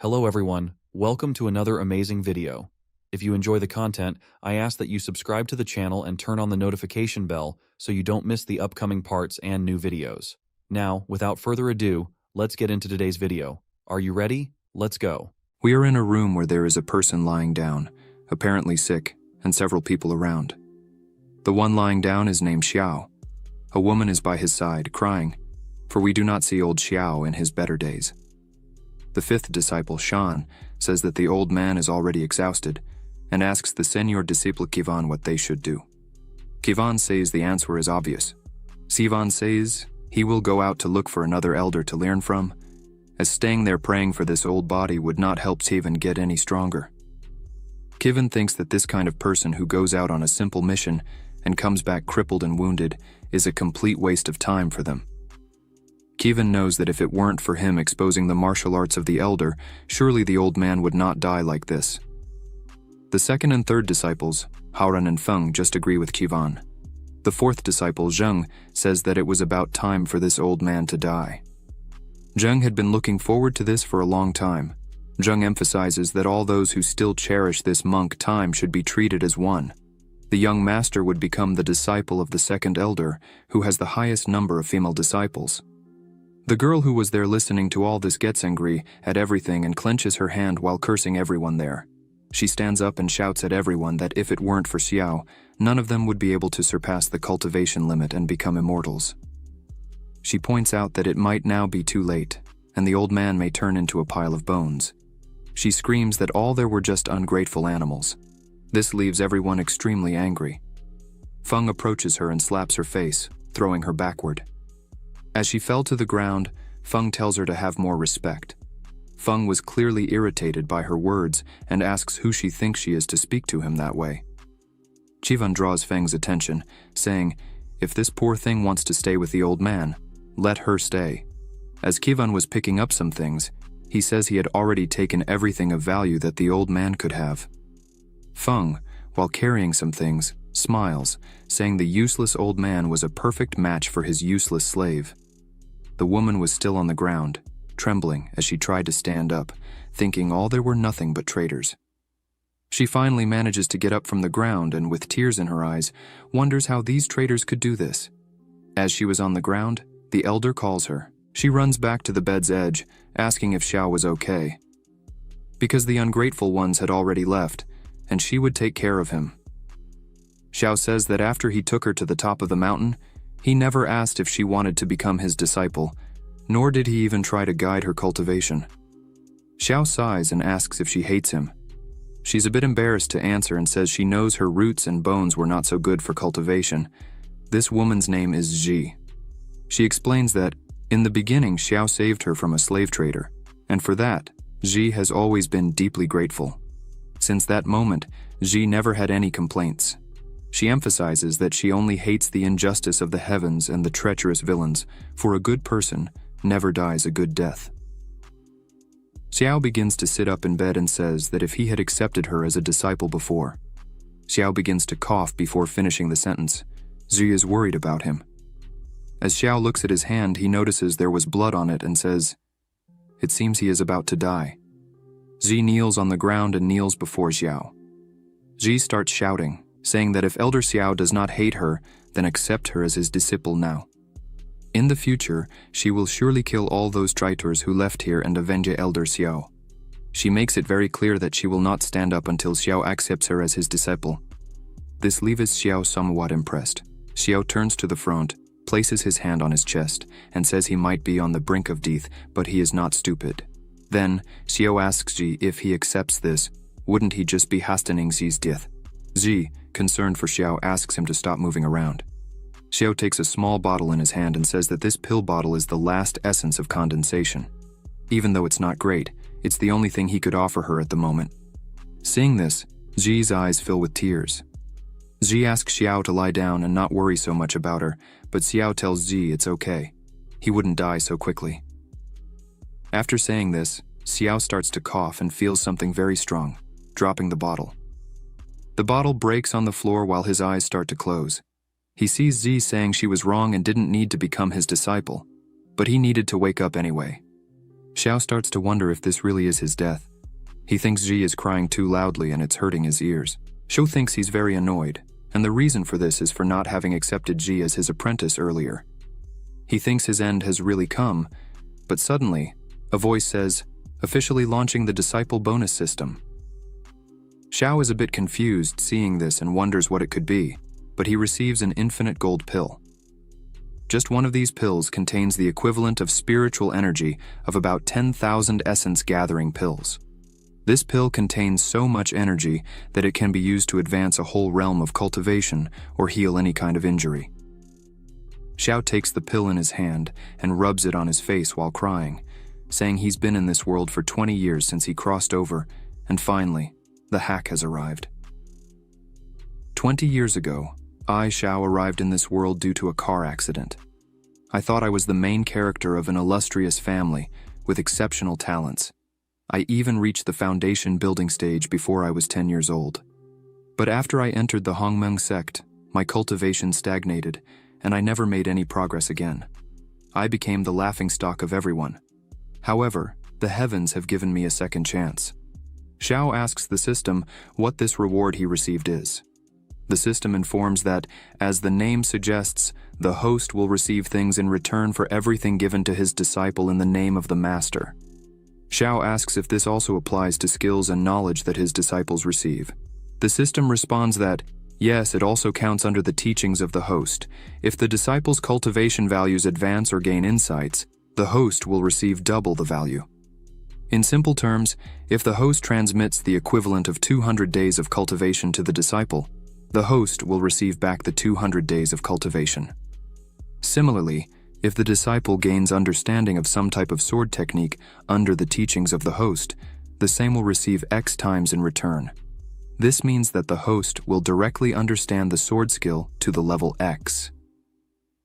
Hello everyone, welcome to another amazing video. If you enjoy the content, I ask that you subscribe to the channel and turn on the notification bell so you don't miss the upcoming parts and new videos. Now, without further ado, let's get into today's video. Are you ready? Let's go. We are in a room where there is a person lying down, apparently sick, and several people around. The one lying down is named Xiao. A woman is by his side, crying, for we do not see old Xiao in his better days. The fifth disciple, Shan, says that the old man is already exhausted and asks the senior disciple Kivan what they should do. Kivan says the answer is obvious. Sivan says he will go out to look for another elder to learn from, as staying there praying for this old body would not help Sivan get any stronger. Kivan thinks that this kind of person who goes out on a simple mission and comes back crippled and wounded is a complete waste of time for them. Kivan knows that if it weren't for him exposing the martial arts of the elder, surely the old man would not die like this. The second and third disciples, Haoran and Feng, just agree with Kivan. The fourth disciple, Zheng, says that it was about time for this old man to die. Zheng had been looking forward to this for a long time. Zheng emphasizes that all those who still cherish this monk time should be treated as one. The young master would become the disciple of the second elder, who has the highest number of female disciples. The girl who was there listening to all this gets angry at everything and clenches her hand while cursing everyone there. She stands up and shouts at everyone that if it weren't for Xiao, none of them would be able to surpass the cultivation limit and become immortals. She points out that it might now be too late, and the old man may turn into a pile of bones. She screams that all there were just ungrateful animals. This leaves everyone extremely angry. Feng approaches her and slaps her face, throwing her backward. As she fell to the ground, Feng tells her to have more respect. Feng was clearly irritated by her words and asks who she thinks she is to speak to him that way. Chivan draws Feng's attention, saying, if this poor thing wants to stay with the old man, let her stay. As Kivan was picking up some things, he says he had already taken everything of value that the old man could have. Feng, while carrying some things, smiles, saying the useless old man was a perfect match for his useless slave. The woman was still on the ground, trembling as she tried to stand up, thinking all there were nothing but traitors. She finally manages to get up from the ground and, with tears in her eyes, wonders how these traitors could do this. As she was on the ground, the elder calls her. She runs back to the bed's edge, asking if Xiao was okay. Because the ungrateful ones had already left, and she would take care of him. Xiao says that after he took her to the top of the mountain, he never asked if she wanted to become his disciple, nor did he even try to guide her cultivation. Xiao sighs and asks if she hates him. She's a bit embarrassed to answer and says she knows her roots and bones were not so good for cultivation. This woman's name is Zhi. She explains that, in the beginning, Xiao saved her from a slave trader, and for that, Zhi has always been deeply grateful. Since that moment, Zhi never had any complaints. She emphasizes that she only hates the injustice of the heavens and the treacherous villains, for a good person never dies a good death. Xiao begins to sit up in bed and says that if he had accepted her as a disciple before. Xiao begins to cough before finishing the sentence. Zhi is worried about him. As Xiao looks at his hand, he notices there was blood on it and says, it seems he is about to die. Zhi kneels on the ground and kneels before Xiao. Zhi starts shouting, saying that if Elder Xiao does not hate her, then accept her as his disciple now. In the future, she will surely kill all those traitors who left here and avenge Elder Xiao. She makes it very clear that she will not stand up until Xiao accepts her as his disciple. This leaves Xiao somewhat impressed. Xiao turns to the front, places his hand on his chest, and says he might be on the brink of death, but he is not stupid. Then, Xiao asks Zhi if he accepts this, wouldn't he just be hastening Xi's death? Zhi, concerned for Xiao, asks him to stop moving around. Xiao takes a small bottle in his hand and says that this pill bottle is the last essence of condensation. Even though it's not great, it's the only thing he could offer her at the moment. Seeing this, Zhi's eyes fill with tears. Zhi asks Xiao to lie down and not worry so much about her, but Xiao tells Zhi it's okay. He wouldn't die so quickly. After saying this, Xiao starts to cough and feels something very strong, dropping the bottle. The bottle breaks on the floor while his eyes start to close. He sees Zhi saying she was wrong and didn't need to become his disciple, but he needed to wake up anyway. Xiao starts to wonder if this really is his death. He thinks Ji is crying too loudly and it's hurting his ears. Xiao thinks he's very annoyed, and the reason for this is for not having accepted Ji as his apprentice earlier. He thinks his end has really come, but suddenly, a voice says, officially launching the disciple bonus system. Xiao is a bit confused seeing this and wonders what it could be, but he receives an infinite gold pill. Just one of these pills contains the equivalent of spiritual energy of about 10,000 essence gathering pills. This pill contains so much energy that it can be used to advance a whole realm of cultivation or heal any kind of injury. Xiao takes the pill in his hand and rubs it on his face while crying, saying he's been in this world for 20 years since he crossed over, and finally, the hack has arrived. 20 years ago, I, Xiao, arrived in this world due to a car accident. I thought I was the main character of an illustrious family with exceptional talents. I even reached the foundation building stage before I was 10 years old. But after I entered the Hongmeng sect, my cultivation stagnated, and I never made any progress again. I became the laughingstock of everyone. However, the heavens have given me a second chance. Xiao asks the system what this reward he received is. The system informs that, as the name suggests, the host will receive things in return for everything given to his disciple in the name of the master. Xiao asks if this also applies to skills and knowledge that his disciples receive. The system responds that, yes, it also counts under the teachings of the host. If the disciple's cultivation values advance or gain insights, the host will receive double the value. In simple terms, if the host transmits the equivalent of 200 days of cultivation to the disciple, the host will receive back the 200 days of cultivation. Similarly, if the disciple gains understanding of some type of sword technique under the teachings of the host, the same will receive X times in return. This means that the host will directly understand the sword skill to the level X.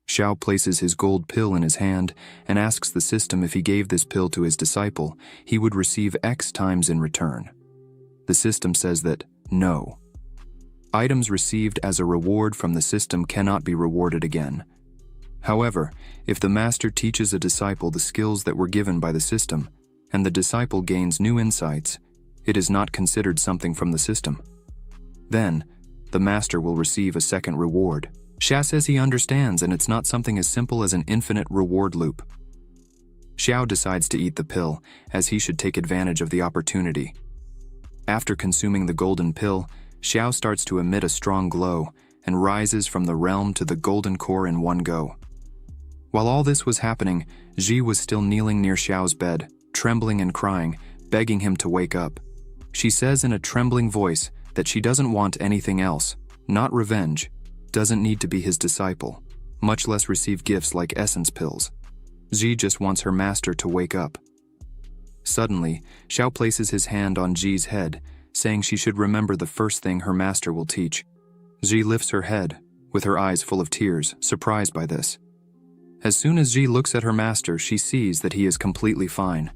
Xiao places his gold pill in his hand and asks the system if he gave this pill to his disciple, he would receive X times in return. The system says that, no. Items received as a reward from the system cannot be rewarded again. However, if the master teaches a disciple the skills that were given by the system, and the disciple gains new insights, it is not considered something from the system. Then, the master will receive a second reward. Xia says he understands and it's not something as simple as an infinite reward loop. Xiao decides to eat the pill, as he should take advantage of the opportunity. After consuming the golden pill, Xiao starts to emit a strong glow and rises from the realm to the golden core in one go. While all this was happening, Ji was still kneeling near Xiao's bed, trembling and crying, begging him to wake up. She says in a trembling voice that she doesn't want anything else, not revenge, doesn't need to be his disciple, much less receive gifts like essence pills. Ji just wants her master to wake up. Suddenly, Xiao places his hand on Ji's head, saying she should remember the first thing her master will teach. Ji lifts her head, with her eyes full of tears, surprised by this. As soon as Ji looks at her master, she sees that he is completely fine.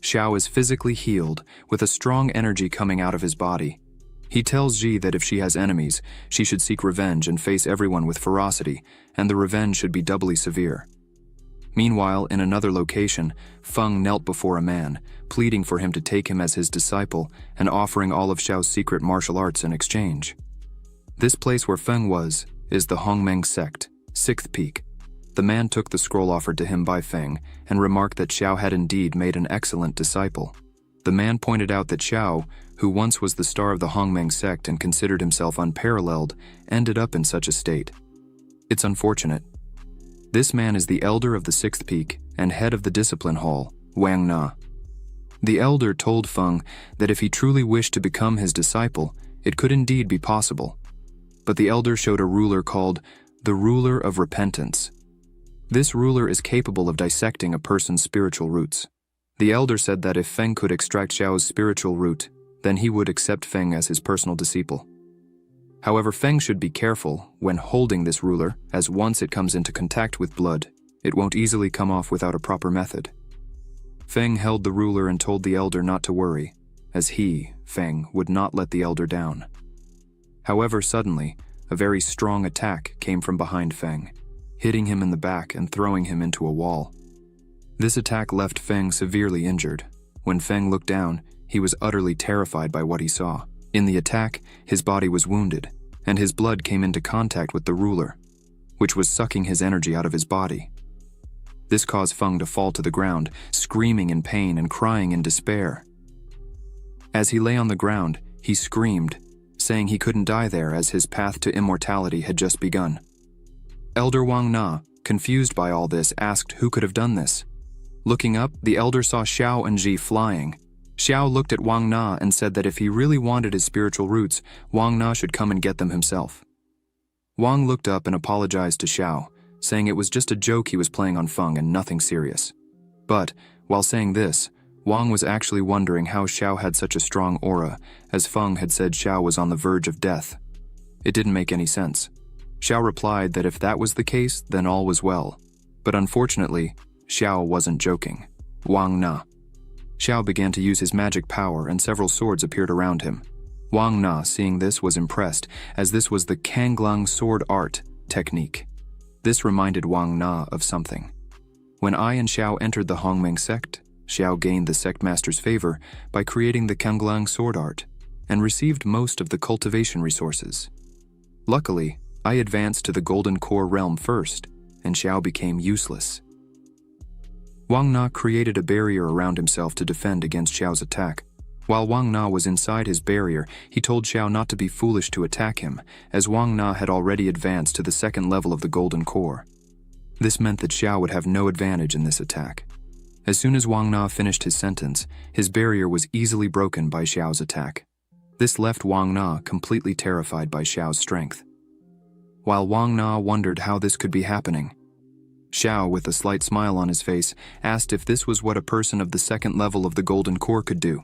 Xiao is physically healed, with a strong energy coming out of his body. He tells Ji that if she has enemies, she should seek revenge and face everyone with ferocity, and the revenge should be doubly severe. Meanwhile, in another location, Feng knelt before a man, pleading for him to take him as his disciple and offering all of Xiao's secret martial arts in exchange. This place where Feng was is the Hongmeng sect, 6th peak. The man took the scroll offered to him by Feng and remarked that Xiao had indeed made an excellent disciple. The man pointed out that Xiao, who once was the star of the Hongmeng sect and considered himself unparalleled, ended up in such a state. It's unfortunate. This man is the elder of the 6th peak and head of the discipline hall, Wang Na. The elder told Feng that if he truly wished to become his disciple, it could indeed be possible. But the elder showed a ruler called the Ruler of Repentance. This ruler is capable of dissecting a person's spiritual roots. The elder said that if Feng could extract Xiao's spiritual root, then he would accept Feng as his personal disciple. However, Feng should be careful when holding this ruler, as once it comes into contact with blood, it won't easily come off without a proper method. Feng held the ruler and told the elder not to worry, as he, Feng, would not let the elder down. However, suddenly, a very strong attack came from behind Feng, hitting him in the back and throwing him into a wall. This attack left Feng severely injured. When Feng looked down, he was utterly terrified by what he saw. In the attack, his body was wounded, and his blood came into contact with the ruler, which was sucking his energy out of his body. This caused Feng to fall to the ground, screaming in pain and crying in despair. As he lay on the ground, he screamed, saying he couldn't die there as his path to immortality had just begun. Elder Wang Na, confused by all this, asked who could have done this. Looking up, the elder saw Xiao and Ji flying. Xiao looked at Wang Na and said that if he really wanted his spiritual roots, Wang Na should come and get them himself. Wang looked up and apologized to Xiao, saying it was just a joke he was playing on Feng and nothing serious. But, while saying this, Wang was actually wondering how Xiao had such a strong aura, as Feng had said Xiao was on the verge of death. It didn't make any sense. Xiao replied that if that was the case, then all was well. But unfortunately, Xiao wasn't joking. Wang Na. Xiao began to use his magic power and several swords appeared around him. Wang Na, seeing this, was impressed, as this was the Kanglang sword art technique. This reminded Wang Na of something. When I and Xiao entered the Hongmeng sect, Xiao gained the sect master's favor by creating the Kanglang sword art and received most of the cultivation resources. Luckily, I advanced to the Golden Core realm first, and Xiao became useless. Wang Na created a barrier around himself to defend against Xiao's attack. While Wang Na was inside his barrier, he told Xiao not to be foolish to attack him, as Wang Na had already advanced to the second level of the Golden Core. This meant that Xiao would have no advantage in this attack. As soon as Wang Na finished his sentence, his barrier was easily broken by Xiao's attack. This left Wang Na completely terrified by Xiao's strength. While Wang Na wondered how this could be happening, Xiao, with a slight smile on his face, asked if this was what a person of the second level of the Golden Core could do.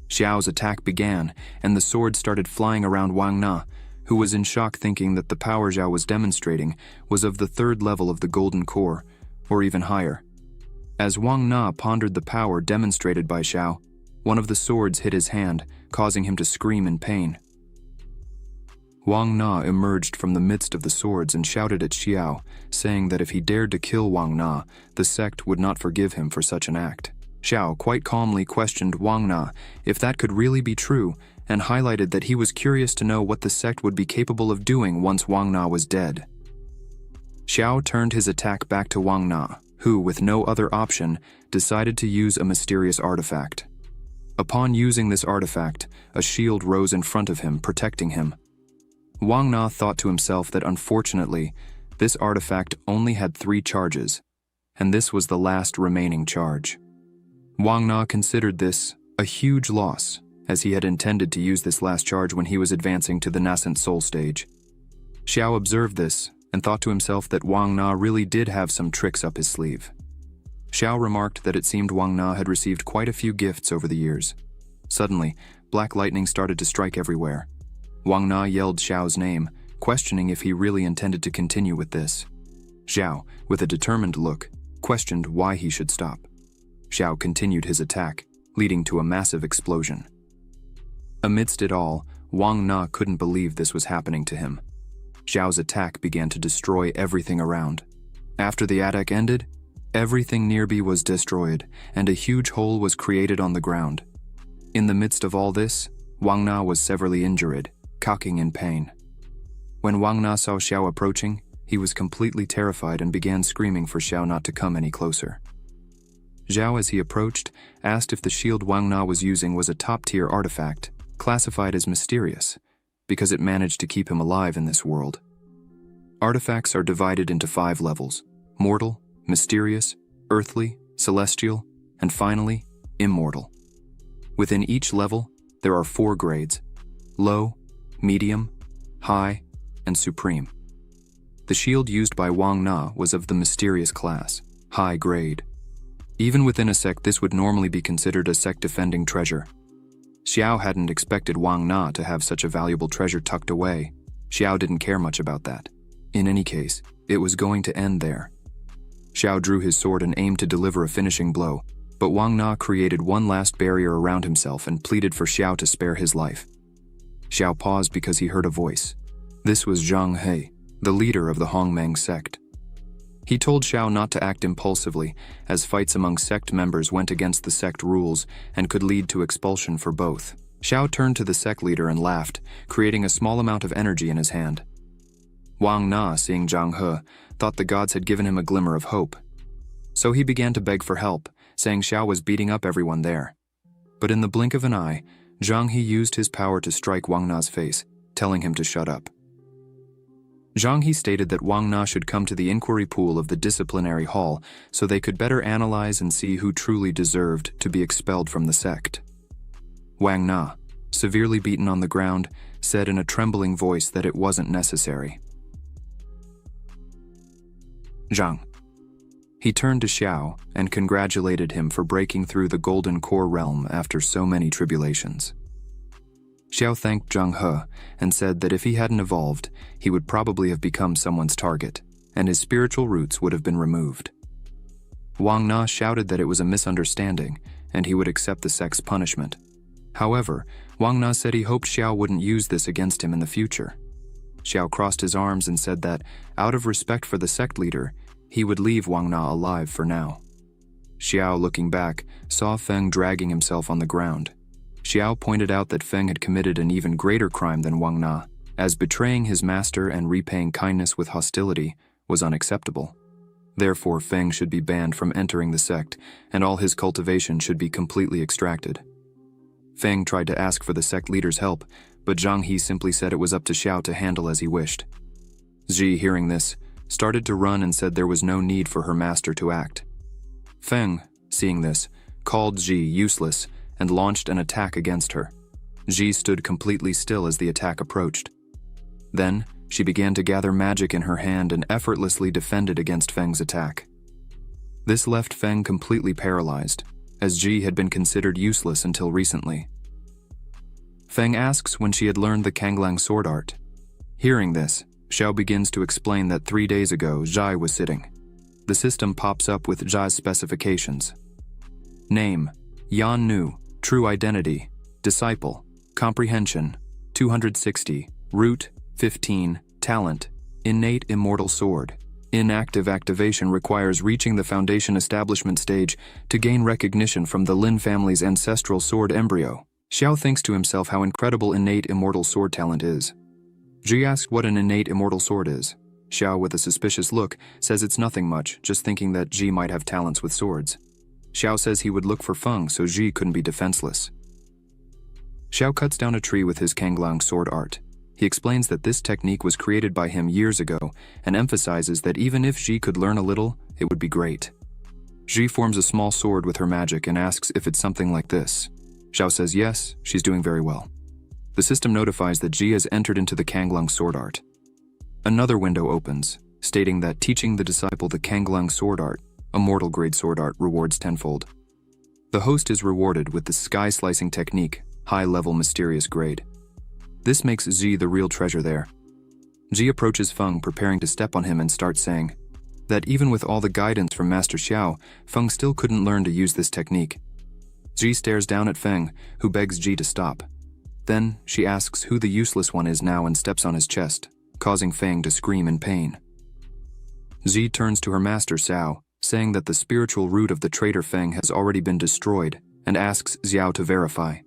Xiao's attack began, and the sword started flying around Wang Na, who was in shock thinking that the power Xiao was demonstrating was of the third level of the Golden Core, or even higher. As Wang Na pondered the power demonstrated by Xiao, one of the swords hit his hand, causing him to scream in pain. Wang Na emerged from the midst of the swords and shouted at Xiao, saying that if he dared to kill Wang Na, the sect would not forgive him for such an act. Xiao quite calmly questioned Wang Na if that could really be true, and highlighted that he was curious to know what the sect would be capable of doing once Wang Na was dead. Xiao turned his attack back to Wang Na, who, with no other option, decided to use a mysterious artifact. Upon using this artifact, a shield rose in front of him, protecting him. Wang Na thought to himself that unfortunately, this artifact only had 3 charges, and this was the last remaining charge. Wang Na considered this a huge loss, as he had intended to use this last charge when he was advancing to the nascent soul stage. Xiao observed this and thought to himself that Wang Na really did have some tricks up his sleeve. Xiao remarked that it seemed Wang Na had received quite a few gifts over the years. Suddenly, black lightning started to strike everywhere. Wang Na yelled Xiao's name, questioning if he really intended to continue with this. Xiao, with a determined look, questioned why he should stop. Xiao continued his attack, leading to a massive explosion. Amidst it all, Wang Na couldn't believe this was happening to him. Xiao's attack began to destroy everything around. After the attack ended, everything nearby was destroyed, and a huge hole was created on the ground. In the midst of all this, Wang Na was severely injured, cocking in pain. When Wang Na saw Xiao approaching, he was completely terrified and began screaming for Xiao not to come any closer. Xiao, as he approached, asked if the shield Wang Na was using was a top-tier artifact, classified as mysterious, because it managed to keep him alive in this world. Artifacts are divided into 5 levels: mortal, mysterious, earthly, celestial, and finally, immortal. Within each level, there are 4 grades: low, medium, high, and supreme. The shield used by Wang Na was of the mysterious class, high grade. Even within a sect, this would normally be considered a sect-defending treasure. Xiao hadn't expected Wang Na to have such a valuable treasure tucked away. Xiao didn't care much about that. In any case, it was going to end there. Xiao drew his sword and aimed to deliver a finishing blow, but Wang Na created one last barrier around himself and pleaded for Xiao to spare his life. Xiao paused because he heard a voice. This was Zhang He, the leader of the Hongmeng sect. He told Xiao not to act impulsively, as fights among sect members went against the sect rules and could lead to expulsion for both. Xiao turned to the sect leader and laughed, creating a small amount of energy in his hand. Wang Na, seeing Zhang He, thought the gods had given him a glimmer of hope. So he began to beg for help, saying Xiao was beating up everyone there. But in the blink of an eye, Zhang He used his power to strike Wang Na's face, telling him to shut up. Zhang He stated that Wang Na should come to the inquiry pool of the disciplinary hall so they could better analyze and see who truly deserved to be expelled from the sect. Wang Na, severely beaten on the ground, said in a trembling voice that it wasn't necessary. Zhang. He turned to Xiao and congratulated him for breaking through the Golden Core realm after so many tribulations. Xiao thanked Zhang He and said that if he hadn't evolved, he would probably have become someone's target, and his spiritual roots would have been removed. Wang Na shouted that it was a misunderstanding, and he would accept the sect's punishment. However, Wang Na said he hoped Xiao wouldn't use this against him in the future. Xiao crossed his arms and said that, out of respect for the sect leader, he would leave Wang Na alive for now. Xiao, looking back, saw Feng dragging himself on the ground. Xiao pointed out that Feng had committed an even greater crime than Wang Na, as betraying his master and repaying kindness with hostility was unacceptable. Therefore, Feng should be banned from entering the sect, and all his cultivation should be completely extracted. Feng tried to ask for the sect leader's help, but Zhang He simply said it was up to Xiao to handle as he wished. Ji, hearing this, started to run and said there was no need for her master to act. Feng, seeing this, called Ji useless and launched an attack against her. Ji stood completely still as the attack approached. Then, she began to gather magic in her hand and effortlessly defended against Feng's attack. This left Feng completely paralyzed, as Ji had been considered useless until recently. Feng asks when she had learned the Kanglang sword art. Hearing this, Xiao begins to explain that 3 days ago Zhai was sitting. The system pops up with Zhai's specifications. Name: Yan Nu, True Identity, Disciple, Comprehension, 260, Root, 15, Talent, Innate Immortal Sword. Inactive activation requires reaching the Foundation Establishment stage to gain recognition from the Lin family's ancestral sword embryo. Xiao thinks to himself how incredible innate immortal sword talent is. Ji asked what an innate immortal sword is. Xiao, with a suspicious look, says it's nothing much, just thinking that Ji might have talents with swords. Xiao says he would look for Feng so Ji couldn't be defenseless. Xiao cuts down a tree with his Kanglang sword art. He explains that this technique was created by him years ago and emphasizes that even if Ji could learn a little, it would be great. Ji forms a small sword with her magic and asks if it's something like this. Xiao says yes, she's doing very well. The system notifies that Ji has entered into the Kanglang sword art. Another window opens, stating that teaching the disciple the Kanglang sword art, a mortal grade sword art, rewards tenfold. The host is rewarded with the sky-slicing technique, high-level mysterious grade. This makes Ji the real treasure there. Ji approaches Feng, preparing to step on him, and starts saying that even with all the guidance from Master Xiao, Feng still couldn't learn to use this technique. Ji stares down at Feng, who begs Ji to stop. Then, she asks who the useless one is now and steps on his chest, causing Feng to scream in pain. Ji turns to her master Xiao, saying that the spiritual root of the traitor Feng has already been destroyed, and asks Xiao to verify.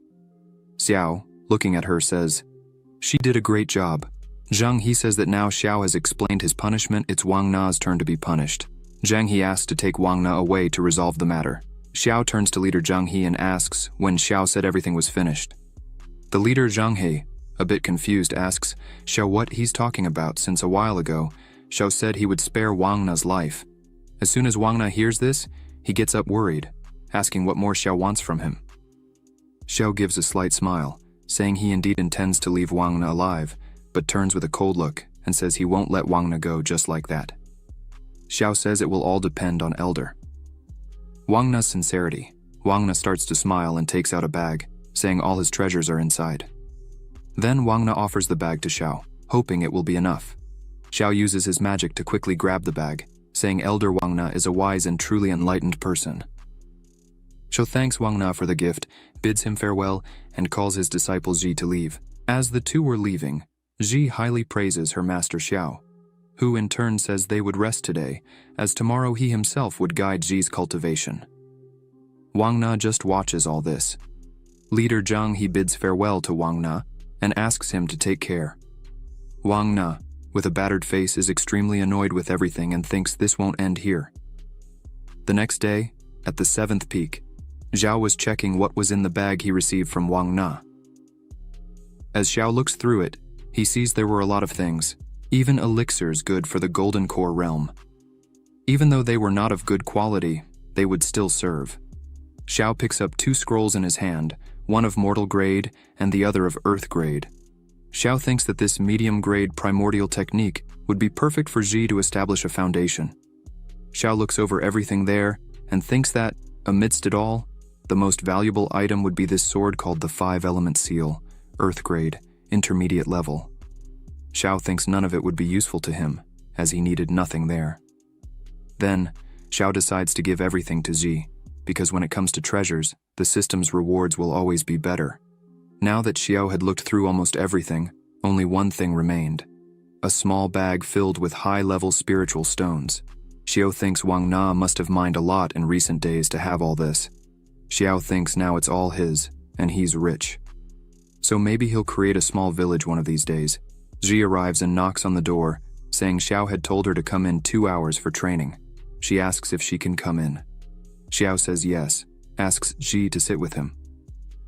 Xiao, looking at her, says, "She did a great job." Zhang He says that now Xiao has explained his punishment, it's Wang Na's turn to be punished. Zhang He asks to take Wang Na away to resolve the matter. Xiao turns to leader Zhang He and asks when Xiao said everything was finished. The leader Zhang He, a bit confused, asks Xiao what he's talking about, since a while ago, Xiao said he would spare Wang Na's life. As soon as Wang Na hears this, he gets up worried, asking what more Xiao wants from him. Xiao gives a slight smile, saying he indeed intends to leave Wang Na alive, but turns with a cold look and says he won't let Wang Na go just like that. Xiao says it will all depend on Elder. Wang Na's sincerity. Wang Na starts to smile and takes out a bag, saying all his treasures are inside. Then Wang Na offers the bag to Xiao, hoping it will be enough. Xiao uses his magic to quickly grab the bag, saying Elder Wang Na is a wise and truly enlightened person. Xiao thanks Wang Na for the gift, bids him farewell, and calls his disciple Ji to leave. As the two were leaving, Ji highly praises her master Xiao, who in turn says they would rest today, as tomorrow he himself would guide Ji's cultivation. Wang Na just watches all this. Leader Zhang he bids farewell to Wang Na and asks him to take care. Wang Na, with a battered face, is extremely annoyed with everything and thinks this won't end here. The next day, at the 7th peak, Xiao was checking what was in the bag he received from Wang Na. As Xiao looks through it, he sees there were a lot of things, even elixirs good for the Golden Core realm. Even though they were not of good quality, they would still serve. Xiao picks up 2 scrolls in his hand, one of mortal grade and the other of earth grade. Xiao thinks that this medium-grade primordial technique would be perfect for Ji to establish a foundation. Xiao looks over everything there and thinks that, amidst it all, the most valuable item would be this sword called the 5-element seal, earth grade, intermediate level. Xiao thinks none of it would be useful to him, as he needed nothing there. Then, Xiao decides to give everything to Ji, because when it comes to treasures, the system's rewards will always be better. Now that Xiao had looked through almost everything, only one thing remained: a small bag filled with high-level spiritual stones. Xiao thinks Wang Na must have mined a lot in recent days to have all this. Xiao thinks now it's all his, and he's rich. So maybe he'll create a small village one of these days. Ji arrives and knocks on the door, saying Xiao had told her to come in 2 hours for training. She asks if she can come in. Xiao says yes, asks Ji to sit with him.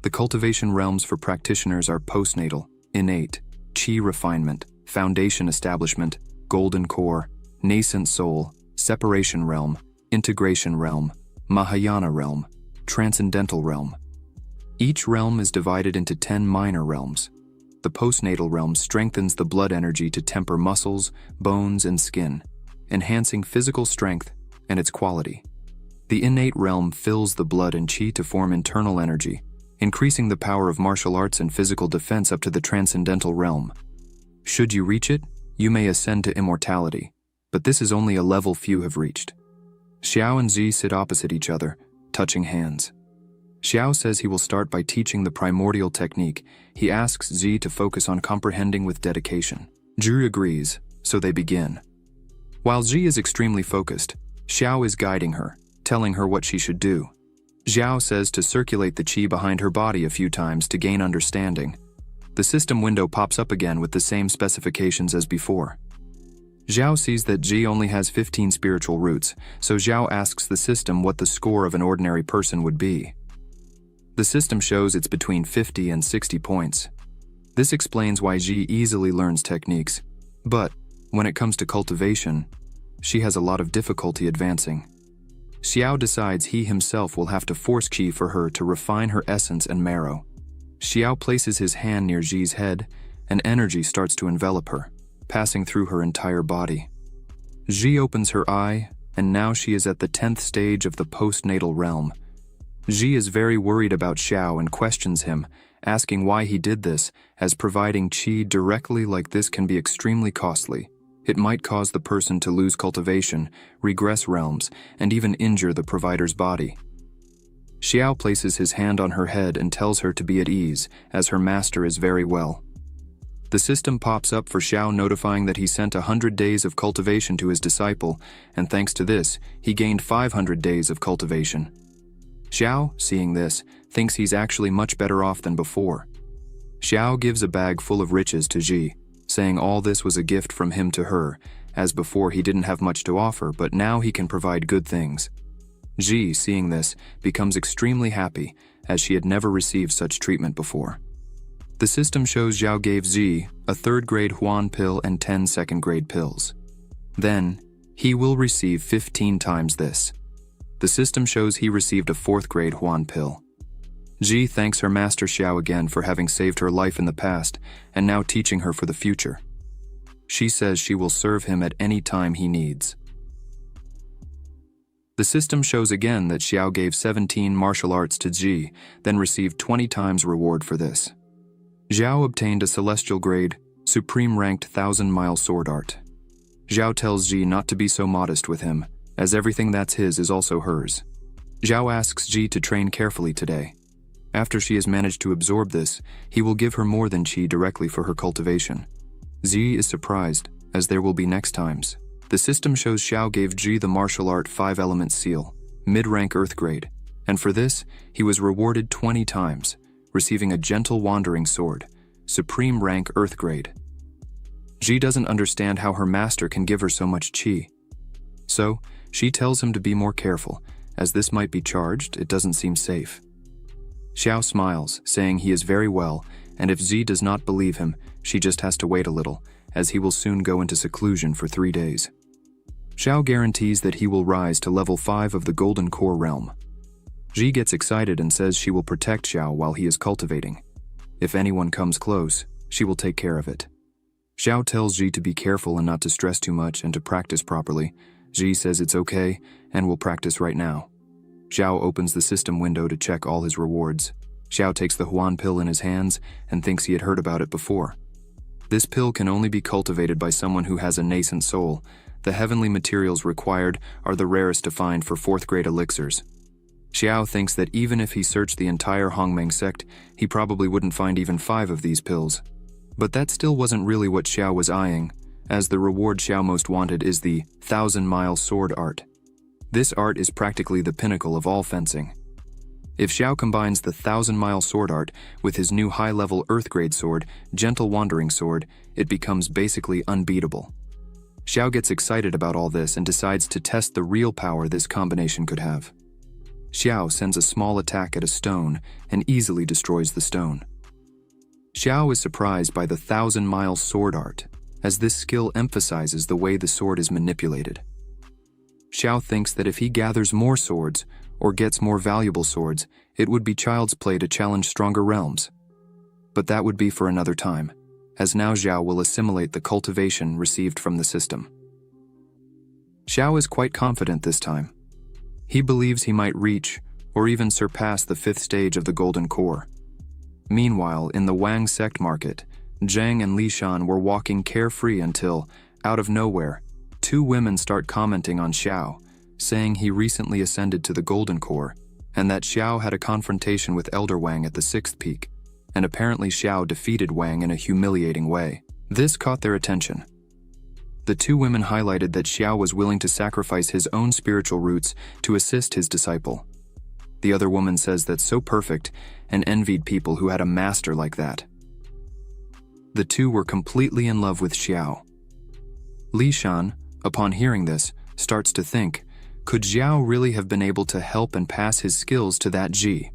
The cultivation realms for practitioners are postnatal, innate, chi refinement, foundation establishment, golden core, nascent soul, separation realm, integration realm, Mahayana realm, transcendental realm. Each realm is divided into 10 minor realms. The postnatal realm strengthens the blood energy to temper muscles, bones, and skin, enhancing physical strength and its quality. The innate realm fills the blood and chi to form internal energy, increasing the power of martial arts and physical defense up to the transcendental realm. Should you reach it, you may ascend to immortality, but this is only a level few have reached. Xiao and Ji sit opposite each other, touching hands. Xiao says he will start by teaching the primordial technique. He asks Ji to focus on comprehending with dedication. Ji agrees, so they begin. While Ji is extremely focused, Xiao is guiding her, telling her what she should do. Xiao says to circulate the qi behind her body a few times to gain understanding. The system window pops up again with the same specifications as before. Xiao sees that Ji only has 15 spiritual roots, so Xiao asks the system what the score of an ordinary person would be. The system shows it's between 50 and 60 points. This explains why Ji easily learns techniques, but when it comes to cultivation, she has a lot of difficulty advancing. Xiao decides he himself will have to force qi for her to refine her essence and marrow. Xiao places his hand near Ji's head, and energy starts to envelop her, passing through her entire body. Ji opens her eye, and now she is at the 10th stage of the postnatal realm. Ji is very worried about Xiao and questions him, asking why he did this, as providing qi directly like this can be extremely costly. It might cause the person to lose cultivation, regress realms, and even injure the provider's body. Xiao places his hand on her head and tells her to be at ease, as her master is very well. The system pops up for Xiao, notifying that he sent 100 days of cultivation to his disciple, and thanks to this, he gained 500 days of cultivation. Xiao, seeing this, thinks he's actually much better off than before. Xiao gives a bag full of riches to Ji, saying all this was a gift from him to her, as before he didn't have much to offer, but now he can provide good things. Ji, seeing this, becomes extremely happy, as she had never received such treatment before. The system shows Xiao gave Ji a 3rd-grade Huan pill and 10 2nd-grade pills. Then, he will receive 15 times this. The system shows he received a 4th-grade Huan pill. Ji thanks her master Xiao again for having saved her life in the past and now teaching her for the future. She says she will serve him at any time he needs. The system shows again that Xiao gave 17 martial arts to Ji, then received 20 times reward for this. Xiao obtained a celestial grade, supreme ranked 1,000-mile sword art. Xiao tells Ji not to be so modest with him, as everything that's his is also hers. Xiao asks Ji to train carefully today. After she has managed to absorb this, he will give her more than qi directly for her cultivation. Ji is surprised, as there will be next times. The system shows Xiao gave Ji the martial art 5-element seal, mid-rank earth grade, and for this, he was rewarded 20 times, receiving a gentle wandering sword, supreme rank earth grade. Ji doesn't understand how her master can give her so much qi. So, she tells him to be more careful, as this might be charged, it doesn't seem safe. Xiao smiles, saying he is very well, and if Ji does not believe him, she just has to wait a little, as he will soon go into seclusion for 3 days. Xiao guarantees that he will rise to level 5 of the Golden Core realm. Ji gets excited and says she will protect Xiao while he is cultivating. If anyone comes close, she will take care of it. Xiao tells Ji to be careful and not to stress too much and to practice properly. Ji says it's okay and will practice right now. Xiao opens the system window to check all his rewards. Xiao takes the Huan pill in his hands and thinks he had heard about it before. This pill can only be cultivated by someone who has a nascent soul. The heavenly materials required are the rarest to find for 4th grade elixirs. Xiao thinks that even if he searched the entire Hongmeng sect, he probably wouldn't find even 5 of these pills. But that still wasn't really what Xiao was eyeing, as the reward Xiao most wanted is the 1,000-mile sword art. This art is practically the pinnacle of all fencing. If Xiao combines the 1,000-mile sword art with his new high-level earth-grade sword, Gentle Wandering Sword, it becomes basically unbeatable. Xiao gets excited about all this and decides to test the real power this combination could have. Xiao sends a small attack at a stone and easily destroys the stone. Xiao is surprised by the 1,000-mile sword art, as this skill emphasizes the way the sword is manipulated. Xiao thinks that if he gathers more swords, or gets more valuable swords, it would be child's play to challenge stronger realms. But that would be for another time, as now Xiao will assimilate the cultivation received from the system. Xiao is quite confident this time. He believes he might reach, or even surpass the 5th stage of the Golden Core. Meanwhile, in the Wang sect market, Zhang and Li Shan were walking carefree until, out of nowhere, 2 women start commenting on Xiao, saying he recently ascended to the Golden Core, and that Xiao had a confrontation with Elder Wang at the 6th peak, and apparently Xiao defeated Wang in a humiliating way. This caught their attention. The 2 women highlighted that Xiao was willing to sacrifice his own spiritual roots to assist his disciple. The other woman says that's so perfect and envied people who had a master like that. The 2 were completely in love with Xiao. Li Shan, upon hearing this, starts to think, could Xiao really have been able to help and pass his skills to that Ji?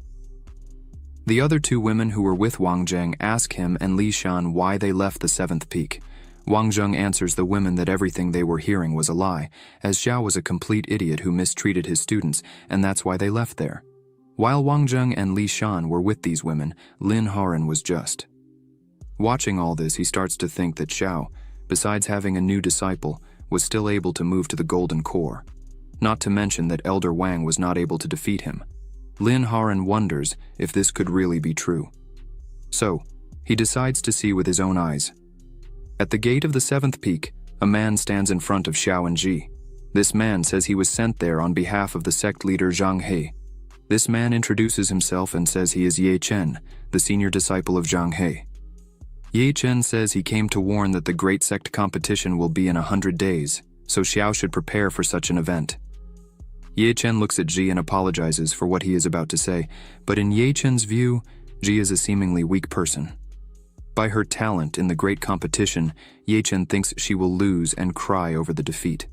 The other 2 women who were with Wang Zheng ask him and Li Shan why they left the 7th peak. Wang Zheng answers the women that everything they were hearing was a lie, as Xiao was a complete idiot who mistreated his students, and that's why they left there. While Wang Zheng and Li Shan were with these women, Lin Haran was just. Watching all this, he starts to think that Xiao, besides having a new disciple, was still able to move to the Golden Core. Not to mention that Elder Wang was not able to defeat him. Lin Haran wonders if this could really be true. So, he decides to see with his own eyes. At the gate of the 7th peak, a man stands in front of Xiao and Ji. This man says he was sent there on behalf of the sect leader Zhang He. This man introduces himself and says he is Ye Chen, the senior disciple of Zhang He. Ye Chen says he came to warn that the great sect competition will be in 100 days, so Xiao should prepare for such an event. Ye Chen looks at Ji and apologizes for what he is about to say, but in Ye Chen's view, Ji is a seemingly weak person. By her talent in the great competition, Ye Chen thinks she will lose and cry over the defeat.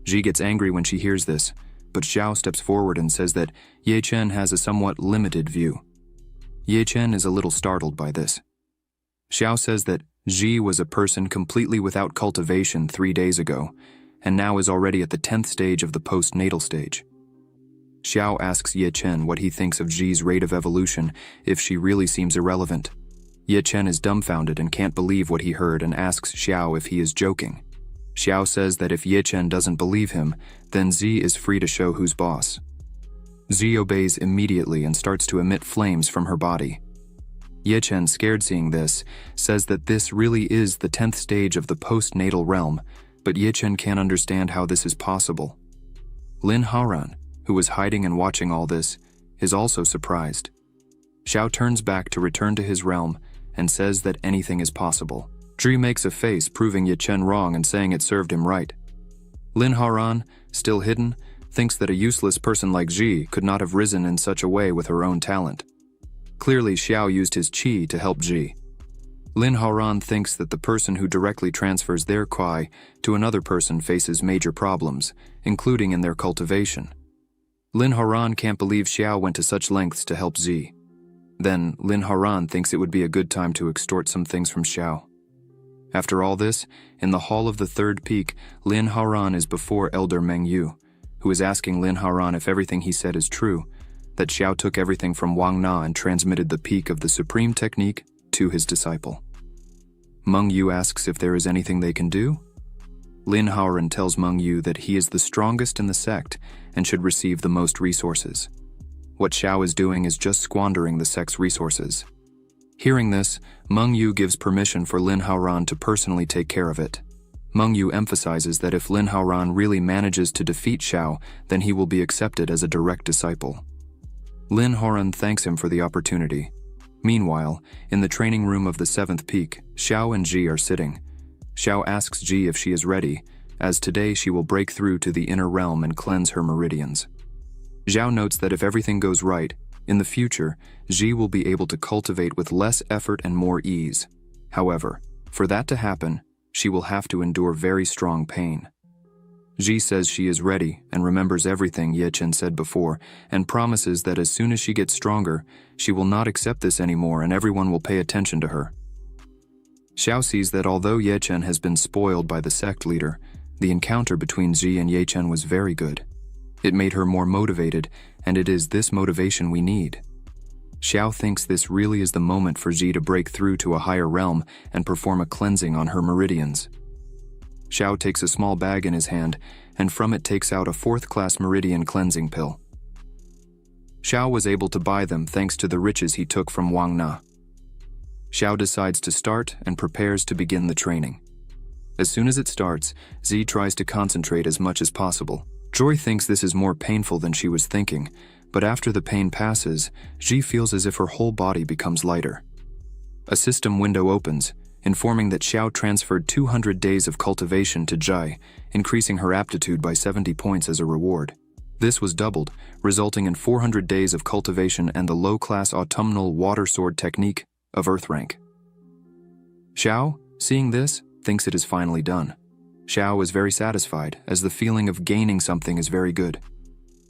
Ji gets angry when she hears this, but Xiao steps forward and says that Ye Chen has a somewhat limited view. Ye Chen is a little startled by this. Xiao says that Ji was a person completely without cultivation 3 days ago, and now is already at the 10th stage of the postnatal stage. Xiao asks Ye Chen what he thinks of Ji's rate of evolution if she really seems irrelevant. Ye Chen is dumbfounded and can't believe what he heard and asks Xiao if he is joking. Xiao says that if Ye Chen doesn't believe him, then Zi is free to show who's boss. Zi obeys immediately and starts to emit flames from her body. Ye Chen, scared seeing this, says that this really is the 10th stage of the postnatal realm, but Ye Chen can't understand how this is possible. Lin Haran, who was hiding and watching all this, is also surprised. Xiao turns back to return to his realm and says that anything is possible. Zhi makes a face proving Ye Chen wrong and saying it served him right. Lin Haoran, still hidden, thinks that a useless person like Zhi could not have risen in such a way with her own talent. Clearly, Xiao used his qi to help Zhi. Lin Haoran thinks that the person who directly transfers their qi to another person faces major problems, including in their cultivation. Lin Haoran can't believe Xiao went to such lengths to help Zhi. Then, Lin Haoran thinks it would be a good time to extort some things from Xiao. After all this, in the hall of the third peak, Lin Haoran is before Elder Meng Yu, who is asking Lin Haoran if everything he said is true, that Xiao took everything from Wang Na and transmitted the peak of the supreme technique to his disciple. Meng Yu asks if there is anything they can do. Lin Haoran tells Meng Yu that he is the strongest in the sect and should receive the most resources. What Xiao is doing is just squandering the sect's resources. Hearing this, Meng Yu gives permission for Lin Haoran to personally take care of it. Meng Yu emphasizes that if Lin Haoran really manages to defeat Xiao, then he will be accepted as a direct disciple. Lin Haoran thanks him for the opportunity. Meanwhile, in the training room of the seventh peak, Xiao and Zhi are sitting. Xiao asks Zhi if she is ready, as today she will break through to the inner realm and cleanse her meridians. Xiao notes that if everything goes right, in the future, Zhi will be able to cultivate with less effort and more ease. However, for that to happen, she will have to endure very strong pain. Zhi says she is ready and remembers everything Ye Chen said before and promises that as soon as she gets stronger, she will not accept this anymore and everyone will pay attention to her. Xiao sees that although Ye Chen has been spoiled by the sect leader, the encounter between Zhi and Ye Chen was very good. It made her more motivated, and it is this motivation we need. Xiao thinks this really is the moment for Zhi to break through to a higher realm and perform a cleansing on her meridians. Xiao takes a small bag in his hand, and from it takes out a 4th-class meridian cleansing pill. Xiao was able to buy them thanks to the riches he took from Wang Na. Xiao decides to start and prepares to begin the training. As soon as it starts, Zhi tries to concentrate as much as possible. Joy thinks this is more painful than she was thinking, but after the pain passes, Zhi feels as if her whole body becomes lighter. A system window opens, informing that Xiao transferred 200 days of cultivation to Zhi, increasing her aptitude by 70 points as a reward. This was doubled, resulting in 400 days of cultivation and the low-class autumnal water sword technique of Earth rank. Xiao, seeing this, thinks it is finally done. Xiao is very satisfied, as the feeling of gaining something is very good.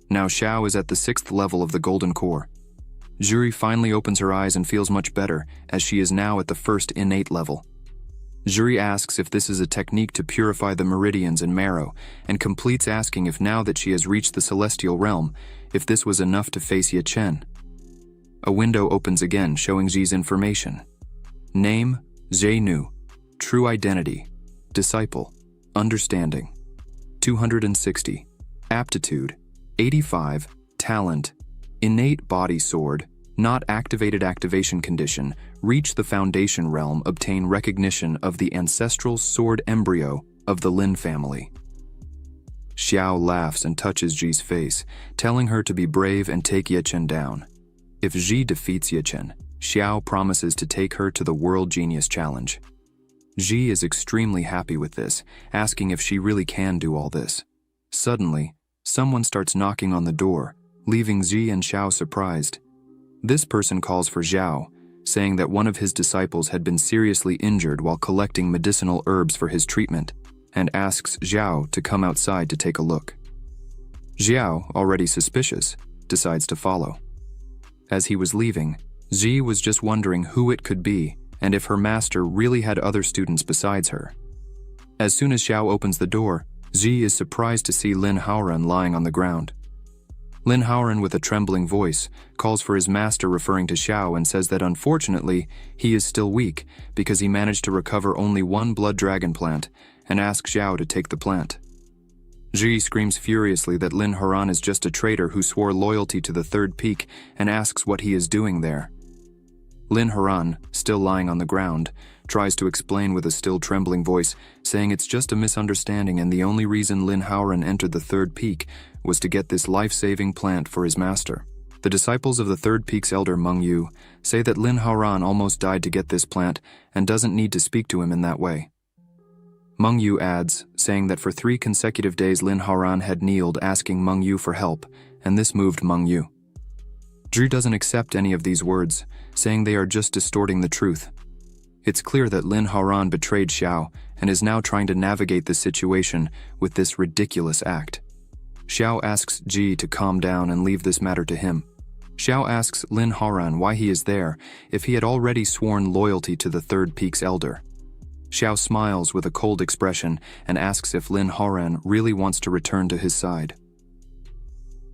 Now Xiao is at the 6th level of the Golden Core. Zhi finally opens her eyes and feels much better, as she is now at the 1st innate level. Zhi asks if this is a technique to purify the meridians and marrow, and completes asking if now that she has reached the celestial realm, if this was enough to face Ye Chen. A window opens again, showing Zhi's information. Name, Zhe Nu. True identity. Disciple. Understanding. 260. Aptitude. 85. Talent. Innate body sword. Not activated activation condition. Reach the foundation realm. Obtain recognition of the ancestral sword embryo of the Lin family. Xiao laughs and touches Zhi's face, telling her to be brave and take Ye Chen down. If Zhi defeats Ye Chen, Xiao promises to take her to the World Genius Challenge. Zhi is extremely happy with this, asking if she really can do all this. Suddenly, someone starts knocking on the door, leaving Zhi and Xiao surprised. This person calls for Xiao, saying that one of his disciples had been seriously injured while collecting medicinal herbs for his treatment, and asks Xiao to come outside to take a look. Xiao, already suspicious, decides to follow. As he was leaving, Zhi was just wondering who it could be and if her master really had other students besides her. As soon as Xiao opens the door, Zhi is surprised to see Lin Haoran lying on the ground. Lin Haoran, with a trembling voice, calls for his master, referring to Xiao, and says that unfortunately, he is still weak because he managed to recover only one blood dragon plant, and asks Xiao to take the plant. Zhi screams furiously that Lin Haoran is just a traitor who swore loyalty to the third peak and asks what he is doing there. Lin Haoran, still lying on the ground, tries to explain with a still trembling voice, saying it's just a misunderstanding and the only reason Lin Haoran entered the third peak was to get this life-saving plant for his master. The disciples of the Third Peak's elder Meng Yu say that Lin Haoran almost died to get this plant and doesn't need to speak to him in that way. Meng Yu adds, saying that for 3 consecutive days Lin Haoran had kneeled asking Meng Yu for help, and this moved Meng Yu. Zhi doesn't accept any of these words, saying they are just distorting the truth. It's clear that Lin Haoran betrayed Xiao and is now trying to navigate the situation with this ridiculous act. Xiao asks Zhi to calm down and leave this matter to him. Xiao asks Lin Haoran why he is there if he had already sworn loyalty to the Third Peak's elder. Xiao smiles with a cold expression and asks if Lin Haoran really wants to return to his side.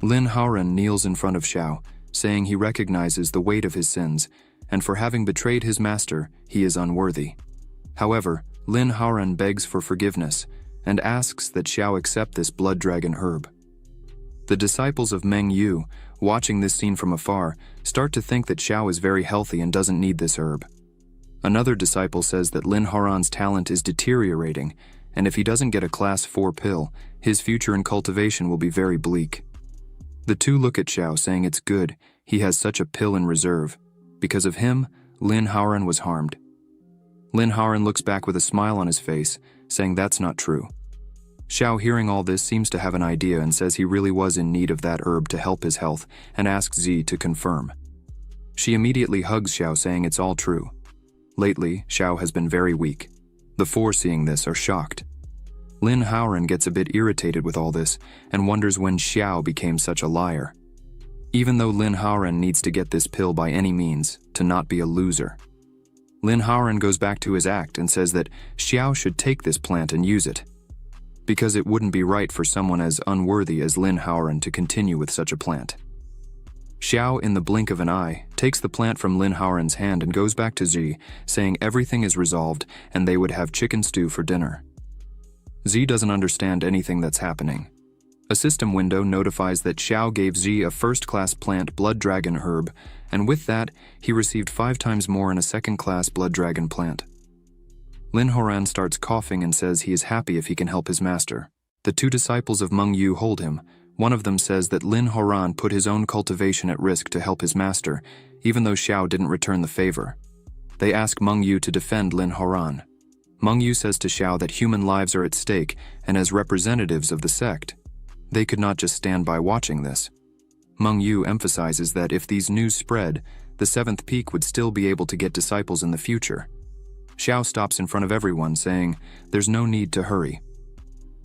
Lin Haoran kneels in front of Xiao, saying he recognizes the weight of his sins, and for having betrayed his master, he is unworthy. However, Lin Haoran begs for forgiveness and asks that Xiao accept this blood dragon herb. The disciples of Meng Yu, watching this scene from afar, start to think that Xiao is very healthy and doesn't need this herb. Another disciple says that Lin Haoran's talent is deteriorating, and if he doesn't get a Class 4 pill, his future in cultivation will be very bleak. The two look at Xiao, saying it's good he has such a pill in reserve. Because of him, Lin Haoran was harmed. Lin Haoran looks back with a smile on his face, saying that's not true. Xiao, hearing all this, seems to have an idea and says he really was in need of that herb to help his health and asks Zhi to confirm. She immediately hugs Xiao, saying it's all true. Lately, Xiao has been very weak. The 4, seeing this, are shocked. Lin Haoran gets a bit irritated with all this and wonders when Xiao became such a liar. Even though Lin Haoran needs to get this pill by any means, to not be a loser. Lin Haoran goes back to his act and says that Xiao should take this plant and use it, because it wouldn't be right for someone as unworthy as Lin Haoran to continue with such a plant. Xiao, in the blink of an eye, takes the plant from Lin Haoran's hand and goes back to Zhi, saying everything is resolved and they would have chicken stew for dinner. Zhi doesn't understand anything that's happening. A system window notifies that Xiao gave Zhi a first-class plant blood dragon herb, and with that, he received 5 times more in a second-class blood dragon plant. Lin Haoran starts coughing and says he is happy if he can help his master. The 2 disciples of Meng Yu hold him. One of them says that Lin Haoran put his own cultivation at risk to help his master, even though Xiao didn't return the favor. They ask Meng Yu to defend Lin Haoran. Meng Yu says to Xiao that human lives are at stake, and as representatives of the sect, they could not just stand by watching this. Meng Yu emphasizes that if these news spread, the 7th Peak would still be able to get disciples in the future. Xiao stops in front of everyone, saying there's no need to hurry.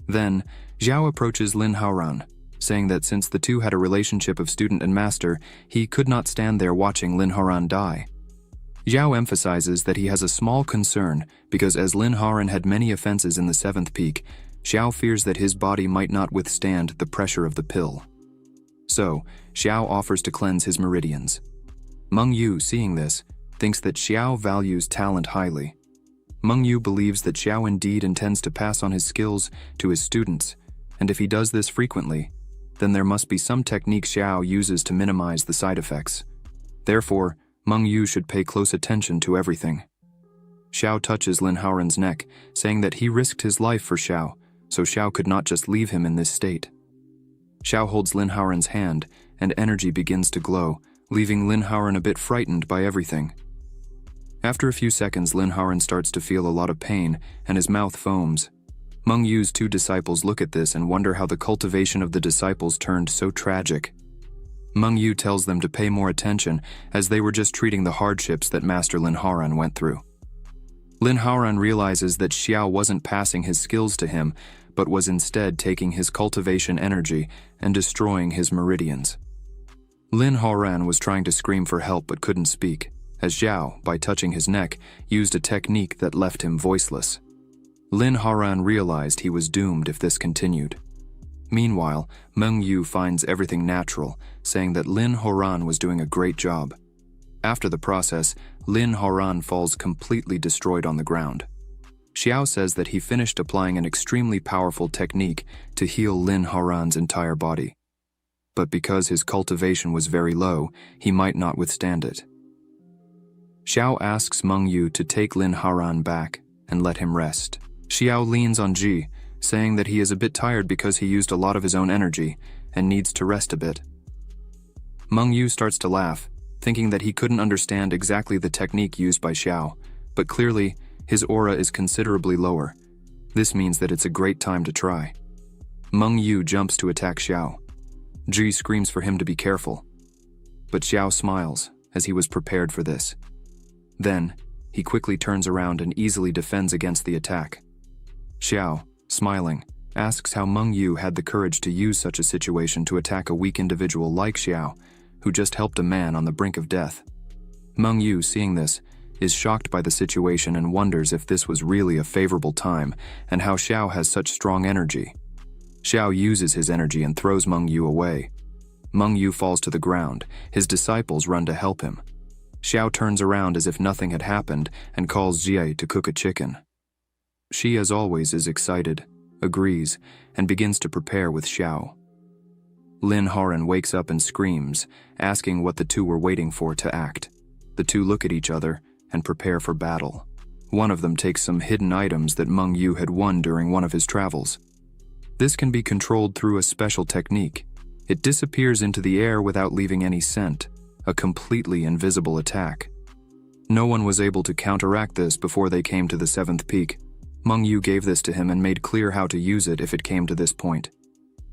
Then, Xiao approaches Lin Haoran, saying that since the 2 had a relationship of student and master, he could not stand there watching Lin Haoran die. Xiao emphasizes that he has a small concern because as Lin Haoran had many offenses in the 7th Peak, Xiao fears that his body might not withstand the pressure of the pill. So, Xiao offers to cleanse his meridians. Meng Yu, seeing this, thinks that Xiao values talent highly. Meng Yu believes that Xiao indeed intends to pass on his skills to his students, and if he does this frequently, then there must be some technique Xiao uses to minimize the side effects. Therefore, Meng Yu should pay close attention to everything. Xiao touches Lin Haoran's neck, saying that he risked his life for Xiao, so Xiao could not just leave him in this state. Xiao holds Lin Haoran's hand, and energy begins to glow, leaving Lin Haoran a bit frightened by everything. After a few seconds, Lin Haoran starts to feel a lot of pain, and his mouth foams. Meng Yu's 2 disciples look at this and wonder how the cultivation of the disciples turned so tragic. Meng Yu tells them to pay more attention, as they were just treating the hardships that Master Lin Haoran went through. Lin Haoran realizes that Xiao wasn't passing his skills to him, but was instead taking his cultivation energy and destroying his meridians. Lin Haoran was trying to scream for help but couldn't speak, as Xiao, by touching his neck, used a technique that left him voiceless. Lin Haoran realized he was doomed if this continued. Meanwhile, Meng Yu finds everything natural, saying that Lin Haoran was doing a great job. After the process, Lin Haoran falls completely destroyed on the ground. Xiao says that he finished applying an extremely powerful technique to heal Lin Haoran's entire body. But because his cultivation was very low, he might not withstand it. Xiao asks Meng Yu to take Lin Haoran back and let him rest. Xiao leans on Zhi, saying that he is a bit tired because he used a lot of his own energy and needs to rest a bit. Meng Yu starts to laugh, thinking that he couldn't understand exactly the technique used by Xiao, but clearly, his aura is considerably lower. This means that it's a great time to try. Meng Yu jumps to attack Xiao. Ji screams for him to be careful. But Xiao smiles, as he was prepared for this. Then, he quickly turns around and easily defends against the attack. Xiao, smiling, asks how Meng Yu had the courage to use such a situation to attack a weak individual like Xiao, who just helped a man on the brink of death. Meng Yu, seeing this, is shocked by the situation and wonders if this was really a favorable time and how Xiao has such strong energy. Xiao uses his energy and throws Meng Yu away. Meng Yu falls to the ground. His disciples run to help him. Xiao turns around as if nothing had happened and calls Jie to cook a chicken. She, as always, is excited, agrees, and begins to prepare with Xiao. Lin Haran wakes up and screams, asking what the two were waiting for to act. The two look at each other and prepare for battle. One of them takes some hidden items that Meng Yu had won during one of his travels. This can be controlled through a special technique. It disappears into the air without leaving any scent, a completely invisible attack. No one was able to counteract this before they came to the 7th peak. Meng Yu gave this to him and made clear how to use it if it came to this point.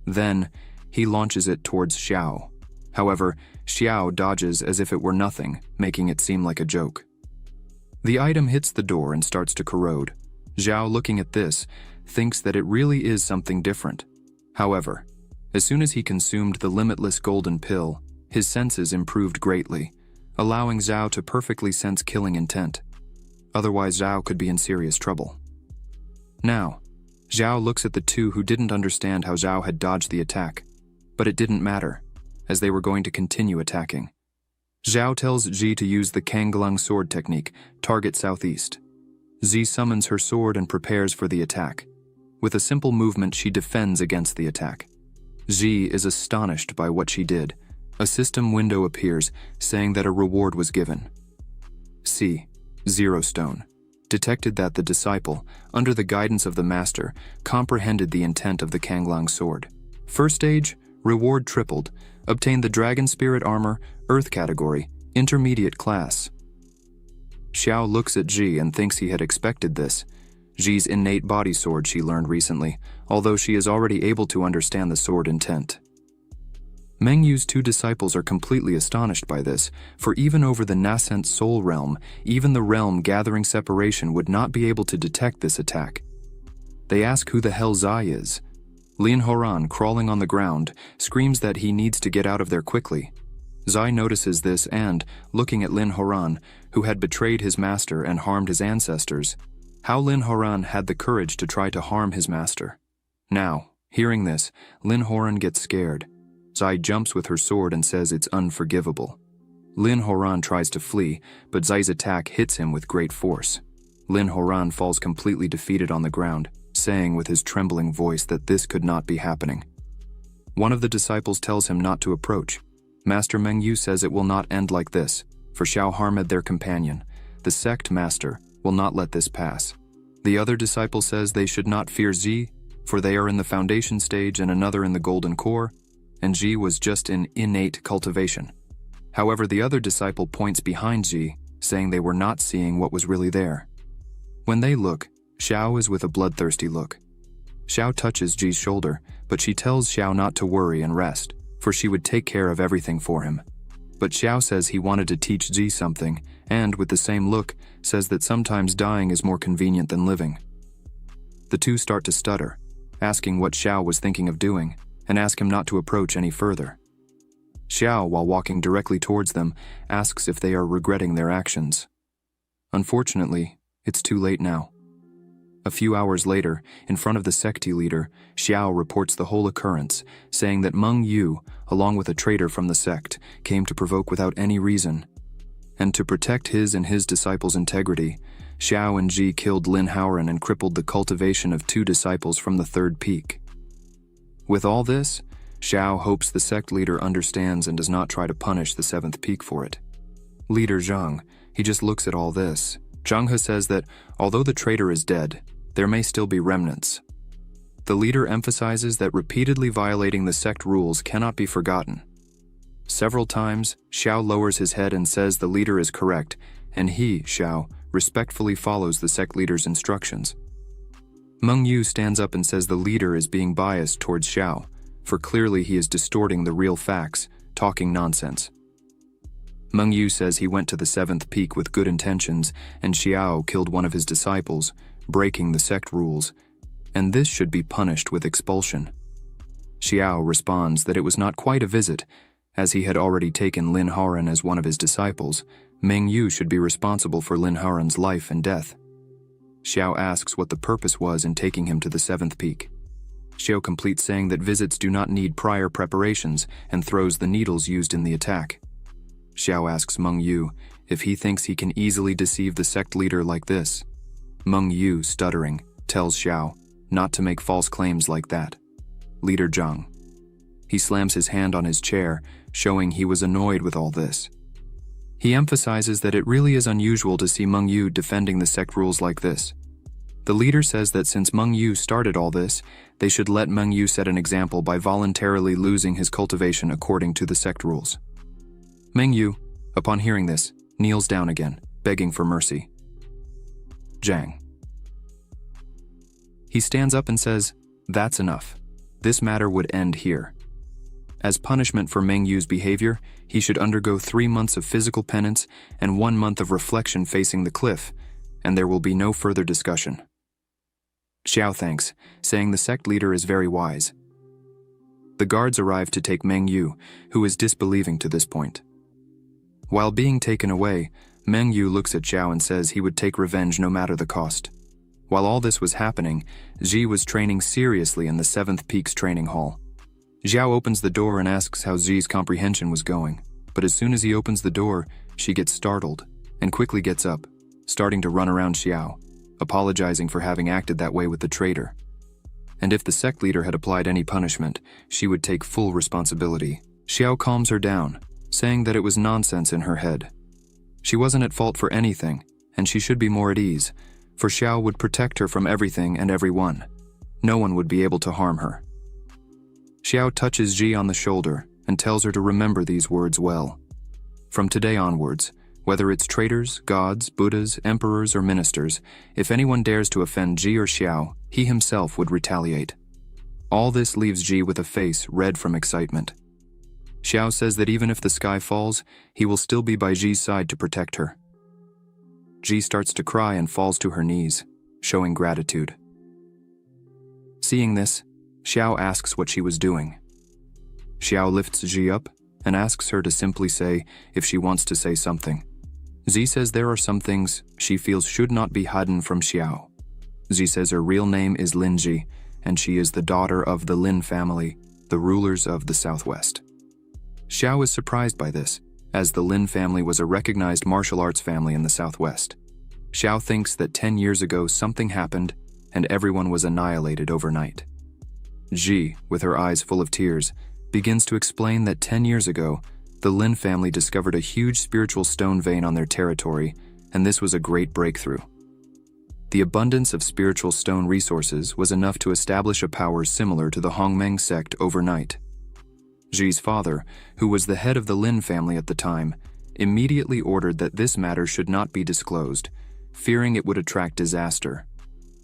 Then, he launches it towards Xiao. However, Xiao dodges as if it were nothing, making it seem like a joke. The item hits the door and starts to corrode. Xiao, looking at this, thinks that it really is something different. However, as soon as he consumed the limitless golden pill, his senses improved greatly, allowing Zhao to perfectly sense killing intent. Otherwise, Zhao could be in serious trouble. Now, Zhao looks at the two who didn't understand how Zhao had dodged the attack, but it didn't matter, as they were going to continue attacking. Zhao tells Ji to use the Kanglang sword technique, target southeast. Ji summons her sword and prepares for the attack. With a simple movement, she defends against the attack. Ji is astonished by what she did. A system window appears, saying that a reward was given. C. 0 stone. Detected that the disciple, under the guidance of the master, comprehended the intent of the Kanglang sword. First stage, reward tripled. Obtained the Dragon Spirit Armor, Earth category, intermediate class. Xiao looks at Ji and thinks he had expected this. Ji's innate body sword she learned recently, although she is already able to understand the sword intent. Meng Yu's two disciples are completely astonished by this, for even over the nascent soul realm, even the realm gathering separation would not be able to detect this attack. They ask who the hell Zai is. Lin Horan, crawling on the ground, screams that he needs to get out of there quickly. Zai notices this and, looking at Lin Horan, who had betrayed his master and harmed his ancestors, how Lin Horan had the courage to try to harm his master. Now, hearing this, Lin Horan gets scared. Zai jumps with her sword and says it's unforgivable. Lin Horan tries to flee, but Zai's attack hits him with great force. Lin Horan falls completely defeated on the ground, saying with his trembling voice that this could not be happening. One of the disciples tells him not to approach. Master Meng Yu says it will not end like this, for Xiao harmed their companion. The sect master will not let this pass. The other disciple says they should not fear Ji, for they are in the foundation stage and another in the golden core, and Ji was just in innate cultivation. However, the other disciple points behind Ji, saying they were not seeing what was really there. When they look, Xiao is with a bloodthirsty look. Xiao touches Ji's shoulder, but she tells Xiao not to worry and rest, for she would take care of everything for him. But Xiao says he wanted to teach Ji something, and, with the same look, says that sometimes dying is more convenient than living. The two start to stutter, asking what Xiao was thinking of doing, and ask him not to approach any further. Xiao, while walking directly towards them, asks if they are regretting their actions. Unfortunately, it's too late now. A few hours later, in front of the secte leader, Xiao reports the whole occurrence, saying that Meng Yu, along with a traitor from the sect, came to provoke without any reason. And to protect his and his disciples' integrity, Xiao and Ji killed Lin Haoran and crippled the cultivation of 2 disciples from the 3rd peak. With all this, Xiao hopes the sect leader understands and does not try to punish the 7th peak for it. Leader Zhang, he just looks at all this. Zhang He says that, although the traitor is dead, there may still be remnants. The leader emphasizes that repeatedly violating the sect rules cannot be forgotten. Several times, Xiao lowers his head and says the leader is correct, and he, Xiao, respectfully follows the sect leader's instructions. Meng Yu stands up and says the leader is being biased towards Xiao, for clearly he is distorting the real facts, talking nonsense. Meng Yu says he went to the 7th peak with good intentions, and Xiao killed one of his disciples, breaking the sect rules, and this should be punished with expulsion. Xiao responds that it was not quite a visit, as he had already taken Lin Haran as one of his disciples. Meng Yu should be responsible for Lin Haran's life and death. Xiao asks what the purpose was in taking him to the 7th peak. Xiao completes saying that visits do not need prior preparations and throws the needles used in the attack. Xiao asks Meng Yu if he thinks he can easily deceive the sect leader like this. Meng Yu, stuttering, tells Xiao not to make false claims like that. Leader Zhang. He slams his hand on his chair, showing he was annoyed with all this. He emphasizes that it really is unusual to see Meng Yu defending the sect rules like this. The leader says that since Meng Yu started all this, they should let Meng Yu set an example by voluntarily losing his cultivation according to the sect rules. Meng Yu, upon hearing this, kneels down again, begging for mercy. Zhang. He stands up and says, "That's enough. This matter would end here. As punishment for Meng Yu's behavior, he should undergo 3 months of physical penance and 1 month of reflection facing the cliff, and there will be no further discussion." Xiao thanks, saying the sect leader is very wise. The guards arrive to take Meng Yu, who is disbelieving to this point. While being taken away, Meng Yu looks at Xiao and says he would take revenge no matter the cost. While all this was happening, Ji was training seriously in the 7th Peak's training hall. Xiao opens the door and asks how Zi's comprehension was going, but as soon as he opens the door, she gets startled and quickly gets up, starting to run around Xiao, apologizing for having acted that way with the traitor. And if the sect leader had applied any punishment, she would take full responsibility. Xiao calms her down, saying that it was nonsense in her head. She wasn't at fault for anything, and she should be more at ease, for Xiao would protect her from everything and everyone. No one would be able to harm her. Xiao touches Ji on the shoulder and tells her to remember these words well. From today onwards, whether it's traitors, gods, Buddhas, emperors, or ministers, if anyone dares to offend Ji or Xiao, he himself would retaliate. All this leaves Ji with a face red from excitement. Xiao says that even if the sky falls, he will still be by Ji's side to protect her. Ji starts to cry and falls to her knees, showing gratitude. Seeing this, Xiao asks what she was doing. Xiao lifts Ji up and asks her to simply say if she wants to say something. Zi says there are some things she feels should not be hidden from Xiao. Zi says her real name is Lin Ji, and she is the daughter of the Lin family, the rulers of the Southwest. Xiao is surprised by this, as the Lin family was a recognized martial arts family in the Southwest. Xiao thinks that 10 years ago something happened and everyone was annihilated overnight. Ji, with her eyes full of tears, begins to explain that 10 years ago, the Lin family discovered a huge spiritual stone vein on their territory, and this was a great breakthrough. The abundance of spiritual stone resources was enough to establish a power similar to the Hongmeng sect overnight. Ji's father, who was the head of the Lin family at the time, immediately ordered that this matter should not be disclosed, fearing it would attract disaster.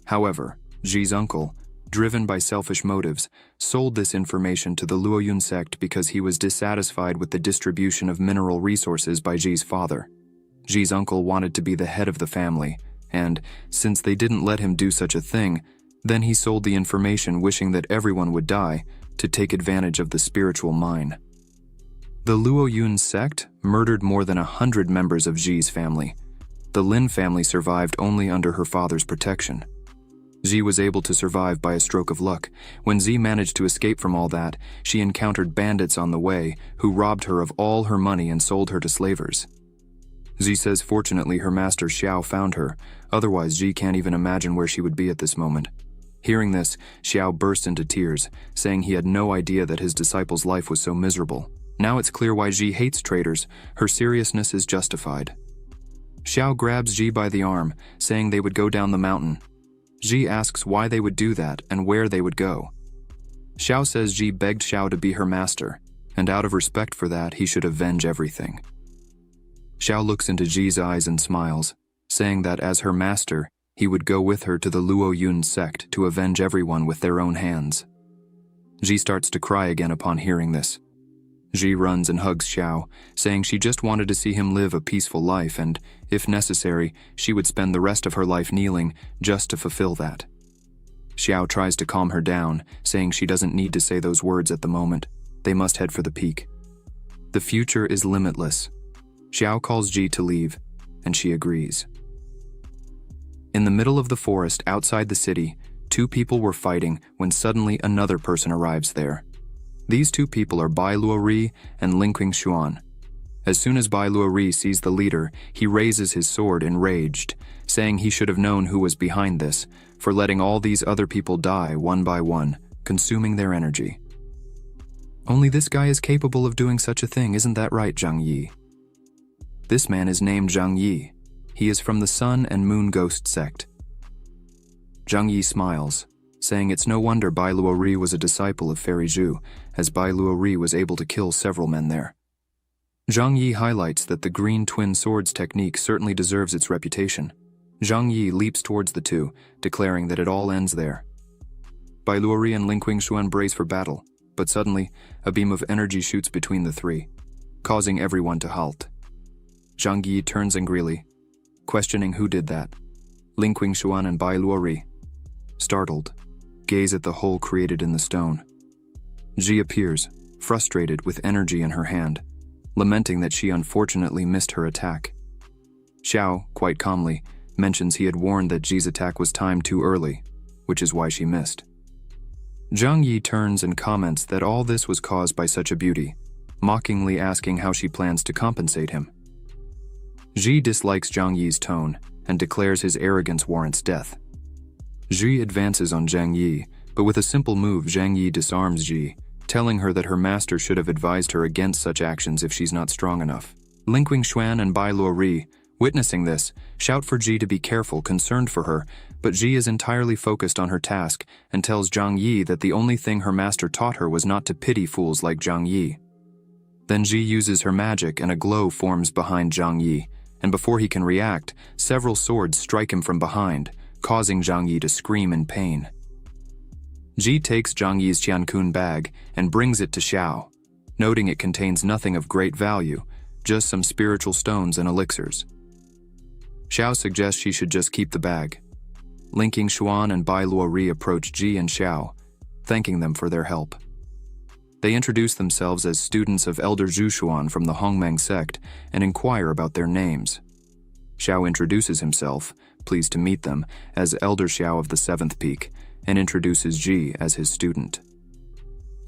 However, Ji's uncle, driven by selfish motives, sold this information to the Luoyun sect because he was dissatisfied with the distribution of mineral resources by Ji's father. Ji's uncle wanted to be the head of the family, and, since they didn't let him do such a thing, then he sold the information wishing that everyone would die to take advantage of the spiritual mine. The Luoyun sect murdered more than 100 members of Ji's family. The Lin family survived only under her father's protection. Ji was able to survive by a stroke of luck. When Zi managed to escape from all that, she encountered bandits on the way who robbed her of all her money and sold her to slavers. Zi says fortunately her master Xiao found her, otherwise Ji can't even imagine where she would be at this moment. Hearing this, Xiao burst into tears, saying he had no idea that his disciple's life was so miserable. Now it's clear why Ji hates traitors. Her seriousness is justified. Xiao grabs Ji by the arm, saying they would go down the mountain. Ji asks why they would do that and where they would go. Xiao says Ji begged Xiao to be her master, and out of respect for that, he should avenge everything. Xiao looks into Ji's eyes and smiles, saying that as her master, he would go with her to the Luo Yun sect to avenge everyone with their own hands. Ji starts to cry again upon hearing this. Ji runs and hugs Xiao, saying she just wanted to see him live a peaceful life and, if necessary, she would spend the rest of her life kneeling just to fulfill that. Xiao tries to calm her down, saying she doesn't need to say those words at the moment. They must head for the peak. The future is limitless. Xiao calls Ji to leave, and she agrees. In the middle of the forest outside the city, two people were fighting when suddenly another person arrives there. These two people are Bai Luori and Linqing Xuan. As soon as Bai Luori sees the leader, he raises his sword enraged, saying he should have known who was behind this, for letting all these other people die one by one, consuming their energy. Only this guy is capable of doing such a thing, isn't that right, Zhang Yi? This man is named Zhang Yi. He is from the Sun and Moon Ghost sect. Zhang Yi smiles, saying it's no wonder Bai Luori was a disciple of Fairy Zhu, as Bai Luori was able to kill several men there. Zhang Yi highlights that the green twin swords technique certainly deserves its reputation. Zhang Yi leaps towards the two, declaring that it all ends there. Bai Luori and Linqing Xuan brace for battle, but suddenly, a beam of energy shoots between the three, causing everyone to halt. Zhang Yi turns angrily, questioning who did that. Linqing Xuan and Bai Luori, startled, gaze at the hole created in the stone. Ji appears, frustrated with energy in her hand, lamenting that she unfortunately missed her attack. Xiao, quite calmly, mentions he had warned that Ji's attack was timed too early, which is why she missed. Zhang Yi turns and comments that all this was caused by such a beauty, mockingly asking how she plans to compensate him. Ji dislikes Zhang Yi's tone and declares his arrogance warrants death. Ji advances on Zhang Yi, but with a simple move Zhang Yi disarms Ji, telling her that her master should have advised her against such actions if she's not strong enough. Linqing Xuan and Bai Luori, witnessing this, shout for Ji to be careful, concerned for her, but Ji is entirely focused on her task and tells Zhang Yi that the only thing her master taught her was not to pity fools like Zhang Yi. Then Ji uses her magic and a glow forms behind Zhang Yi, and before he can react, several swords strike him from behind, causing Zhang Yi to scream in pain. Ji takes Zhang Yi's Qiankun bag and brings it to Xiao, noting it contains nothing of great value, just some spiritual stones and elixirs. Xiao suggests she should just keep the bag. Linqing Xuan and Bai Luori approach Ji and Xiao, thanking them for their help. They introduce themselves as students of Elder Zhu Xuan from the Hongmeng sect and inquire about their names. Xiao introduces himself, pleased to meet them, as Elder Xiao of the 7th Peak, and introduces Ji as his student.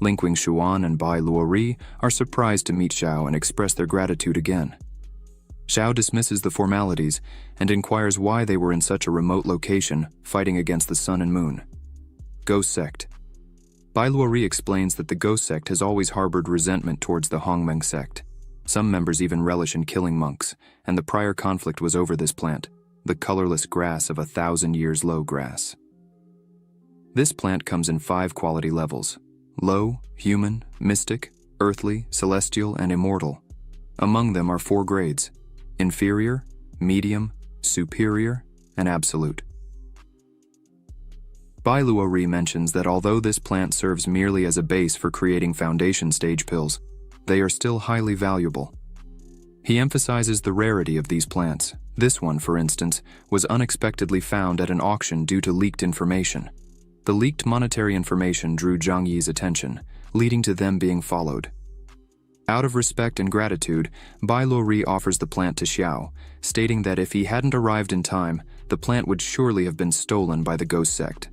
Linqing Xuan and Bai Luori are surprised to meet Xiao and express their gratitude again. Xiao dismisses the formalities and inquires why they were in such a remote location fighting against the Sun and Moon. Ghost Sect. Bai Luori explains that the Ghost Sect has always harbored resentment towards the Hongmeng sect. Some members even relish in killing monks, and the prior conflict was over this plant, the colorless grass of 1,000 years low grass. This plant comes in 5 quality levels: low, human, mystic, earthly, celestial, and immortal. Among them are 4 grades: inferior, medium, superior, and absolute. Bai Luori mentions that although this plant serves merely as a base for creating foundation stage pills, they are still highly valuable. He emphasizes the rarity of these plants. This one, for instance, was unexpectedly found at an auction due to leaked information. The leaked monetary information drew Zhang Yi's attention, leading to them being followed. Out of respect and gratitude, Bai Luori offers the plant to Xiao, stating that if he hadn't arrived in time, the plant would surely have been stolen by the Ghost Sect.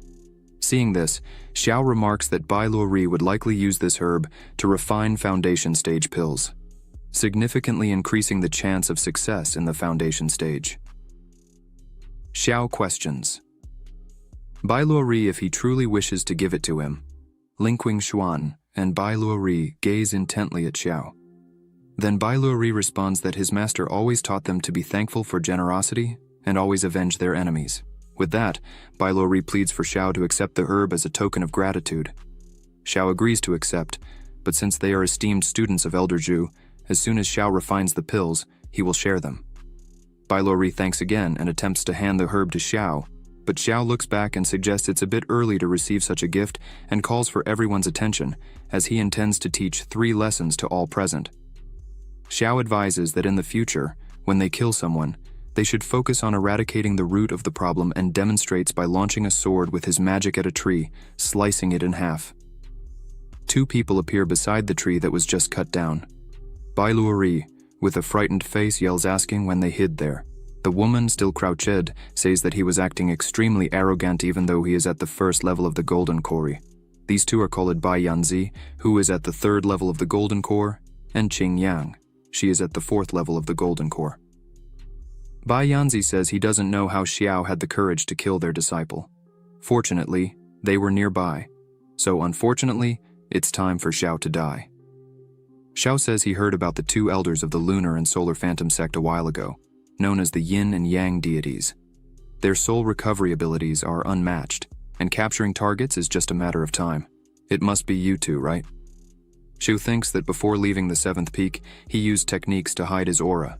Seeing this, Xiao remarks that Bai Luori would likely use this herb to refine foundation stage pills, significantly increasing the chance of success in the foundation stage. Xiao questions Bai Luori if he truly wishes to give it to him. Linqing Xuan and Bai Luori gaze intently at Xiao. Then Bai Luori responds that his master always taught them to be thankful for generosity and always avenge their enemies. With that, Bai Luori pleads for Xiao to accept the herb as a token of gratitude. Xiao agrees to accept, but since they are esteemed students of Elder Zhu, as soon as Xiao refines the pills, he will share them. Bai Luori thanks again and attempts to hand the herb to Xiao, but Xiao looks back and suggests it's a bit early to receive such a gift and calls for everyone's attention, as he intends to teach 3 lessons to all present. Xiao advises that in the future, when they kill someone, they should focus on eradicating the root of the problem and demonstrates by launching a sword with his magic at a tree, slicing it in half. 2 people appear beside the tree that was just cut down. Bai Luori, with a frightened face, yells asking when they hid there. The woman, still crouched, says that he was acting extremely arrogant even though he is at the 1st level of the Golden Core. These 2 are called Bai Yanzi, who is at the 3rd level of the Golden Core, and Qing Yang. She is at the 4th level of the Golden Core. Bai Yanzi says he doesn't know how Xiao had the courage to kill their disciple. Fortunately, they were nearby. So unfortunately, it's time for Xiao to die. Xiao says he heard about the 2 elders of the Lunar and Solar Phantom sect a while ago, known as the Yin and Yang deities. Their soul recovery abilities are unmatched, and capturing targets is just a matter of time. It must be you 2, right? Xiu thinks that before leaving the 7th peak, he used techniques to hide his aura.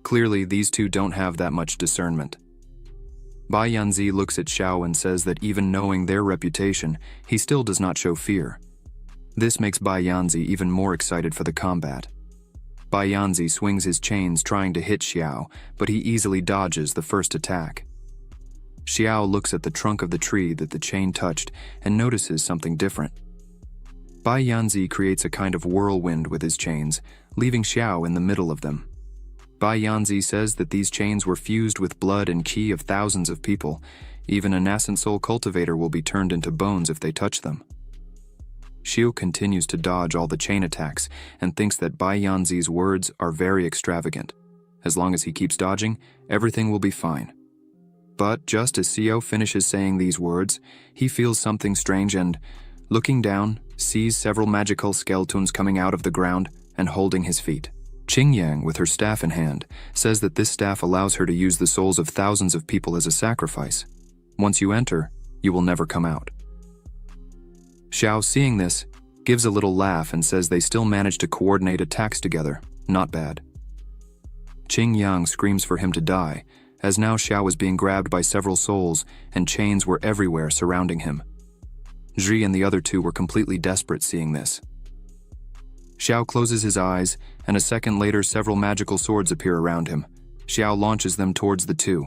Clearly, these 2 don't have that much discernment. Bai Yanzi looks at Xiao and says that even knowing their reputation, he still does not show fear. This makes Bai Yanzi even more excited for the combat. Bai Yanzi swings his chains trying to hit Xiao, but he easily dodges the first attack. Xiao looks at the trunk of the tree that the chain touched and notices something different. Bai Yanzi creates a kind of whirlwind with his chains, leaving Xiao in the middle of them. Bai Yanzi says that these chains were fused with blood and qi of thousands of people. Even a nascent soul cultivator will be turned into bones if they touch them. Xiu continues to dodge all the chain attacks and thinks that Bai Yanzi's words are very extravagant. As long as he keeps dodging, everything will be fine. But just as Xiu finishes saying these words, he feels something strange and, looking down, sees several magical skeletons coming out of the ground and holding his feet. Qing Yang, with her staff in hand, says that this staff allows her to use the souls of thousands of people as a sacrifice. Once you enter, you will never come out. Xiao, seeing this, gives a little laugh and says they still managed to coordinate attacks together. Not bad. Qing Yang screams for him to die, as now Xiao was being grabbed by several souls and chains were everywhere surrounding him. Zhi and the other 2 were completely desperate seeing this. Xiao closes his eyes, and a second later several magical swords appear around him. Xiao launches them towards the 2.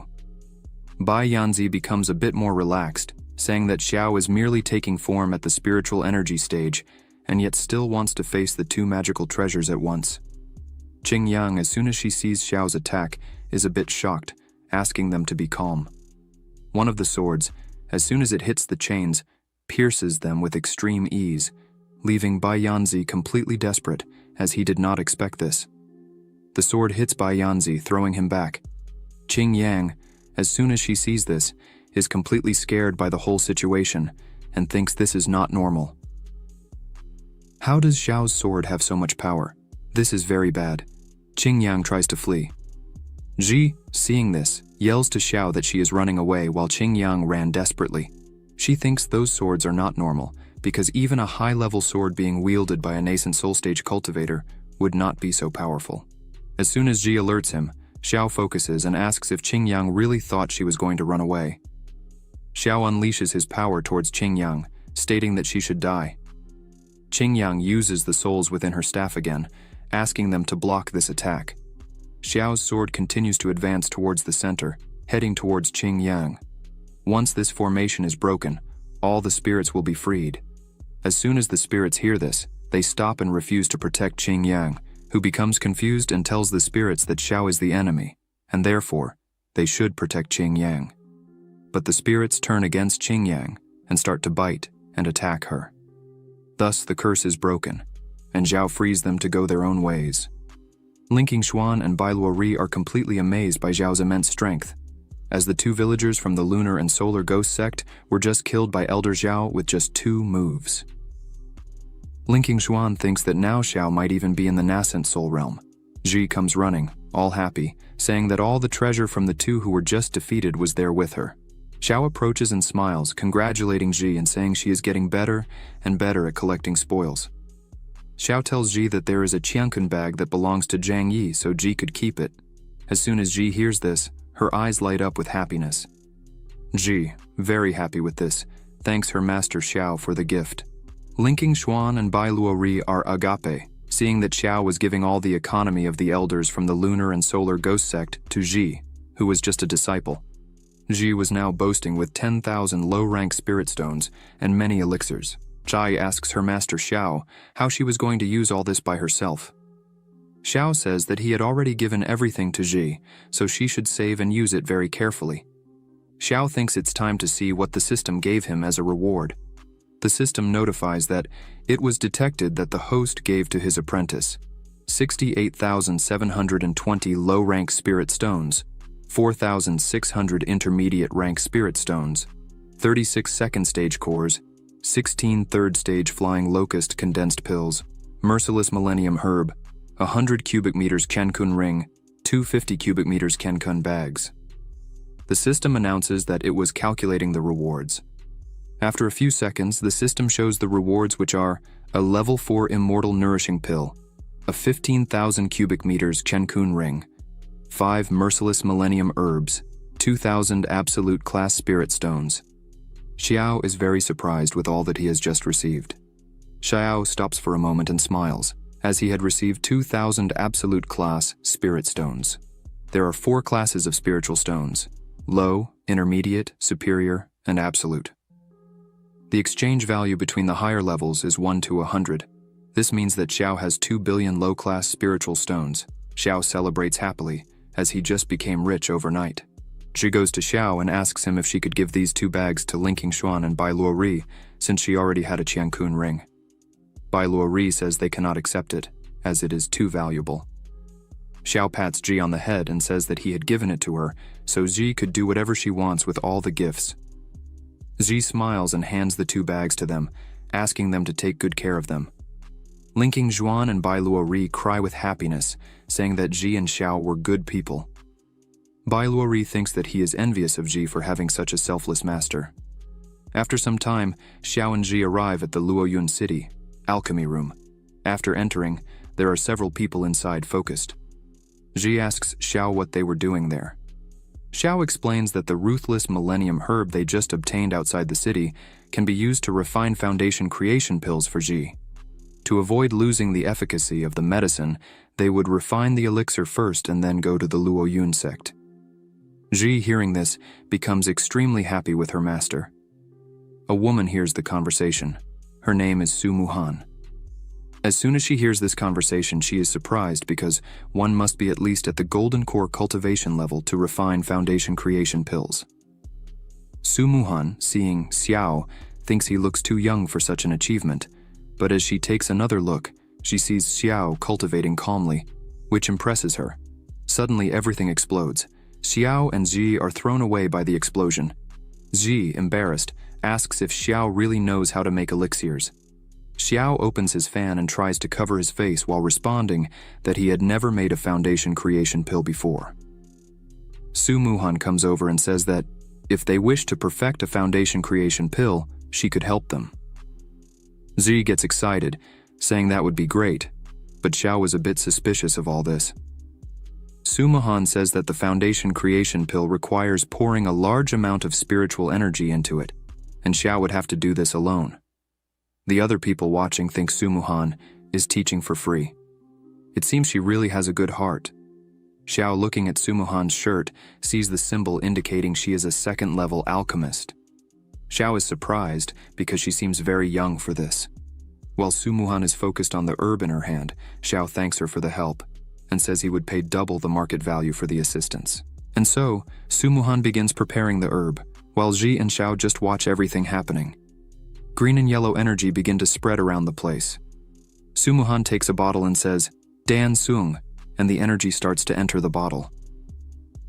Bai Yanzi becomes a bit more relaxed, saying that Xiao is merely taking form at the spiritual energy stage, and yet still wants to face the 2 magical treasures at once. Qing Yang, as soon as she sees Xiao's attack, is a bit shocked, asking them to be calm. One of the swords, as soon as it hits the chains, pierces them with extreme ease, leaving Bai Yanzi completely desperate, as he did not expect this. The sword hits Bai Yanzi, throwing him back. Qing Yang, as soon as she sees this, is completely scared by the whole situation and thinks this is not normal. How does Xiao's sword have so much power? This is very bad. Qing Yang tries to flee. Zhi, seeing this, yells to Xiao that she is running away while Qing Yang ran desperately. She thinks those swords are not normal because even a high-level sword being wielded by a nascent soul stage cultivator would not be so powerful. As soon as Zhi alerts him, Xiao focuses and asks if Qing Yang really thought she was going to run away. Xiao unleashes his power towards Qing Yang, stating that she should die. Qing Yang uses the souls within her staff again, asking them to block this attack. Xiao's sword continues to advance towards the center, heading towards Qing Yang. Once this formation is broken, all the spirits will be freed. As soon as the spirits hear this, they stop and refuse to protect Qing Yang, who becomes confused and tells the spirits that Xiao is the enemy, and therefore, they should protect Qing Yang. But the spirits turn against Qing Yang and start to bite and attack her. Thus, the curse is broken, and Zhao frees them to go their own ways. Linking Xuan and Bai Luori are completely amazed by Zhao's immense strength, as the 2 villagers from the Lunar and Solar Ghost sect were just killed by Elder Zhao with just 2 moves. Linking Xuan thinks that now Xiao might even be in the nascent soul realm. Zhi comes running, all happy, saying that all the treasure from the 2 who were just defeated was there with her. Xiao approaches and smiles, congratulating Zhi and saying she is getting better and better at collecting spoils. Xiao tells Ji that there is a Qiankun bag that belongs to Zhang Yi so Ji could keep it. As soon as Ji hears this, her eyes light up with happiness. Ji, very happy with this, thanks her master Xiao for the gift. Linking Xuan and Bai Luori are agape, seeing that Xiao was giving all the economy of the elders from the lunar and solar ghost sect to Ji, who was just a disciple. Ji was now boasting with 10,000 low-rank spirit stones and many elixirs. Zhai asks her master Xiao how she was going to use all this by herself. Xiao says that he had already given everything to Ji, so she should save and use it very carefully. Xiao thinks it's time to see what the system gave him as a reward. The system notifies that it was detected that the host gave to his apprentice 68,720 low-rank spirit stones, 4,600 intermediate-rank spirit stones, 36 second-stage cores, 16 third-stage flying locust condensed pills, merciless millennium herb, 100 cubic meters Kenkun ring, 250 cubic meters Kenkun bags. The system announces that it was calculating the rewards. After a few seconds, the system shows the rewards, which are a level 4 immortal nourishing pill, a 15,000 cubic meters Kenkun ring, 5 merciless millennium herbs, 2,000 absolute class spirit stones. Xiao is very surprised with all that he has just received. Xiao stops for a moment and smiles, as he had received 2,000 absolute class spirit stones. There are 4 classes of spiritual stones: low, intermediate, superior, and absolute. The exchange value between the higher levels is 1 to 100. This means that Xiao has 2 billion low-class spiritual stones. Xiao celebrates happily, as he just became rich overnight. She goes to Xiao and asks him if she could give these 2 bags to Linking Xuan and Bai Luori, since she already had a Qiankun ring. Bai Luori says they cannot accept it, as it is too valuable. Xiao pats Ji on the head and says that he had given it to her, so Ji could do whatever she wants with all the gifts. Ji smiles and hands the 2 bags to them, asking them to take good care of them. Linking Xuan and Bai Luori cry with happiness, saying that Ji and Xiao were good people. Bai Luori thinks that he is envious of Ji for having such a selfless master. After some time, Xiao and Ji arrive at the Luoyun city, alchemy room. After entering, there are several people inside focused. Ji asks Xiao what they were doing there. Xiao explains that the ruthless millennium herb they just obtained outside the city can be used to refine foundation creation pills for Ji. To avoid losing the efficacy of the medicine, they would refine the elixir first and then go to the Luoyun sect. Ji, hearing this, becomes extremely happy with her master. A woman hears the conversation. Her name is Su Muhan. As soon as she hears this conversation, she is surprised because one must be at least at the golden core cultivation level to refine foundation creation pills. Su Muhan, seeing Xiao, thinks he looks too young for such an achievement, but as she takes another look, she sees Xiao cultivating calmly, which impresses her. Suddenly everything explodes. Xiao and Ji are thrown away by the explosion. Ji, embarrassed, asks if Xiao really knows how to make elixirs. Xiao opens his fan and tries to cover his face while responding that he had never made a foundation creation pill before. Su Muhan comes over and says that if they wish to perfect a foundation creation pill, she could help them. Ji gets excited, saying that would be great, but Xiao was a bit suspicious of all this. Su Muhan says that the foundation creation pill requires pouring a large amount of spiritual energy into it, and Xiao would have to do this alone. The other people watching think Su Muhan is teaching for free. It seems she really has a good heart. Xiao, looking at Su Muhan's shirt, sees the symbol indicating she is a second-level alchemist. Xiao is surprised because she seems very young for this. While Su Muhan is focused on the herb in her hand, Xiao thanks her for the help and says he would pay double the market value for the assistance. And so, Su Muhan begins preparing the herb, while Ji and Xiao just watch everything happening. Green and yellow energy begin to spread around the place. Su Muhan takes a bottle and says, "Dan Sung," and the energy starts to enter the bottle.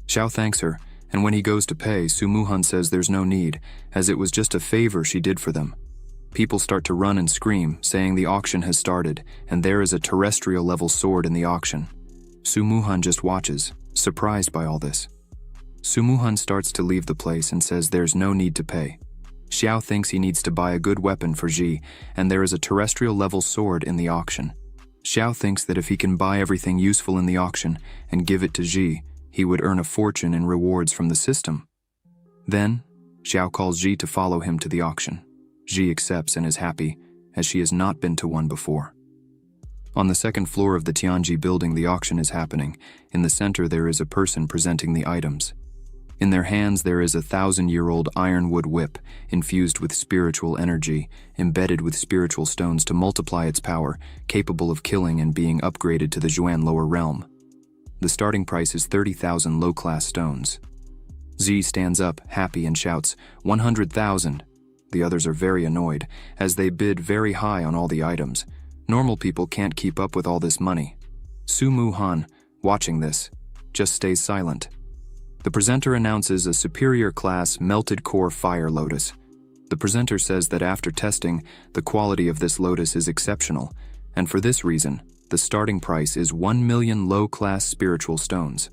Xiao thanks her, and when he goes to pay, Su Muhan says there's no need, as it was just a favor she did for them. People start to run and scream, saying the auction has started, and there is a terrestrial-level sword in the auction. Su Muhan just watches, surprised by all this. Su Muhan starts to leave the place and says there's no need to pay. Xiao thinks he needs to buy a good weapon for Ji, and there is a terrestrial-level sword in the auction. Xiao thinks that if he can buy everything useful in the auction and give it to Ji, he would earn a fortune in rewards from the system. Then, Xiao calls Ji to follow him to the auction. Ji accepts and is happy, as she has not been to one before. On the second floor of the Tianji building, the auction is happening. In the center, there is a person presenting the items. In their hands, there is a 1,000-year-old ironwood whip, infused with spiritual energy, embedded with spiritual stones to multiply its power, capable of killing and being upgraded to the Zhuan lower realm. The starting price is 30,000 low-class stones. Z stands up, happy, and shouts, 100,000. The others are very annoyed, as they bid very high on all the items. Normal people can't keep up with all this money. Su Muhan, watching this, just stays silent. The presenter announces a superior class melted core fire lotus. The presenter says that after testing, the quality of this lotus is exceptional, and for this reason, the starting price is 1 million low-class spiritual stones.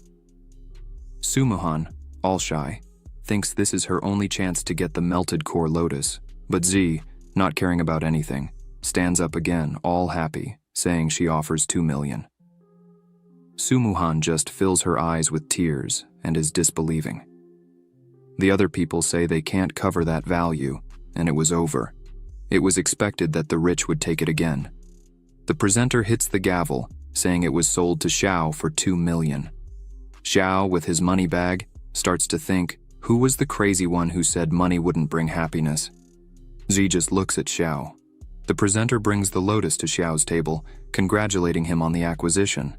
Su Muhan, all shy, thinks this is her only chance to get the melted core lotus, but Z, not caring about anything, stands up again, all happy, saying she offers 2 million. Su Muhan just fills her eyes with tears and is disbelieving. The other people say they can't cover that value, and it was over. It was expected that the rich would take it again. The presenter hits the gavel, saying it was sold to Xiao for 2 million. Xiao, with his money bag, starts to think, who was the crazy one who said money wouldn't bring happiness? Z just looks at Xiao. The presenter brings the lotus to Xiao's table, congratulating him on the acquisition.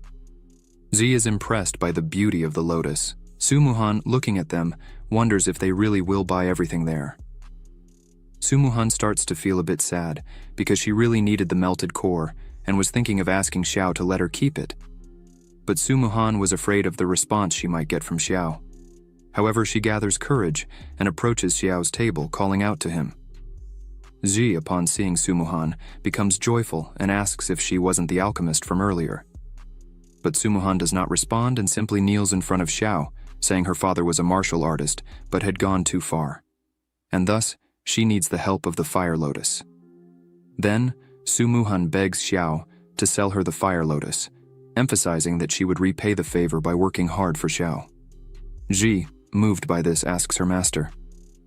Z is impressed by the beauty of the lotus. Su Muhan, looking at them, wonders if they really will buy everything there. Su Muhan starts to feel a bit sad, because she really needed the melted core, and was thinking of asking Xiao to let her keep it. But Su Muhan was afraid of the response she might get from Xiao. However, she gathers courage and approaches Xiao's table, calling out to him. Ji, upon seeing Su Muhan, becomes joyful and asks if she wasn't the alchemist from earlier. But Su Muhan does not respond and simply kneels in front of Xiao, saying her father was a martial artist, but had gone too far. And thus, she needs the help of the fire lotus. Then, Su Muhan begs Xiao to sell her the fire lotus, emphasizing that she would repay the favor by working hard for Xiao. Ji, moved by this, asks her master.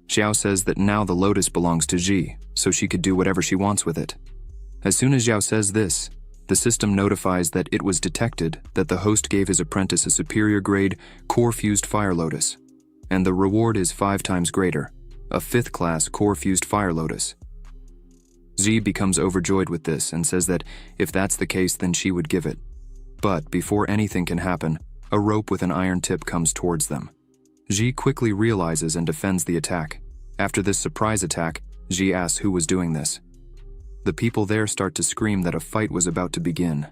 Xiao says that now the lotus belongs to Ji, so she could do whatever she wants with it. As soon as Xiao says this, the system notifies that it was detected that the host gave his apprentice a superior grade core-fused fire lotus, and the reward is 5 times greater, a 5th class core-fused fire lotus. Z becomes overjoyed with this and says that if that's the case, then she would give it. But before anything can happen, a rope with an iron tip comes towards them. Ji quickly realizes and defends the attack. After this surprise attack, Ji asks who was doing this. The people there start to scream that a fight was about to begin.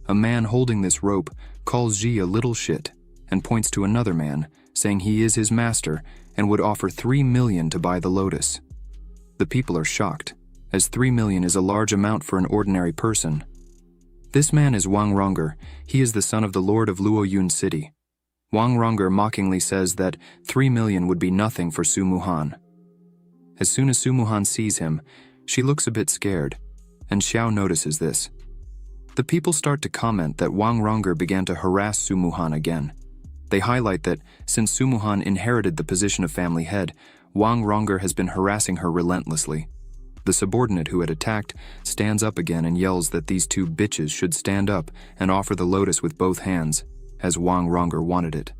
A man holding this rope calls Ji a little shit and points to another man, saying he is his master and would offer 3 million to buy the lotus. The people are shocked, as 3 million is a large amount for an ordinary person. This man is Wang Ronger. He is the son of the lord of Luoyun City. Wang Ronger mockingly says that 3 million would be nothing for Su Muhan. As soon as Su Muhan sees him, she looks a bit scared, and Xiao notices this. The people start to comment that Wang Ronger began to harass Su Muhan again. They highlight that since Su Muhan inherited the position of family head, Wang Ronger has been harassing her relentlessly. The subordinate who had attacked stands up again and yells that these 2 bitches should stand up and offer the lotus with both hands, as Wang Ronger wanted it.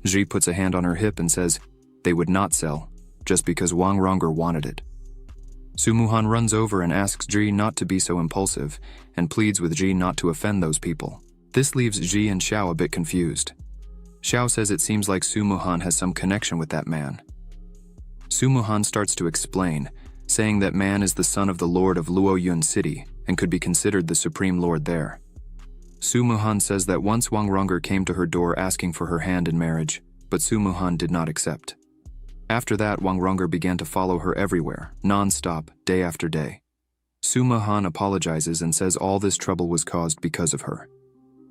Ji puts a hand on her hip and says they would not sell, just because Wang Ronger wanted it. Su Muhan runs over and asks Ji not to be so impulsive, and pleads with Ji not to offend those people. This leaves Ji and Xiao a bit confused. Xiao says it seems like Su Muhan has some connection with that man. Su Muhan starts to explain, saying that man is the son of the lord of Luoyun City and could be considered the supreme lord there. Su Muhan says that once Wang Ronger came to her door asking for her hand in marriage, but Su Muhan did not accept. After that, Wang Ronger began to follow her everywhere, non-stop, day after day. Su Muhan apologizes and says all this trouble was caused because of her.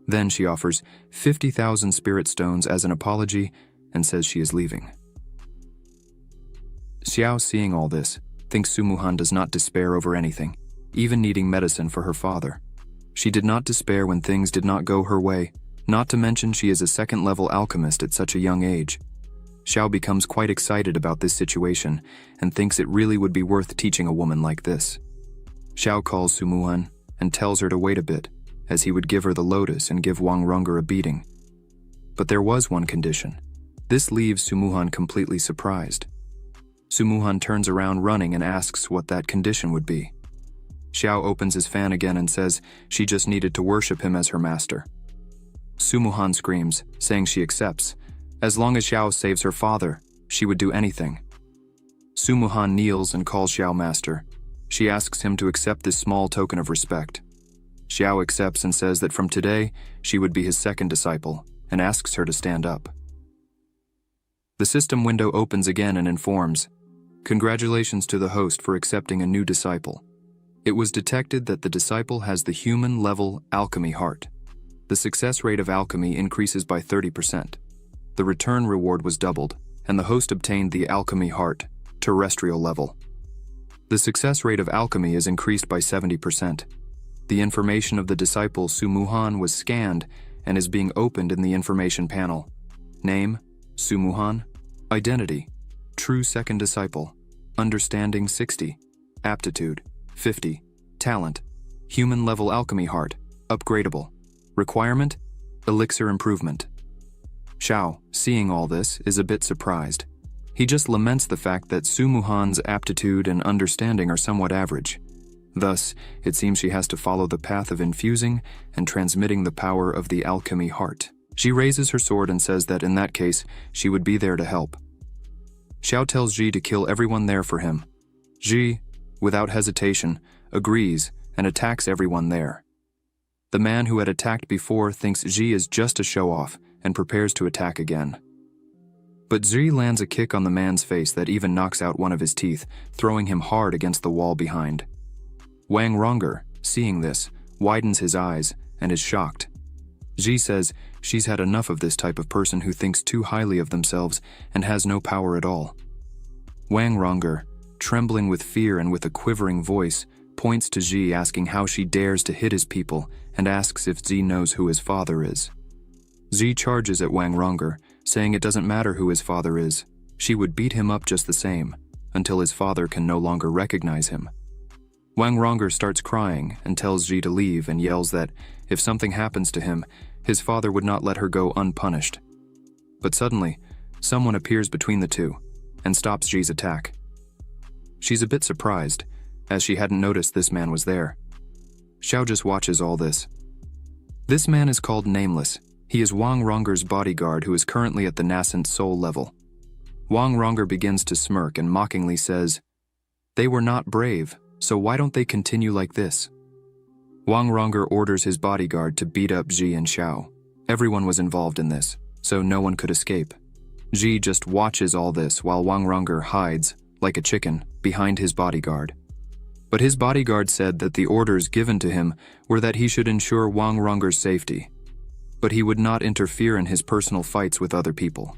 Then she offers 50,000 spirit stones as an apology and says she is leaving. Xiao, seeing all this, thinks Su Muhan does not despair over anything, even needing medicine for her father. She did not despair when things did not go her way, not to mention she is a second-level alchemist at such a young age. Xiao becomes quite excited about this situation and thinks it really would be worth teaching a woman like this. Xiao calls Su Muhan and tells her to wait a bit, as he would give her the lotus and give Wang Rongger a beating. But there was one condition. This leaves Su Muhan completely surprised. Su Muhan turns around running and asks what that condition would be. Xiao opens his fan again and says she just needed to worship him as her master. Su Muhan screams, saying she accepts. As long as Xiao saves her father, she would do anything. Su Muhan kneels and calls Xiao master. She asks him to accept this small token of respect. Xiao accepts and says that from today, she would be his second disciple, and asks her to stand up. The system window opens again and informs, "Congratulations to the host for accepting a new disciple. It was detected that the disciple has the human-level alchemy heart. The success rate of alchemy increases by 30%. The return reward was doubled, and the host obtained the alchemy heart, terrestrial level. The success rate of alchemy is increased by 70%. The information of the disciple Su Muhan was scanned and is being opened in the information panel. Name, Su Muhan. Identity, true second disciple. Understanding 60. Aptitude, 50. Talent, human-level alchemy heart, upgradable. Requirement, elixir improvement." Xiao, seeing all this, is a bit surprised. He just laments the fact that Su Muhan's aptitude and understanding are somewhat average. Thus, it seems she has to follow the path of infusing and transmitting the power of the alchemy heart. She raises her sword and says that in that case, she would be there to help. Xiao tells Ji to kill everyone there for him. Ji, without hesitation, agrees and attacks everyone there. The man who had attacked before thinks Ji is just a show-off and prepares to attack again. But Ji lands a kick on the man's face that even knocks out one of his teeth, throwing him hard against the wall behind. Wang Rongger, seeing this, widens his eyes and is shocked. Ji says she's had enough of this type of person who thinks too highly of themselves and has no power at all. Wang Rongger, trembling with fear and with a quivering voice, points to Ji asking how she dares to hit his people and asks if Ji knows who his father is. Ji charges at Wang Rongger, saying it doesn't matter who his father is. She would beat him up just the same, until his father can no longer recognize him. Wang Rongger starts crying and tells Ji to leave and yells that if something happens to him, his father would not let her go unpunished. But suddenly, someone appears between the two and stops Ji's attack. She's a bit surprised, as she hadn't noticed this man was there. Xiao just watches all this. This man is called Nameless. He is Wang Rongger's bodyguard who is currently at the nascent soul level. Wang Rongger begins to smirk and mockingly says, "They were not brave, so why don't they continue like this?" Wang Rongger orders his bodyguard to beat up Ji and Xiao. Everyone was involved in this, so no one could escape. Ji just watches all this while Wang Rongger hides, like a chicken, behind his bodyguard. But his bodyguard said that the orders given to him were that he should ensure Wang Rongger's safety, but he would not interfere in his personal fights with other people.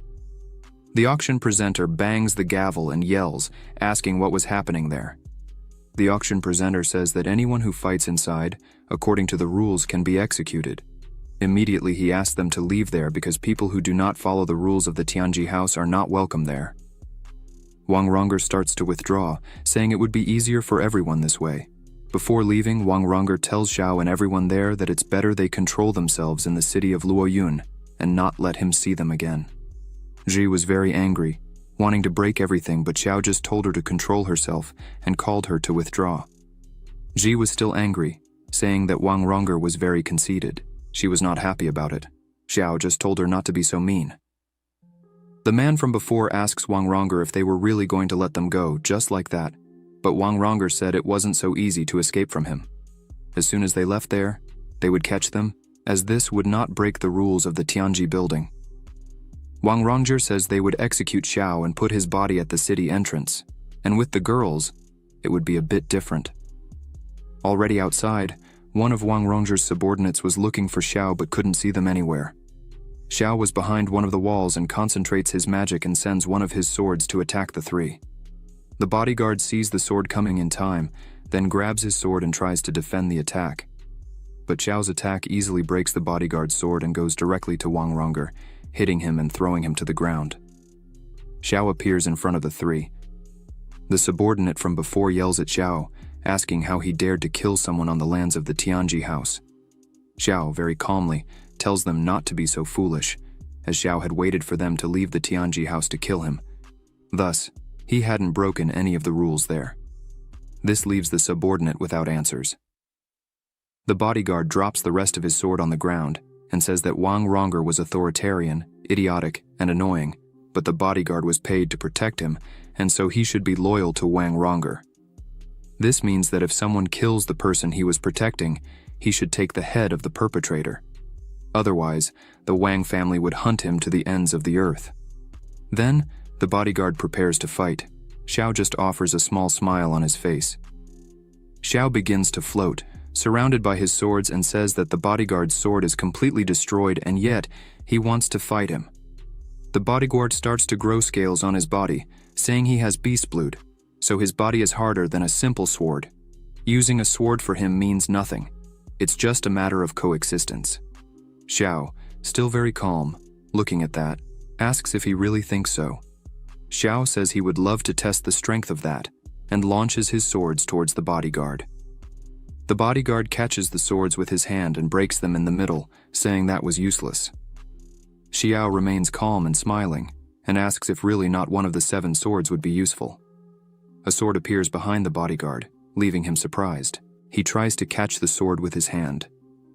The auction presenter bangs the gavel and yells, asking what was happening there. The auction presenter says that anyone who fights inside, according to the rules, can be executed. Immediately he asks them to leave there because people who do not follow the rules of the Tianji house are not welcome there. Wang Rongger starts to withdraw, saying it would be easier for everyone this way. Before leaving, Wang Rongger tells Xiao and everyone there that it's better they control themselves in the city of Luoyun and not let him see them again. Ji was very angry, wanting to break everything, but Xiao just told her to control herself and called her to withdraw. Ji was still angry, saying that Wang Rongger was very conceited. She was not happy about it. Xiao just told her not to be so mean. The man from before asks Wang Rongger if they were really going to let them go, just like that, but Wang Rongger said it wasn't so easy to escape from him. As soon as they left there, they would catch them, as this would not break the rules of the Tianji building. Wang Rongger says they would execute Xiao and put his body at the city entrance, and with the girls, it would be a bit different. Already outside, one of Wang Rongger's subordinates was looking for Xiao but couldn't see them anywhere. Xiao was behind one of the walls and concentrates his magic and sends one of his swords to attack the three. The bodyguard sees the sword coming in time, then grabs his sword and tries to defend the attack. But Xiao's attack easily breaks the bodyguard's sword and goes directly to Wang Rongger, hitting him and throwing him to the ground. Xiao appears in front of the three. The subordinate from before yells at Xiao, asking how he dared to kill someone on the lands of the Tianji house. Xiao, very calmly, tells them not to be so foolish, as Xiao had waited for them to leave the Tianji house to kill him. Thus, he hadn't broken any of the rules there. This leaves the subordinate without answers. The bodyguard drops the rest of his sword on the ground and says that Wang Rongger was authoritarian, idiotic, and annoying, but the bodyguard was paid to protect him, and so he should be loyal to Wang Rongger. This means that if someone kills the person he was protecting, he should take the head of the perpetrator. Otherwise, the Wang family would hunt him to the ends of the earth. Then, the bodyguard prepares to fight. Xiao just offers a small smile on his face. Xiao begins to float, surrounded by his swords, and says that the bodyguard's sword is completely destroyed, and yet he wants to fight him. The bodyguard starts to grow scales on his body, saying he has beast blood, so his body is harder than a simple sword. Using a sword for him means nothing. It's just a matter of coexistence. Xiao, still very calm, looking at that, asks if he really thinks so. Xiao says he would love to test the strength of that, and launches his swords towards the bodyguard. The bodyguard catches the swords with his hand and breaks them in the middle, saying that was useless. Xiao remains calm and smiling, and asks if really not one of the 7 swords would be useful. A sword appears behind the bodyguard, leaving him surprised. He tries to catch the sword with his hand.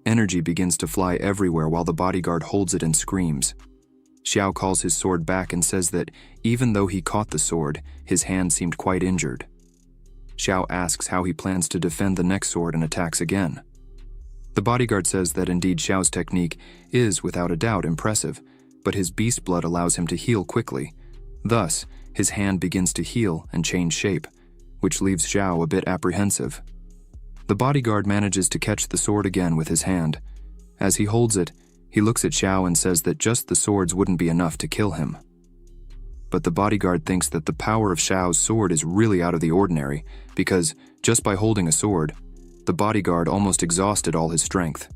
Energy begins to fly everywhere while the bodyguard holds it and screams. Xiao calls his sword back and says that even though he caught the sword, his hand seemed quite injured. Xiao asks how he plans to defend the next sword and attacks again. The bodyguard says that indeed Xiao's technique is without a doubt impressive, but his beast blood allows him to heal quickly. Thus, his hand begins to heal and change shape, which leaves Xiao a bit apprehensive. The bodyguard manages to catch the sword again with his hand. As he holds it, he looks at Xiao and says that just the swords wouldn't be enough to kill him. But the bodyguard thinks that the power of Xiao's sword is really out of the ordinary, because just by holding a sword, the bodyguard almost exhausted all his strength.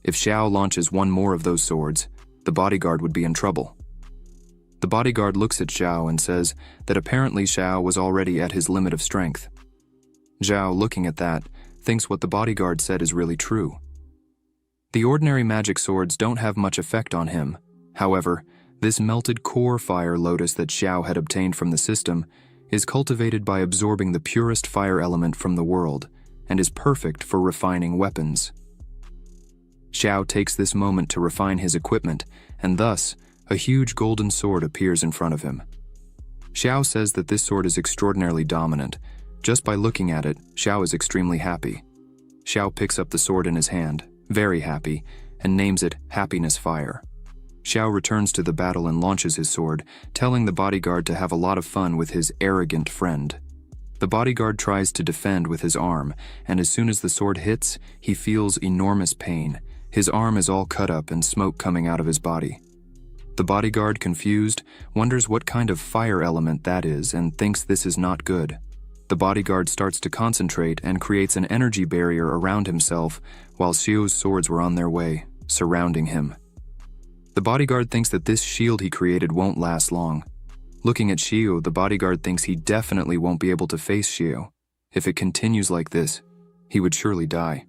If Xiao launches one more of those swords, the bodyguard would be in trouble. The bodyguard looks at Xiao and says that apparently Xiao was already at his limit of strength. Xiao, looking at that, thinks what the bodyguard said is really true. The ordinary magic swords don't have much effect on him. However, this melted core fire lotus that Xiao had obtained from the system is cultivated by absorbing the purest fire element from the world and is perfect for refining weapons. Xiao takes this moment to refine his equipment, and thus, a huge golden sword appears in front of him. Xiao says that this sword is extraordinarily dominant. Just by looking at it, Xiao is extremely happy. Xiao picks up the sword in his hand, very happy, and names it Happiness Fire. Xiao returns to the battle and launches his sword, telling the bodyguard to have a lot of fun with his arrogant friend. The bodyguard tries to defend with his arm, and as soon as the sword hits, he feels enormous pain. His arm is all cut up and smoke coming out of his body. The bodyguard, confused, wonders what kind of fire element that is and thinks this is not good. The bodyguard starts to concentrate and creates an energy barrier around himself while Xiao's swords were on their way, surrounding him. The bodyguard thinks that this shield he created won't last long. Looking at Xiao, the bodyguard thinks he definitely won't be able to face Xiao. If it continues like this, he would surely die.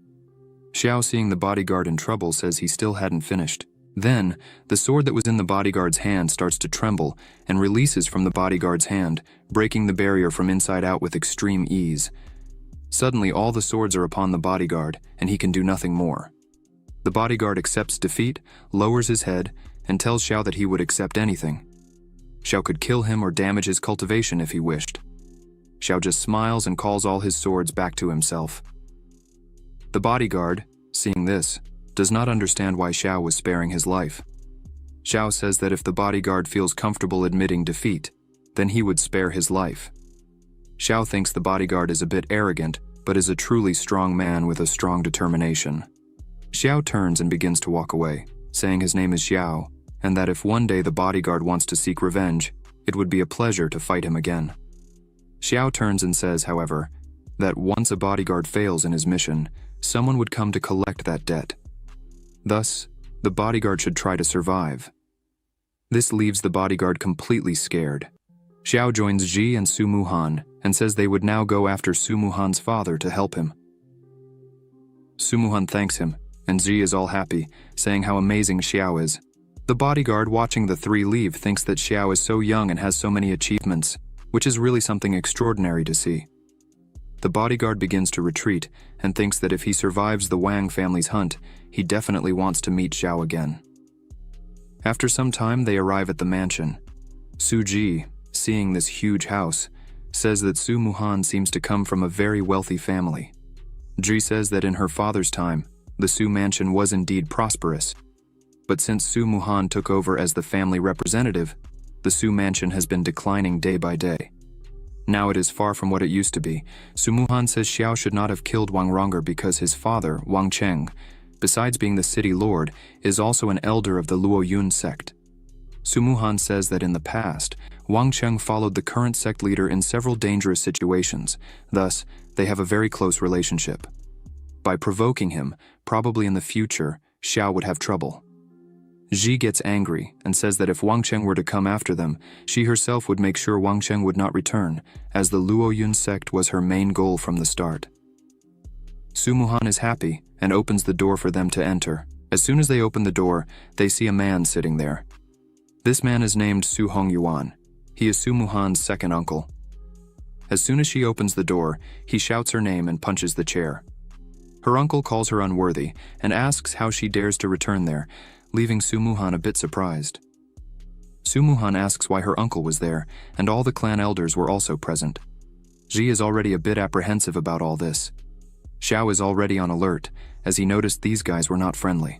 Xiao, seeing the bodyguard in trouble, says he still hadn't finished. Then, the sword that was in the bodyguard's hand starts to tremble and releases from the bodyguard's hand, breaking the barrier from inside out with extreme ease. Suddenly, all the swords are upon the bodyguard, and he can do nothing more. The bodyguard accepts defeat, lowers his head, and tells Xiao that he would accept anything. Xiao could kill him or damage his cultivation if he wished. Xiao just smiles and calls all his swords back to himself. The bodyguard, seeing this, does not understand why Xiao was sparing his life. Xiao says that if the bodyguard feels comfortable admitting defeat, then he would spare his life. Xiao thinks the bodyguard is a bit arrogant, but is a truly strong man with a strong determination. Xiao turns and begins to walk away, saying his name is Xiao, and that if one day the bodyguard wants to seek revenge, it would be a pleasure to fight him again. Xiao turns and says, however, that once a bodyguard fails in his mission, someone would come to collect that debt. Thus, the bodyguard should try to survive. This leaves the bodyguard completely scared. Xiao joins Ji and Su Muhan and says they would now go after Su Muhan's father to help him. Su Muhan thanks him, and Ji is all happy, saying how amazing Xiao is. The bodyguard watching the three leave thinks that Xiao is so young and has so many achievements, which is really something extraordinary to see. The bodyguard begins to retreat and thinks that if he survives the Wang family's hunt, he definitely wants to meet Xiao again. After some time, they arrive at the mansion. Su Ji, seeing this huge house, says that Su Muhan seems to come from a very wealthy family. Ji says that in her father's time, the Su mansion was indeed prosperous. But since Su Muhan took over as the family representative, the Su mansion has been declining day by day. Now it is far from what it used to be. Su Muhan says Xiao should not have killed Wang Rong'er because his father, Wang Cheng, besides being the city lord, is also an elder of the Luo Yun sect. Su Muhan says that in the past, Wang Cheng followed the current sect leader in several dangerous situations, thus, they have a very close relationship. By provoking him, probably in the future, Xiao would have trouble. Ji gets angry and says that if Wang Cheng were to come after them, she herself would make sure Wang Cheng would not return, as the Luo Yun sect was her main goal from the start. Su Muhan is happy and opens the door for them to enter. As soon as they open the door, they see a man sitting there. This man is named Su Hongyuan. He is Su Muhan's second uncle. As soon as she opens the door, he shouts her name and punches the chair. Her uncle calls her unworthy and asks how she dares to return there, leaving Su Muhan a bit surprised. Su Muhan asks why her uncle was there, and all the clan elders were also present. Ji is already a bit apprehensive about all this. Xiao is already on alert, as he noticed these guys were not friendly.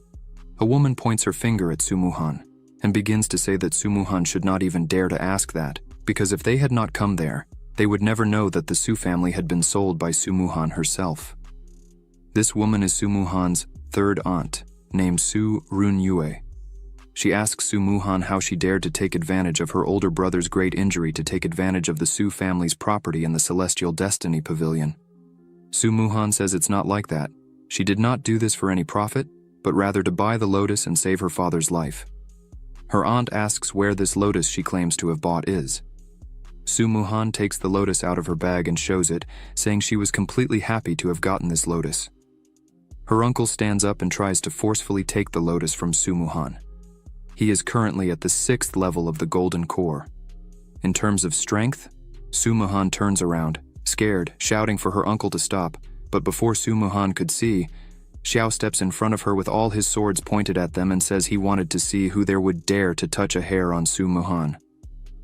A woman points her finger at Su Muhan, and begins to say that Su Muhan should not even dare to ask that, because if they had not come there, they would never know that the Su family had been sold by Su Muhan herself. This woman is Su Muhan's third aunt, named Su Runyue. She asks Su Muhan how she dared to take advantage of her older brother's great injury to take advantage of the Su family's property in the Celestial Destiny Pavilion. Su Muhan says it's not like that. She did not do this for any profit, but rather to buy the lotus and save her father's life. Her aunt asks where this lotus she claims to have bought is. Su Muhan takes the lotus out of her bag and shows it, saying she was completely happy to have gotten this lotus. Her uncle stands up and tries to forcefully take the lotus from Su Muhan. He is currently at the 6th level of the Golden Core. In terms of strength, Su Muhan turns around, scared, shouting for her uncle to stop, but before Su Muhan could see, Xiao steps in front of her with all his swords pointed at them and says he wanted to see who there would dare to touch a hair on Su Muhan.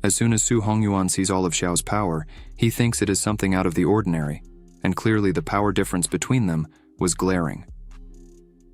As soon as Su Hongyuan sees all of Xiao's power, he thinks it is something out of the ordinary, and clearly the power difference between them was glaring.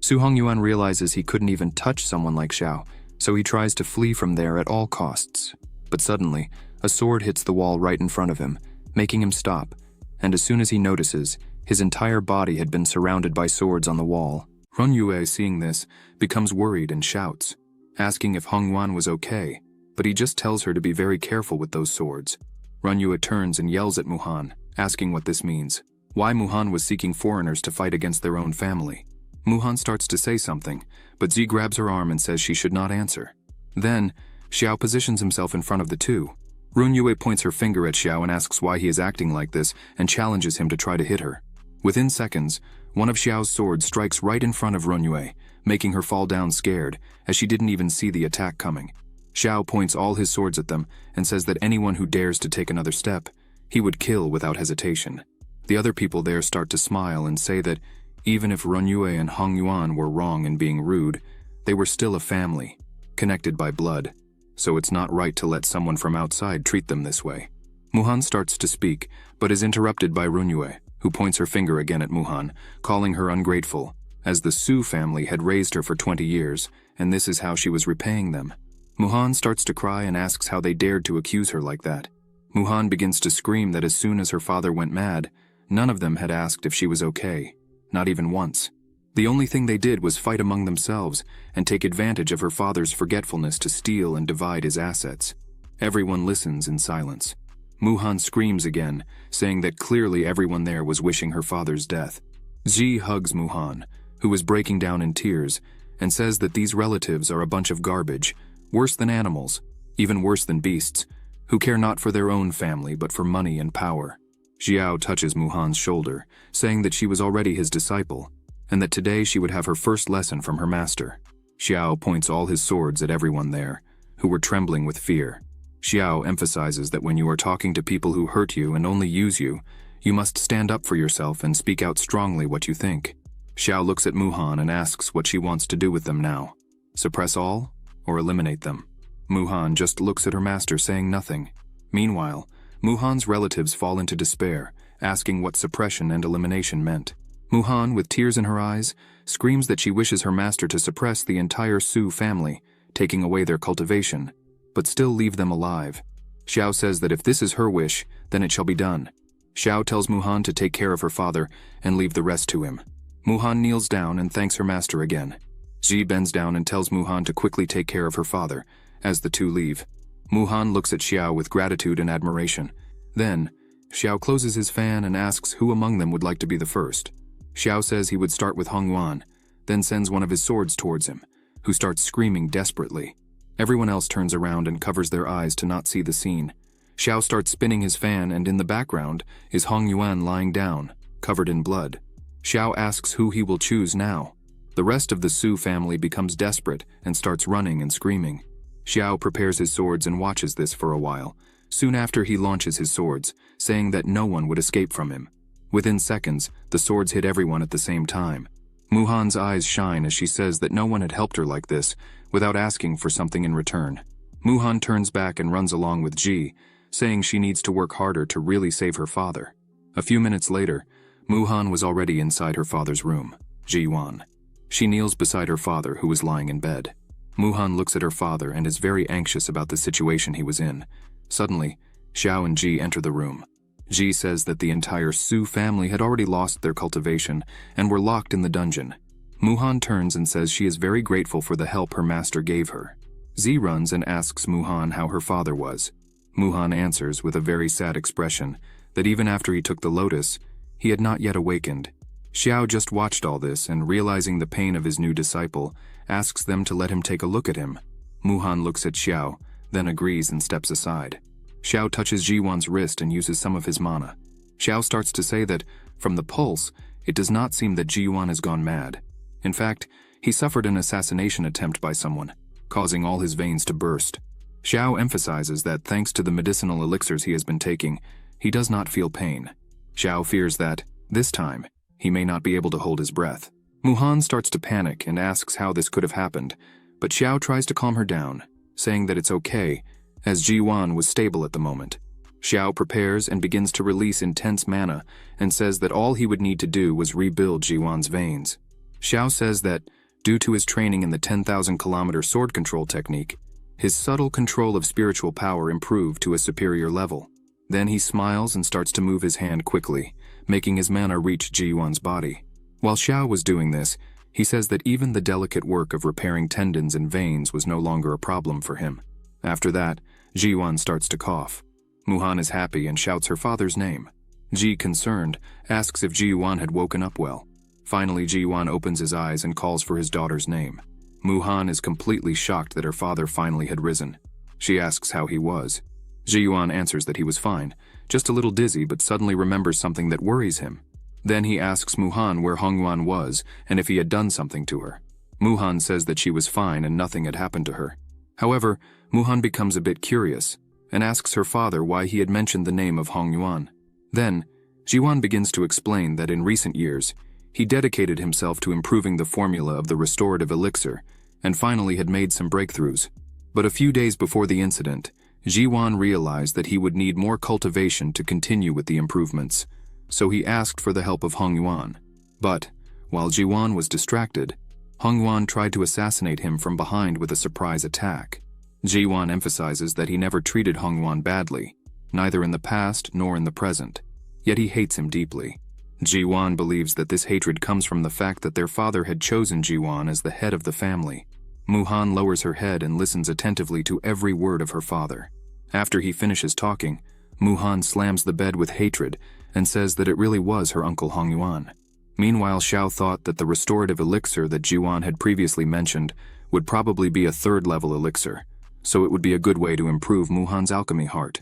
Su Hongyuan realizes he couldn't even touch someone like Xiao, so he tries to flee from there at all costs. But suddenly, a sword hits the wall right in front of him, making him stop, and as soon as he notices, his entire body had been surrounded by swords on the wall. Runyue, seeing this, becomes worried and shouts, asking if Hongyuan was okay, but he just tells her to be very careful with those swords. Runyue turns and yells at Muhan, asking what this means, why Muhan was seeking foreigners to fight against their own family. Muhan starts to say something, but Zi grabs her arm and says she should not answer. Then, Xiao positions himself in front of the two. Runyue points her finger at Xiao and asks why he is acting like this and challenges him to try to hit her. Within seconds, one of Xiao's swords strikes right in front of Runyue, making her fall down scared, as she didn't even see the attack coming. Xiao points all his swords at them and says that anyone who dares to take another step, he would kill without hesitation. The other people there start to smile and say that even if Runyue and Hongyuan were wrong in being rude, they were still a family, connected by blood, so it's not right to let someone from outside treat them this way. Muhan starts to speak, but is interrupted by Runyue, who points her finger again at Muhan, calling her ungrateful, as the Su family had raised her for 20 years, and this is how she was repaying them. Muhan starts to cry and asks how they dared to accuse her like that. Muhan begins to scream that as soon as her father went mad, none of them had asked if she was okay, not even once. The only thing they did was fight among themselves and take advantage of her father's forgetfulness to steal and divide his assets. Everyone listens in silence. Muhan screams again, saying that clearly everyone there was wishing her father's death. Ji hugs Muhan, who is breaking down in tears, and says that these relatives are a bunch of garbage, worse than animals, even worse than beasts, who care not for their own family but for money and power. Xiao touches Muhan's shoulder, saying that she was already his disciple, and that today she would have her first lesson from her master. Xiao points all his swords at everyone there, who were trembling with fear. Xiao emphasizes that when you are talking to people who hurt you and only use you, you must stand up for yourself and speak out strongly what you think. Xiao looks at Muhan and asks what she wants to do with them now. Suppress all, or eliminate them? Muhan just looks at her master, saying nothing. Meanwhile, Muhan's relatives fall into despair, asking what suppression and elimination meant. Muhan, with tears in her eyes, screams that she wishes her master to suppress the entire Su family, taking away their cultivation, but still leave them alive. Xiao says that if this is her wish, then it shall be done. Xiao tells Muhan to take care of her father and leave the rest to him. Muhan kneels down and thanks her master again. Ji bends down and tells Muhan to quickly take care of her father, as the two leave. Muhan looks at Xiao with gratitude and admiration. Then, Xiao closes his fan and asks who among them would like to be the first. Xiao says he would start with Hongyuan, then sends one of his swords towards him, who starts screaming desperately. Everyone else turns around and covers their eyes to not see the scene. Xiao starts spinning his fan, and in the background is Hongyuan lying down, covered in blood. Xiao asks who he will choose now. The rest of the Su family becomes desperate and starts running and screaming. Xiao prepares his swords and watches this for a while. Soon after, he launches his swords, saying that no one would escape from him. Within seconds, the swords hit everyone at the same time. Muhan's eyes shine as she says that no one had helped her like this, without asking for something in return. Muhan turns back and runs along with Ji, saying she needs to work harder to really save her father. A few minutes later, Muhan was already inside her father's room, Ji-wan. She kneels beside her father, who was lying in bed. Muhan looks at her father and is very anxious about the situation he was in. Suddenly, Xiao and Ji enter the room. Ji says that the entire Su family had already lost their cultivation and were locked in the dungeon. Muhan turns and says she is very grateful for the help her master gave her. Zi runs and asks Muhan how her father was. Muhan answers with a very sad expression that even after he took the lotus, he had not yet awakened. Xiao just watched all this and, realizing the pain of his new disciple, asks them to let him take a look at him. Muhan looks at Xiao, then agrees and steps aside. Xiao touches Ji-wan's wrist and uses some of his mana. Xiao starts to say that, from the pulse, it does not seem that Ji-wan has gone mad. In fact, he suffered an assassination attempt by someone, causing all his veins to burst. Xiao emphasizes that thanks to the medicinal elixirs he has been taking, he does not feel pain. Xiao fears that, this time, he may not be able to hold his breath. Muhan starts to panic and asks how this could have happened, but Xiao tries to calm her down, saying that it's okay, as Ji-wan was stable at the moment. Xiao prepares and begins to release intense mana and says that all he would need to do was rebuild Ji-wan's veins. Xiao says that, due to his training in the 10,000-kilometer sword control technique, his subtle control of spiritual power improved to a superior level. Then he smiles and starts to move his hand quickly, making his mana reach Ji-wan's body. While Xiao was doing this, he says that even the delicate work of repairing tendons and veins was no longer a problem for him. After that, Ji-wan starts to cough. Muhan is happy and shouts her father's name. Ji, concerned, asks if Ji-wan had woken up well. Finally, Ji-wan opens his eyes and calls for his daughter's name. Muhan is completely shocked that her father finally had risen. She asks how he was. Ji-wan answers that he was fine, just a little dizzy, but suddenly remembers something that worries him. Then he asks Muhan where Hongyuan was and if he had done something to her. Muhan says that she was fine and nothing had happened to her. However, Muhan becomes a bit curious and asks her father why he had mentioned the name of Hongyuan. Then, Ji-wan begins to explain that in recent years, he dedicated himself to improving the formula of the restorative elixir and finally had made some breakthroughs. But a few days before the incident, Ji-wan realized that he would need more cultivation to continue with the improvements, so he asked for the help of Hongyuan. But, while Ji-wan was distracted, Hongyuan tried to assassinate him from behind with a surprise attack. Ji-wan emphasizes that he never treated Hongyuan badly, neither in the past nor in the present, yet he hates him deeply. Ji-wan believes that this hatred comes from the fact that their father had chosen Ji-wan as the head of the family. Muhan lowers her head and listens attentively to every word of her father. After he finishes talking, Muhan slams the bed with hatred and says that it really was her uncle Hong Yuan. Meanwhile, Xiao thought that the restorative elixir that Jiwan had previously mentioned would probably be a third-level elixir, so it would be a good way to improve Muhan's alchemy heart.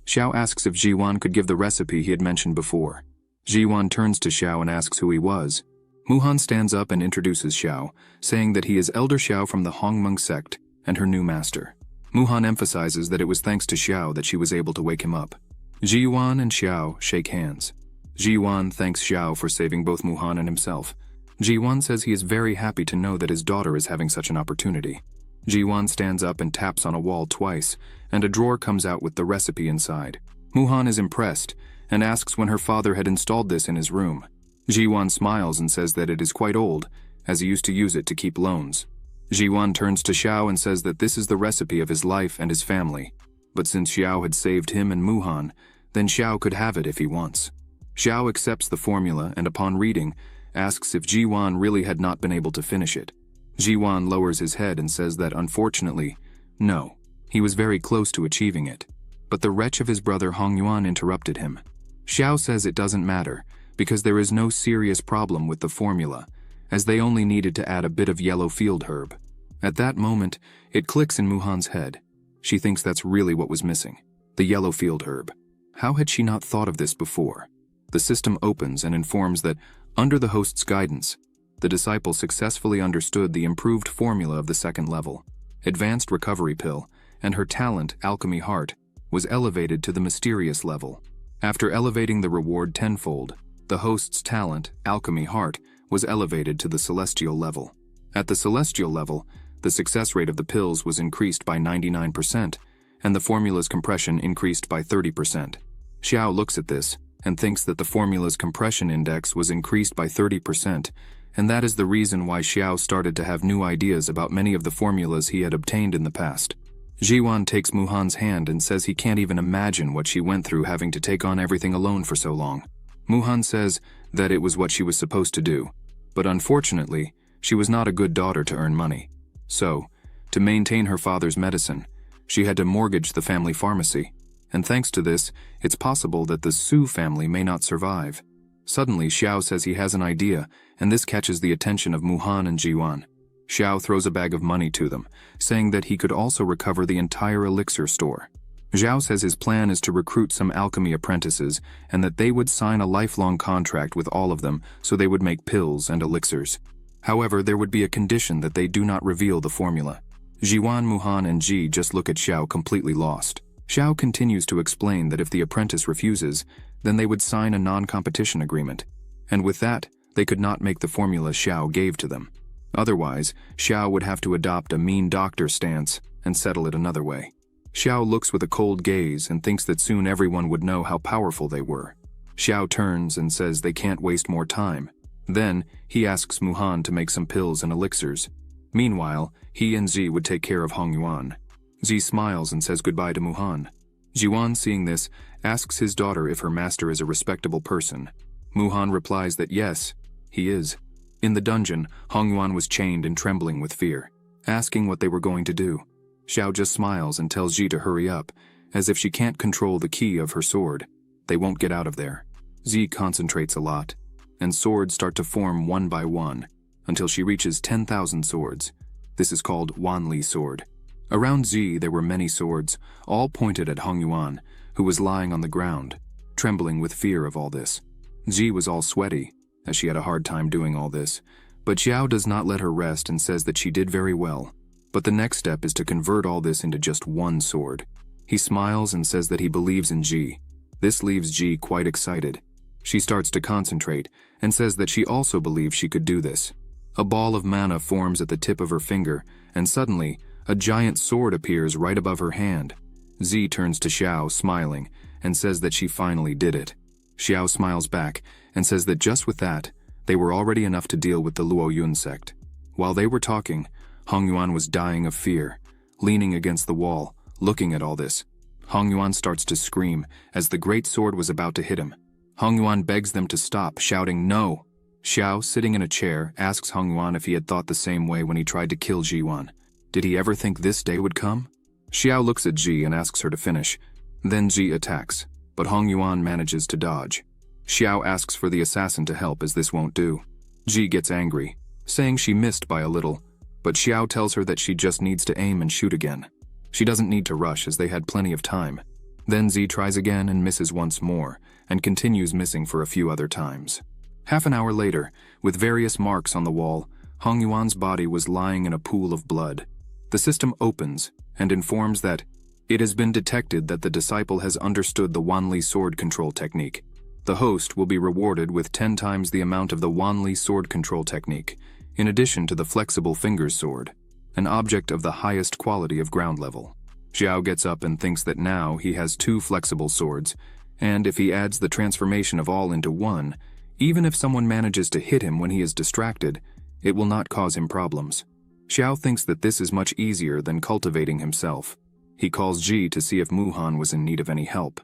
Xiao asks if Jiwan could give the recipe he had mentioned before. Jiwan turns to Xiao and asks who he was. Muhan stands up and introduces Xiao, saying that he is Elder Xiao from the Hongmeng sect and her new master. Muhan emphasizes that it was thanks to Xiao that she was able to wake him up. Jiwan and Xiao shake hands. Jiwan thanks Xiao for saving both Muhan and himself. Jiwan says he is very happy to know that his daughter is having such an opportunity. Jiwan stands up and taps on a wall twice, and a drawer comes out with the recipe inside. Muhan is impressed and asks when her father had installed this in his room. Jiwan smiles and says that it is quite old, as he used to use it to keep loans. Jiwan turns to Xiao and says that this is the recipe of his life and his family. But since Xiao had saved him and Muhan, then Xiao could have it if he wants. Xiao accepts the formula and upon reading, asks if Jiwan really had not been able to finish it. Jiwan lowers his head and says that unfortunately, no, he was very close to achieving it. But the wretch of his brother Hong Yuan interrupted him. Xiao says it doesn't matter, because there is no serious problem with the formula, as they only needed to add a bit of yellow field herb. At that moment, it clicks in Muhan's head. She thinks that's really what was missing, the yellow field herb. How had she not thought of this before? The system opens and informs that, under the host's guidance, the disciple successfully understood the improved formula of the second level. Advanced recovery pill, and her talent, alchemy heart, was elevated to the mysterious level. After elevating the reward tenfold, the host's talent, alchemy heart, was elevated to the celestial level. At the celestial level, the success rate of the pills was increased by 99%, and the formula's compression increased by 30%. Xiao looks at this and thinks that the formula's compression index was increased by 30%, and that is the reason why Xiao started to have new ideas about many of the formulas he had obtained in the past. Jiwan takes Muhan's hand and says he can't even imagine what she went through having to take on everything alone for so long. Muhan says that it was what she was supposed to do, but unfortunately, she was not a good daughter to earn money. So, to maintain her father's medicine, she had to mortgage the family pharmacy, and thanks to this, it's possible that the Su family may not survive. Suddenly, Xiao says he has an idea, and this catches the attention of Muhan and Jiwan. Xiao throws a bag of money to them, saying that he could also recover the entire elixir store. Xiao says his plan is to recruit some alchemy apprentices, and that they would sign a lifelong contract with all of them so they would make pills and elixirs. However, there would be a condition that they do not reveal the formula. Jiwan, Muhan, and Ji just look at Xiao completely lost. Xiao continues to explain that if the apprentice refuses, then they would sign a non-competition agreement, and with that, they could not make the formula Xiao gave to them. Otherwise, Xiao would have to adopt a mean doctor stance and settle it another way. Xiao looks with a cold gaze and thinks that soon everyone would know how powerful they were. Xiao turns and says they can't waste more time. Then, he asks Muhan to make some pills and elixirs. Meanwhile, he and Zi would take care of Hong Yuan. Zi smiles and says goodbye to Muhan. Jiwan, seeing this, asks his daughter if her master is a respectable person. Muhan replies that yes, he is. In the dungeon, Hong Yuan was chained and trembling with fear, asking what they were going to do. Xiao just smiles and tells Ji to hurry up, as if she can't control the key of her sword. They won't get out of there. Zi concentrates a lot, and swords start to form one by one, until she reaches 10,000 swords. This is called Wanli sword. Around Zi there were many swords, all pointed at Hong Yuan, who was lying on the ground, trembling with fear of all this. Zi was all sweaty, as she had a hard time doing all this, but Xiao does not let her rest and says that she did very well. But the next step is to convert all this into just one sword. He smiles and says that he believes in Ji. This leaves Ji quite excited. She starts to concentrate and says that she also believes she could do this. A ball of mana forms at the tip of her finger, and suddenly, a giant sword appears right above her hand. Zi turns to Xiao, smiling, and says that she finally did it. Xiao smiles back and says that just with that, they were already enough to deal with the Luo Yun sect. While they were talking, Hong Yuan was dying of fear, leaning against the wall, looking at all this. Hong Yuan starts to scream as the great sword was about to hit him. Hong Yuan begs them to stop, shouting no. Xiao, sitting in a chair, asks Hong Yuan if he had thought the same way when he tried to kill Jiwan. Did he ever think this day would come? Xiao looks at Ji and asks her to finish. Then Ji attacks. but Hong Yuan manages to dodge. Xiao asks for the assassin to help as this won't do. Ji gets angry, saying she missed by a little, but Xiao tells her that she just needs to aim and shoot again. She doesn't need to rush as they had plenty of time. Then Zi tries again and misses once more, and continues missing for a few other times. Half an hour later, with various marks on the wall, Hong Yuan's body was lying in a pool of blood. The system opens and informs that it has been detected that the disciple has understood the Wanli sword control technique. The host will be rewarded with 10 times the amount of the Wanli sword control technique, in addition to the flexible fingers sword, an object of the highest quality of ground level. Xiao gets up and thinks that now he has 2 flexible swords, and if he adds the transformation of all into one, even if someone manages to hit him when he is distracted, it will not cause him problems. Xiao thinks that this is much easier than cultivating himself. He calls Ji to see if Muhan was in need of any help.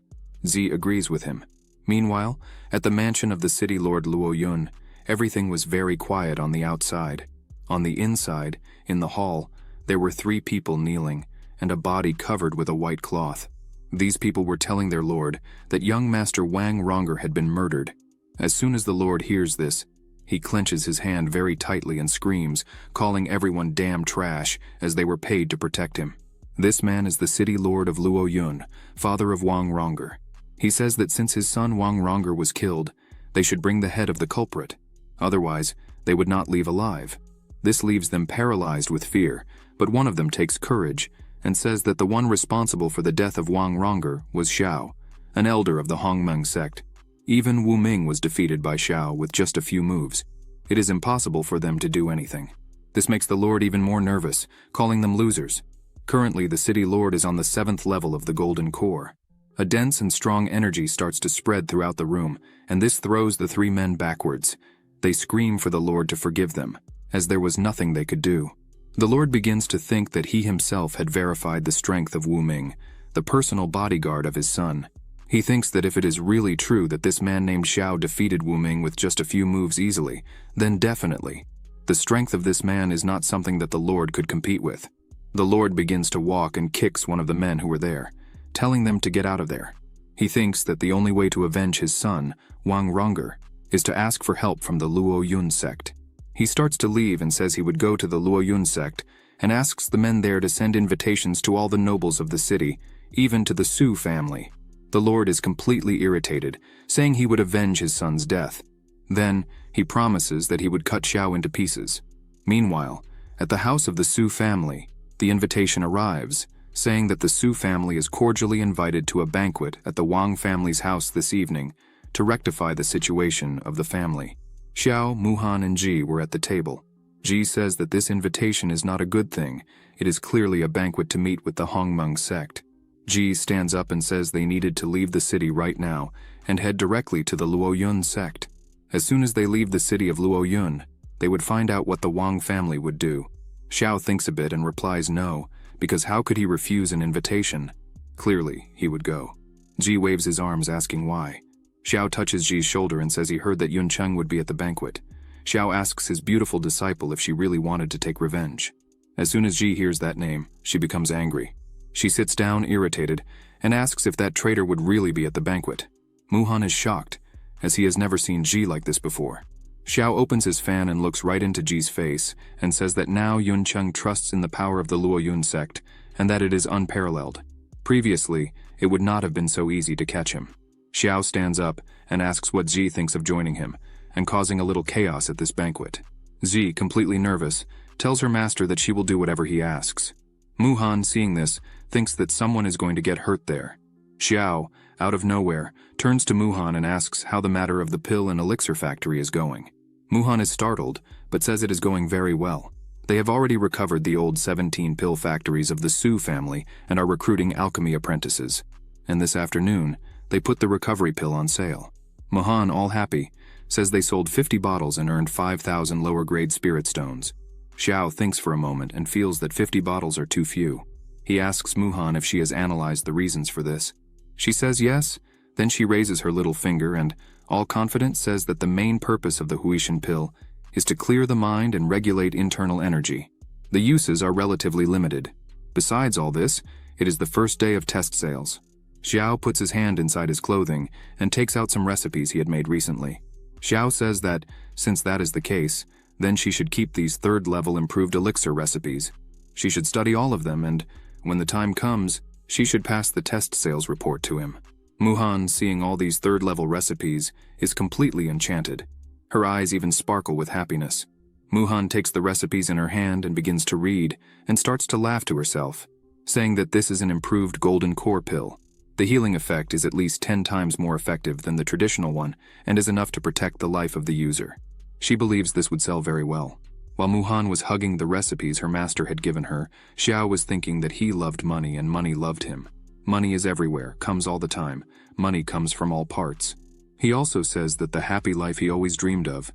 Zi agrees with him. Meanwhile, at the mansion of the city lord Luo Yun, everything was very quiet on the outside. On the inside, in the hall, there were 3 people kneeling, and a body covered with a white cloth. These people were telling their lord that young Master Wang Ronger had been murdered. As soon as the lord hears this, he clenches his hand very tightly and screams, calling everyone damn trash, as they were paid to protect him. This man is the city lord of Luo Yun, father of Wang Ronger. He says that since his son Wang Ronger was killed, they should bring the head of the culprit. Otherwise, they would not leave alive. This leaves them paralyzed with fear, but one of them takes courage and says that the one responsible for the death of Wang Ronger was Xiao, an elder of the Hongmeng sect. Even Wu Ming was defeated by Xiao with just a few moves. It is impossible for them to do anything. This makes the lord even more nervous, calling them losers. Currently, the city lord is on the 7th level of the Golden Core. A dense and strong energy starts to spread throughout the room, and this throws the 3 men backwards. They scream for the lord to forgive them, as there was nothing they could do. The lord begins to think that he himself had verified the strength of Wu Ming, the personal bodyguard of his son. He thinks that if it is really true that this man named Xiao defeated Wu Ming with just a few moves easily, then definitely, the strength of this man is not something that the lord could compete with. The lord begins to walk and kicks one of the men who were there, telling them to get out of there. He thinks that the only way to avenge his son, Wang Ronger, is to ask for help from the Luo Yun sect. He starts to leave and says he would go to the Luo Yun sect and asks the men there to send invitations to all the nobles of the city, even to the Su family. The lord is completely irritated, saying he would avenge his son's death. Then, he promises that he would cut Xiao into pieces. Meanwhile, at the house of the Su family, the invitation arrives, saying that the Su family is cordially invited to a banquet at the Wang family's house this evening to rectify the situation of the family. Xiao, Muhan, and Ji were at the table. Ji says that this invitation is not a good thing. It is clearly a banquet to meet with the Hongmeng sect. Ji stands up and says they needed to leave the city right now and head directly to the Luo Yun sect. As soon as they leave the city of Luo Yun, they would find out what the Wang family would do. Xiao thinks a bit and replies no, because how could he refuse an invitation? Clearly, he would go. Ji waves his arms asking why. Xiao touches Ji's shoulder and says he heard that Yun Cheng would be at the banquet. Xiao asks his beautiful disciple if she really wanted to take revenge. As soon as Ji hears that name, she becomes angry. She sits down, irritated, and asks if that traitor would really be at the banquet. Muhan is shocked, as he has never seen Ji like this before. Xiao opens his fan and looks right into Ji's face and says that now Yun Cheng trusts in the power of the Luo Yun sect and that it is unparalleled. Previously, it would not have been so easy to catch him. Xiao stands up and asks what Ji thinks of joining him and causing a little chaos at this banquet. Ji, completely nervous, tells her master that she will do whatever he asks. Muhan, seeing this, thinks that someone is going to get hurt there. Xiao, out of nowhere, turns to Muhan and asks how the matter of the pill and elixir factory is going. Muhan is startled, but says it is going very well. They have already recovered the old 17 pill factories of the Su family and are recruiting alchemy apprentices. And this afternoon, they put the recovery pill on sale. Muhan, all happy, says they sold 50 bottles and earned 5,000 lower-grade spirit stones. Xiao thinks for a moment and feels that 50 bottles are too few. He asks Muhan if she has analyzed the reasons for this. She says yes, then she raises her little finger and, all confident, says that the main purpose of the Huishan pill is to clear the mind and regulate internal energy. The uses are relatively limited. Besides all this, it is the first day of test sales. Xiao puts his hand inside his clothing and takes out some recipes he had made recently. Xiao says that, since that is the case, then she should keep these third-level improved elixir recipes. She should study all of them, and, when the time comes, she should pass the test sales report to him. Muhan, seeing all these third-level recipes, is completely enchanted. Her eyes even sparkle with happiness. Muhan takes the recipes in her hand and begins to read, and starts to laugh to herself, saying that this is an improved golden core pill. The healing effect is at least 10 times more effective than the traditional one, and is enough to protect the life of the user. She believes this would sell very well. While Muhan was hugging the recipes her master had given her, Xiao was thinking that he loved money and money loved him. Money is everywhere, comes all the time. Money comes from all parts. He also says that the happy life he always dreamed of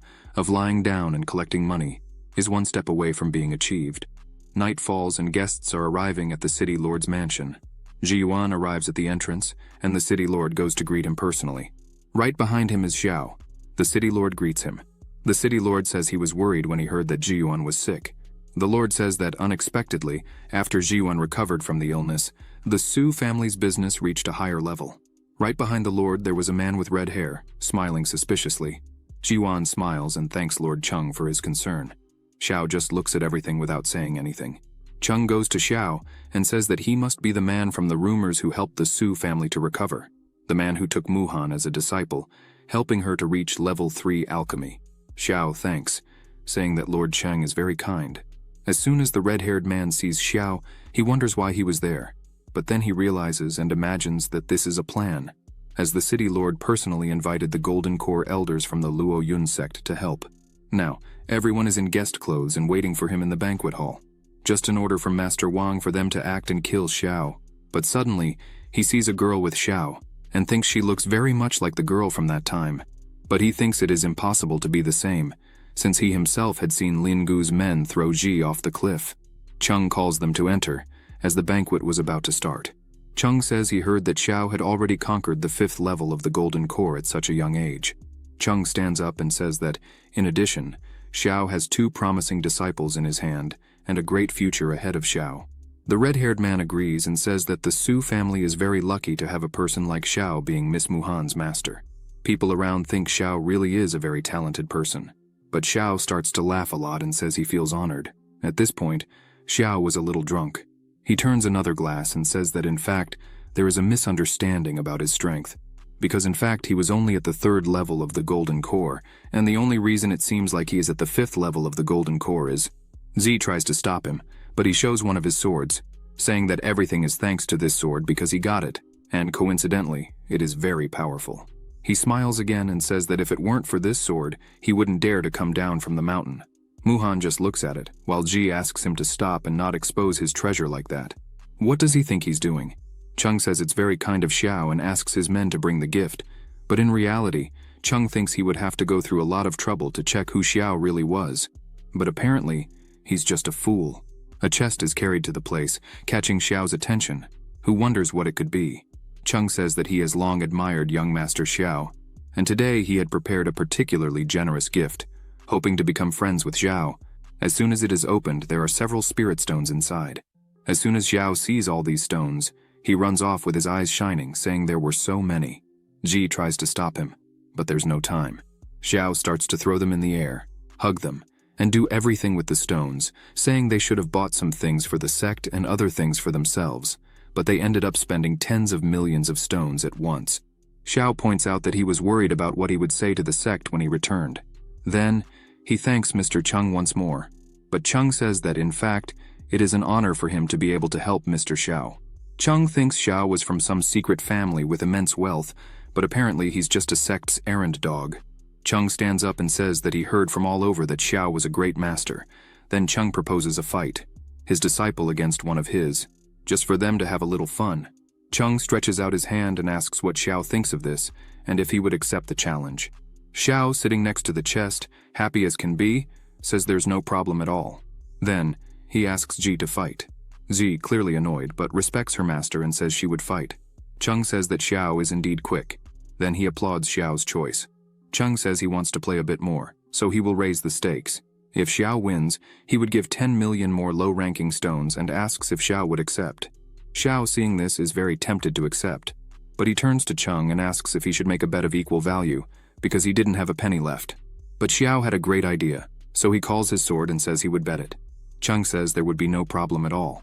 lying down and collecting money, is one step away from being achieved. Night falls and guests are arriving at the city lord's mansion. Ji Yuan arrives at the entrance, and the city lord goes to greet him personally. Right behind him is Xiao. The city lord greets him. The city lord says he was worried when he heard that Ji Yuan was sick. The lord says that unexpectedly, after Ji Yuan recovered from the illness, the Su family's business reached a higher level. Right behind the lord there was a man with red hair, smiling suspiciously. Ji Yuan smiles and thanks Lord Chung for his concern. Xiao just looks at everything without saying anything. Chung goes to Xiao and says that he must be the man from the rumors who helped the Su family to recover, the man who took Muhan as a disciple, helping her to reach level 3 alchemy. Xiao thanks, saying that Lord Cheng is very kind. As soon as the red-haired man sees Xiao, he wonders why he was there, but then he realizes and imagines that this is a plan, as the city lord personally invited the Golden Core elders from the Luo Yun sect to help. Now, everyone is in guest clothes and waiting for him in the banquet hall. Just an order from Master Wang for them to act and kill Xiao. But suddenly, he sees a girl with Xiao, and thinks she looks very much like the girl from that time. But he thinks it is impossible to be the same, since he himself had seen Lin Gu's men throw Ji off the cliff. Chung calls them to enter, as the banquet was about to start. Chung says he heard that Xiao had already conquered the 5th level of the Golden Core at such a young age. Chung stands up and says that, in addition, Xiao has 2 promising disciples in his hand, and a great future ahead of Xiao. The red-haired man agrees and says that the Su family is very lucky to have a person like Xiao being Miss Muhan's master. People around think Xiao really is a very talented person. But Xiao starts to laugh a lot and says he feels honored. At this point, Xiao was a little drunk. He turns another glass and says that in fact, there is a misunderstanding about his strength. Because in fact he was only at the 3rd level of the Golden Core, and the only reason it seems like he is at the 5th level of the Golden Core is... Z tries to stop him, but he shows one of his swords, saying that everything is thanks to this sword because he got it, and coincidentally, it is very powerful. He smiles again and says that if it weren't for this sword, he wouldn't dare to come down from the mountain. Muhan just looks at it, while Ji asks him to stop and not expose his treasure like that. What does he think he's doing? Chung says it's very kind of Xiao and asks his men to bring the gift, but in reality, Chung thinks he would have to go through a lot of trouble to check who Xiao really was. But apparently, he's just a fool. A chest is carried to the place, catching Xiao's attention, who wonders what it could be. Chung says that he has long admired young Master Xiao, and today he had prepared a particularly generous gift, hoping to become friends with Xiao. As soon as it is opened, there are several spirit stones inside. As soon as Xiao sees all these stones, he runs off with his eyes shining, saying there were so many. Ji tries to stop him, but there's no time. Xiao starts to throw them in the air, hug them, and do everything with the stones, saying they should have bought some things for the sect and other things for themselves, but they ended up spending tens of millions of stones at once. Xiao points out that he was worried about what he would say to the sect when he returned. Then, he thanks Mr. Chung once more, but Chung says that in fact, it is an honor for him to be able to help Mr. Xiao. Chung thinks Xiao was from some secret family with immense wealth, but apparently he's just a sect's errand dog. Chung stands up and says that he heard from all over that Xiao was a great master. Then Chung proposes a fight, his disciple against one of his, just for them to have a little fun. Chung stretches out his hand and asks what Xiao thinks of this, and if he would accept the challenge. Xiao, sitting next to the chest, happy as can be, says there's no problem at all. Then, he asks Ji to fight. Ji, clearly annoyed, but respects her master and says she would fight. Chung says that Xiao is indeed quick. Then he applauds Xiao's choice. Chung says he wants to play a bit more, so he will raise the stakes. If Xiao wins, he would give 10 million more low-ranking stones and asks if Xiao would accept. Xiao, seeing this, is very tempted to accept. But he turns to Chung and asks if he should make a bet of equal value, because he didn't have a penny left. But Xiao had a great idea, so he calls his sword and says he would bet it. Chung says there would be no problem at all.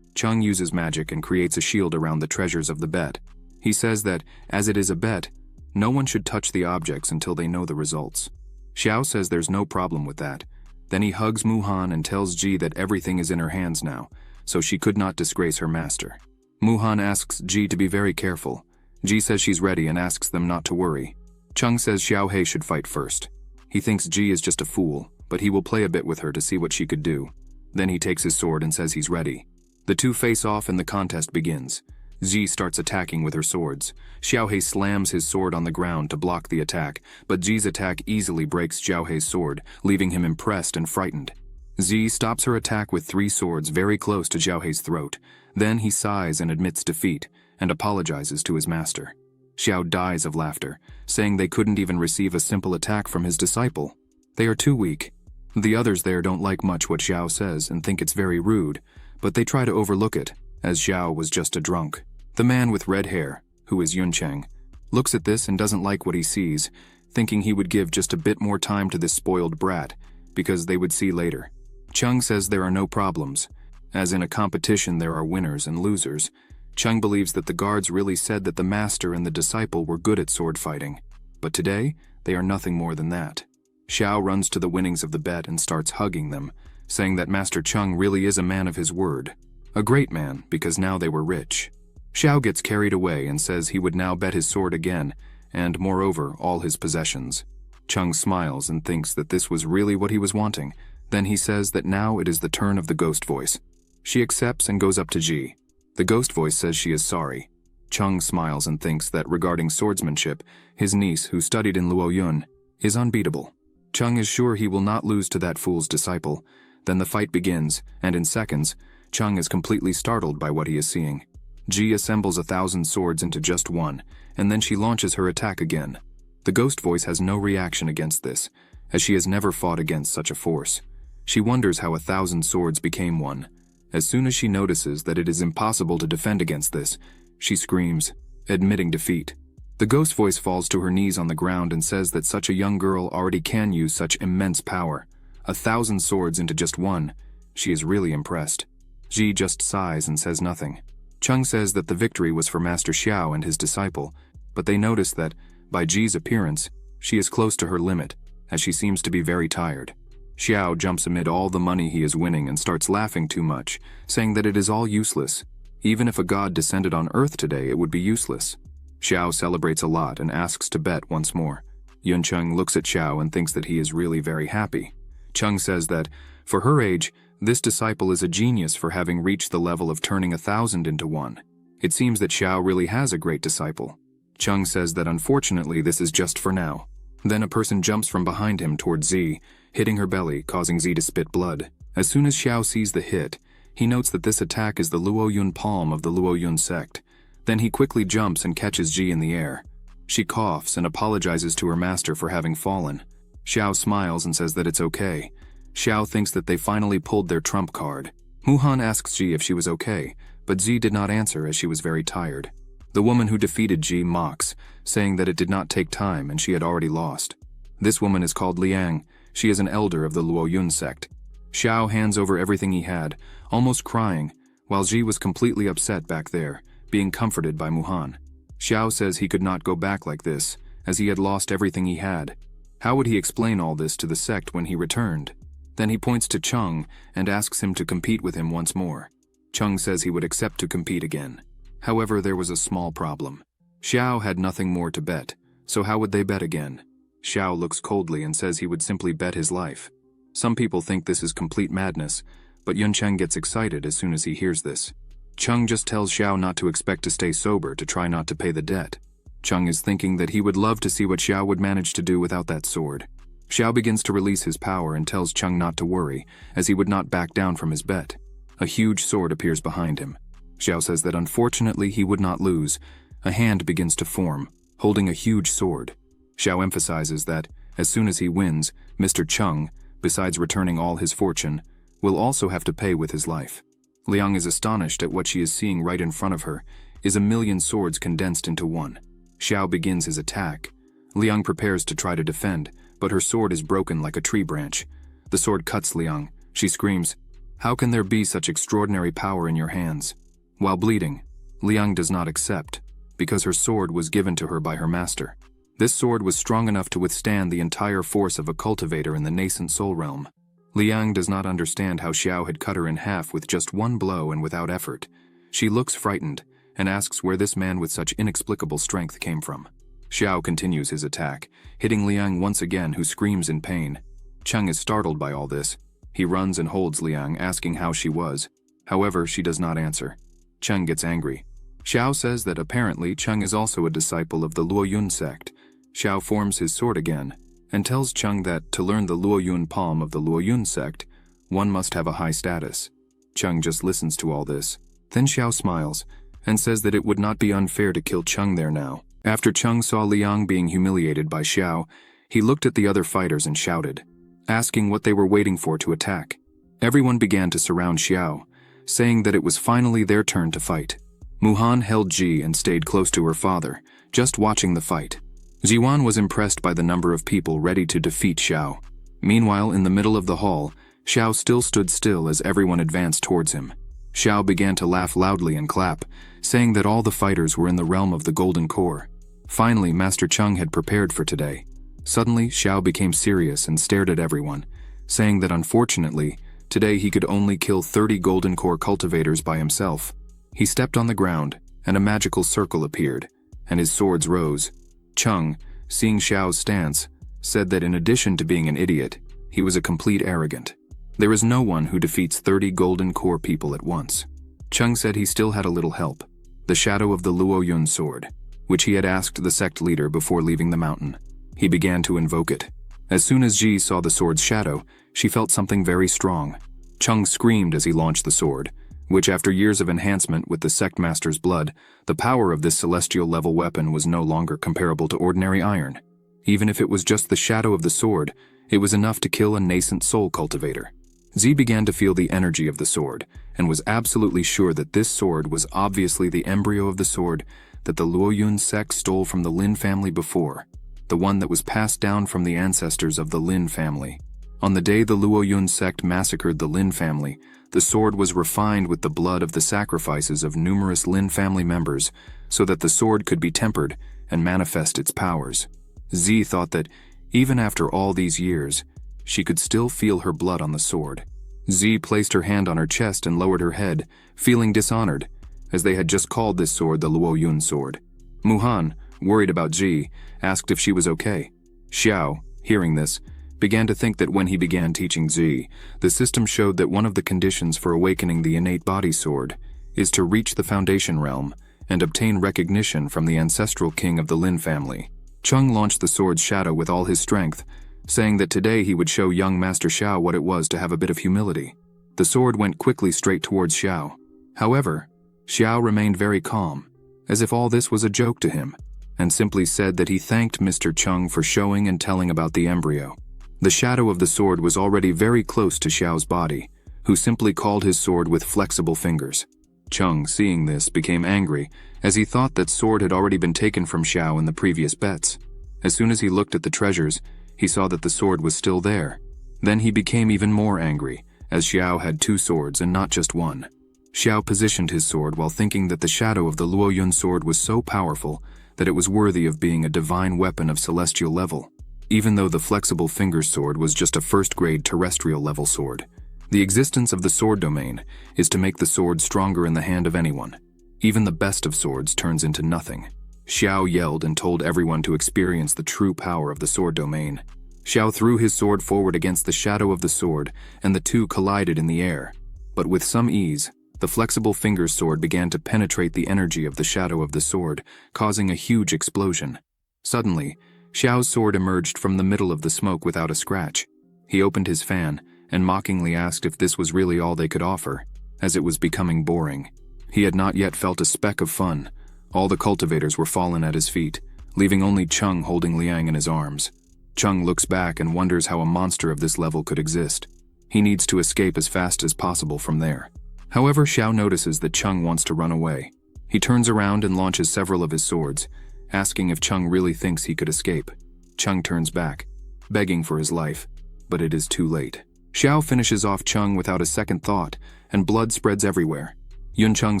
Chung uses magic and creates a shield around the treasures of the bet. He says that, as it is a bet, no one should touch the objects until they know the results. Xiao says there's no problem with that. Then he hugs Muhan and tells Ji that everything is in her hands now, so she could not disgrace her master. Muhan asks Ji to be very careful. Ji says she's ready and asks them not to worry. Chung says Xiao He should fight first. He thinks Ji is just a fool, but he will play a bit with her to see what she could do. Then he takes his sword and says he's ready. The two face off and the contest begins. Ji starts attacking with her swords. Xiao He slams his sword on the ground to block the attack, but Ji's attack easily breaks Xiao He's sword, leaving him impressed and frightened. Ji stops her attack with 3 swords very close to Xiao He's throat. Then he sighs and admits defeat, and apologizes to his master. Xiao dies of laughter, saying they couldn't even receive a simple attack from his disciple. They are too weak. The others there don't like much what Xiao says and think it's very rude, but they try to overlook it, as Xiao was just a drunk. The man with red hair, who is Yuncheng, looks at this and doesn't like what he sees, thinking he would give just a bit more time to this spoiled brat, because they would see later. Chung says there are no problems. As in a competition there are winners and losers. Chung believes that the guards really said that the master and the disciple were good at sword fighting, but today they are nothing more than that. Xiao runs to the winnings of the bet and starts hugging them, saying that Master Chung really is a man of his word. A great man, because now they were rich. Xiao gets carried away and says he would now bet his sword again, and moreover, all his possessions. Chung smiles and thinks that this was really what he was wanting. Then he says that now it is the turn of the ghost voice. She accepts and goes up to Ji. The ghost voice says she is sorry. Chung smiles and thinks that regarding swordsmanship, his niece, who studied in Luoyun, is unbeatable. Chung is sure he will not lose to that fool's disciple. Then the fight begins, and in seconds, Chung is completely startled by what he is seeing. Ji assembles 1,000 swords into just one, and then she launches her attack again. The ghost voice has no reaction against this, as she has never fought against such a force. She wonders how 1,000 swords became one. As soon as she notices that it is impossible to defend against this, she screams, admitting defeat. The ghost voice falls to her knees on the ground and says that such a young girl already can use such immense power. 1,000 swords into just one. She is really impressed. Ji just sighs and says nothing. Chung says that the victory was for Master Xiao and his disciple, but they notice that, by Ji's appearance, she is close to her limit, as she seems to be very tired. Xiao jumps amid all the money he is winning and starts laughing too much, saying that it is all useless. Even if a god descended on Earth today, it would be useless. Xiao celebrates a lot and asks to bet once more. Yuncheng looks at Xiao and thinks that he is really very happy. Chung says that, for her age, this disciple is a genius for having reached the level of turning 1,000 into one. It seems that Xiao really has a great disciple. Chung says that unfortunately this is just for now. Then a person jumps from behind him towards Zi, hitting her belly, causing Zi to spit blood. As soon as Xiao sees the hit, he notes that this attack is the Luoyun palm of the Luoyun sect. Then he quickly jumps and catches Ji in the air. She coughs and apologizes to her master for having fallen. Xiao smiles and says that it's okay. Xiao thinks that they finally pulled their trump card. Muhan asks Ji if she was okay, but Zi did not answer as she was very tired. The woman who defeated Ji mocks, saying that it did not take time and she had already lost. This woman is called Liang. She is an elder of the Luoyun sect. Xiao hands over everything he had, almost crying, while Ji was completely upset back there, being comforted by Muhan. Xiao says he could not go back like this, as he had lost everything he had. How would he explain all this to the sect when he returned? Then he points to Chung and asks him to compete with him once more. Chung says he would accept to compete again. However, there was a small problem. Xiao had nothing more to bet, so how would they bet again? Xiao looks coldly and says he would simply bet his life. Some people think this is complete madness, but Yuncheng gets excited as soon as he hears this. Chung just tells Xiao not to expect to stay sober to try not to pay the debt. Chung is thinking that he would love to see what Xiao would manage to do without that sword. Xiao begins to release his power and tells Chung not to worry, as he would not back down from his bet. A huge sword appears behind him. Xiao says that unfortunately he would not lose. A hand begins to form, holding a huge sword. Xiao emphasizes that, as soon as he wins, Mr. Chung, besides returning all his fortune, will also have to pay with his life. Liang is astonished at what she is seeing right in front of her. is a million swords condensed into one. Xiao begins his attack. Liang prepares to try to defend, but her sword is broken like a tree branch. The sword cuts Liang. She screams, "How can there be such extraordinary power in your hands?" While bleeding, Liang does not accept, because her sword was given to her by her master. This sword was strong enough to withstand the entire force of a cultivator in the nascent soul realm. Liang does not understand how Xiao had cut her in half with just one blow and without effort. She looks frightened and asks where this man with such inexplicable strength came from. Xiao continues his attack, hitting Liang once again, who screams in pain. Cheng is startled by all this. He runs and holds Liang, asking how she was. However, she does not answer. Cheng gets angry. Xiao says that apparently Cheng is also a disciple of the Luoyun sect. Xiao forms his sword again, and tells Cheng that to learn the Luoyun palm of the Luoyun sect, one must have a high status. Cheng just listens to all this. Then Xiao smiles, and says that it would not be unfair to kill Cheng there now. After Cheng saw Liang being humiliated by Xiao, he looked at the other fighters and shouted, asking what they were waiting for to attack. Everyone began to surround Xiao, saying that it was finally their turn to fight. Muhan held Ji and stayed close to her father, just watching the fight. Ziwan was impressed by the number of people ready to defeat Xiao. Meanwhile, in the middle of the hall, Xiao still stood still as everyone advanced towards him. Xiao began to laugh loudly and clap, saying that all the fighters were in the realm of the Golden Core. Finally, Master Cheng had prepared for today. Suddenly, Xiao became serious and stared at everyone, saying that unfortunately, today he could only kill 30 Golden Core cultivators by himself. He stepped on the ground, and a magical circle appeared, and his swords rose. Cheng, seeing Xiao's stance, said that in addition to being an idiot, he was a complete arrogant. There is no one who defeats 30 Golden Core people at once. Cheng said he still had a little help, the shadow of the Luoyun sword, which he had asked the sect leader before leaving the mountain. He began to invoke it. As soon as Ji saw the sword's shadow, she felt something very strong. Cheng screamed as he launched the sword, which after years of enhancement with the sect master's blood, the power of this celestial level weapon was no longer comparable to ordinary iron. Even if it was just the shadow of the sword, it was enough to kill a nascent soul cultivator. Z began to feel the energy of the sword, and was absolutely sure that this sword was obviously the embryo of the sword that the Luoyun sect stole from the Lin family before, the one that was passed down from the ancestors of the Lin family. On the day the Luoyun sect massacred the Lin family, the sword was refined with the blood of the sacrifices of numerous Lin family members, so that the sword could be tempered and manifest its powers. Z thought that, even after all these years, she could still feel her blood on the sword. Z placed her hand on her chest and lowered her head, feeling dishonored, as they had just called this sword the Luoyun sword. Muhan, worried about Z, asked if she was okay. Xiao, hearing this, began to think that when he began teaching Z, the system showed that one of the conditions for awakening the innate body sword is to reach the foundation realm and obtain recognition from the ancestral king of the Lin family. Cheng launched the sword's shadow with all his strength, saying that today he would show young Master Xiao what it was to have a bit of humility. The sword went quickly straight towards Xiao. However, Xiao remained very calm, as if all this was a joke to him, and simply said that he thanked Mr. Cheng for showing and telling about the embryo. The shadow of the sword was already very close to Xiao's body, who simply called his sword with flexible fingers. Cheng, seeing this, became angry, as he thought that sword had already been taken from Xiao in the previous bets. As soon as he looked at the treasures, he saw that the sword was still there. Then he became even more angry, as Xiao had 2 swords and not just one. Xiao positioned his sword while thinking that the shadow of the Luoyun sword was so powerful that it was worthy of being a divine weapon of celestial level, even though the flexible fingers sword was just a first-grade terrestrial level sword. The existence of the sword domain is to make the sword stronger in the hand of anyone. Even the best of swords turns into nothing. Xiao yelled and told everyone to experience the true power of the sword domain. Xiao threw his sword forward against the shadow of the sword, and the two collided in the air. But with some ease, the flexible fingers sword began to penetrate the energy of the shadow of the sword, causing a huge explosion. Suddenly, Xiao's sword emerged from the middle of the smoke without a scratch. He opened his fan and mockingly asked if this was really all they could offer, as it was becoming boring. He had not yet felt a speck of fun. All the cultivators were fallen at his feet, leaving only Cheng holding Liang in his arms. Cheng looks back and wonders how a monster of this level could exist. He needs to escape as fast as possible from there. However, Xiao notices that Cheng wants to run away. He turns around and launches several of his swords, asking if Chung really thinks he could escape. Chung turns back, begging for his life, but it is too late. Xiao finishes off Chung without a second thought, and blood spreads everywhere. Yun Chung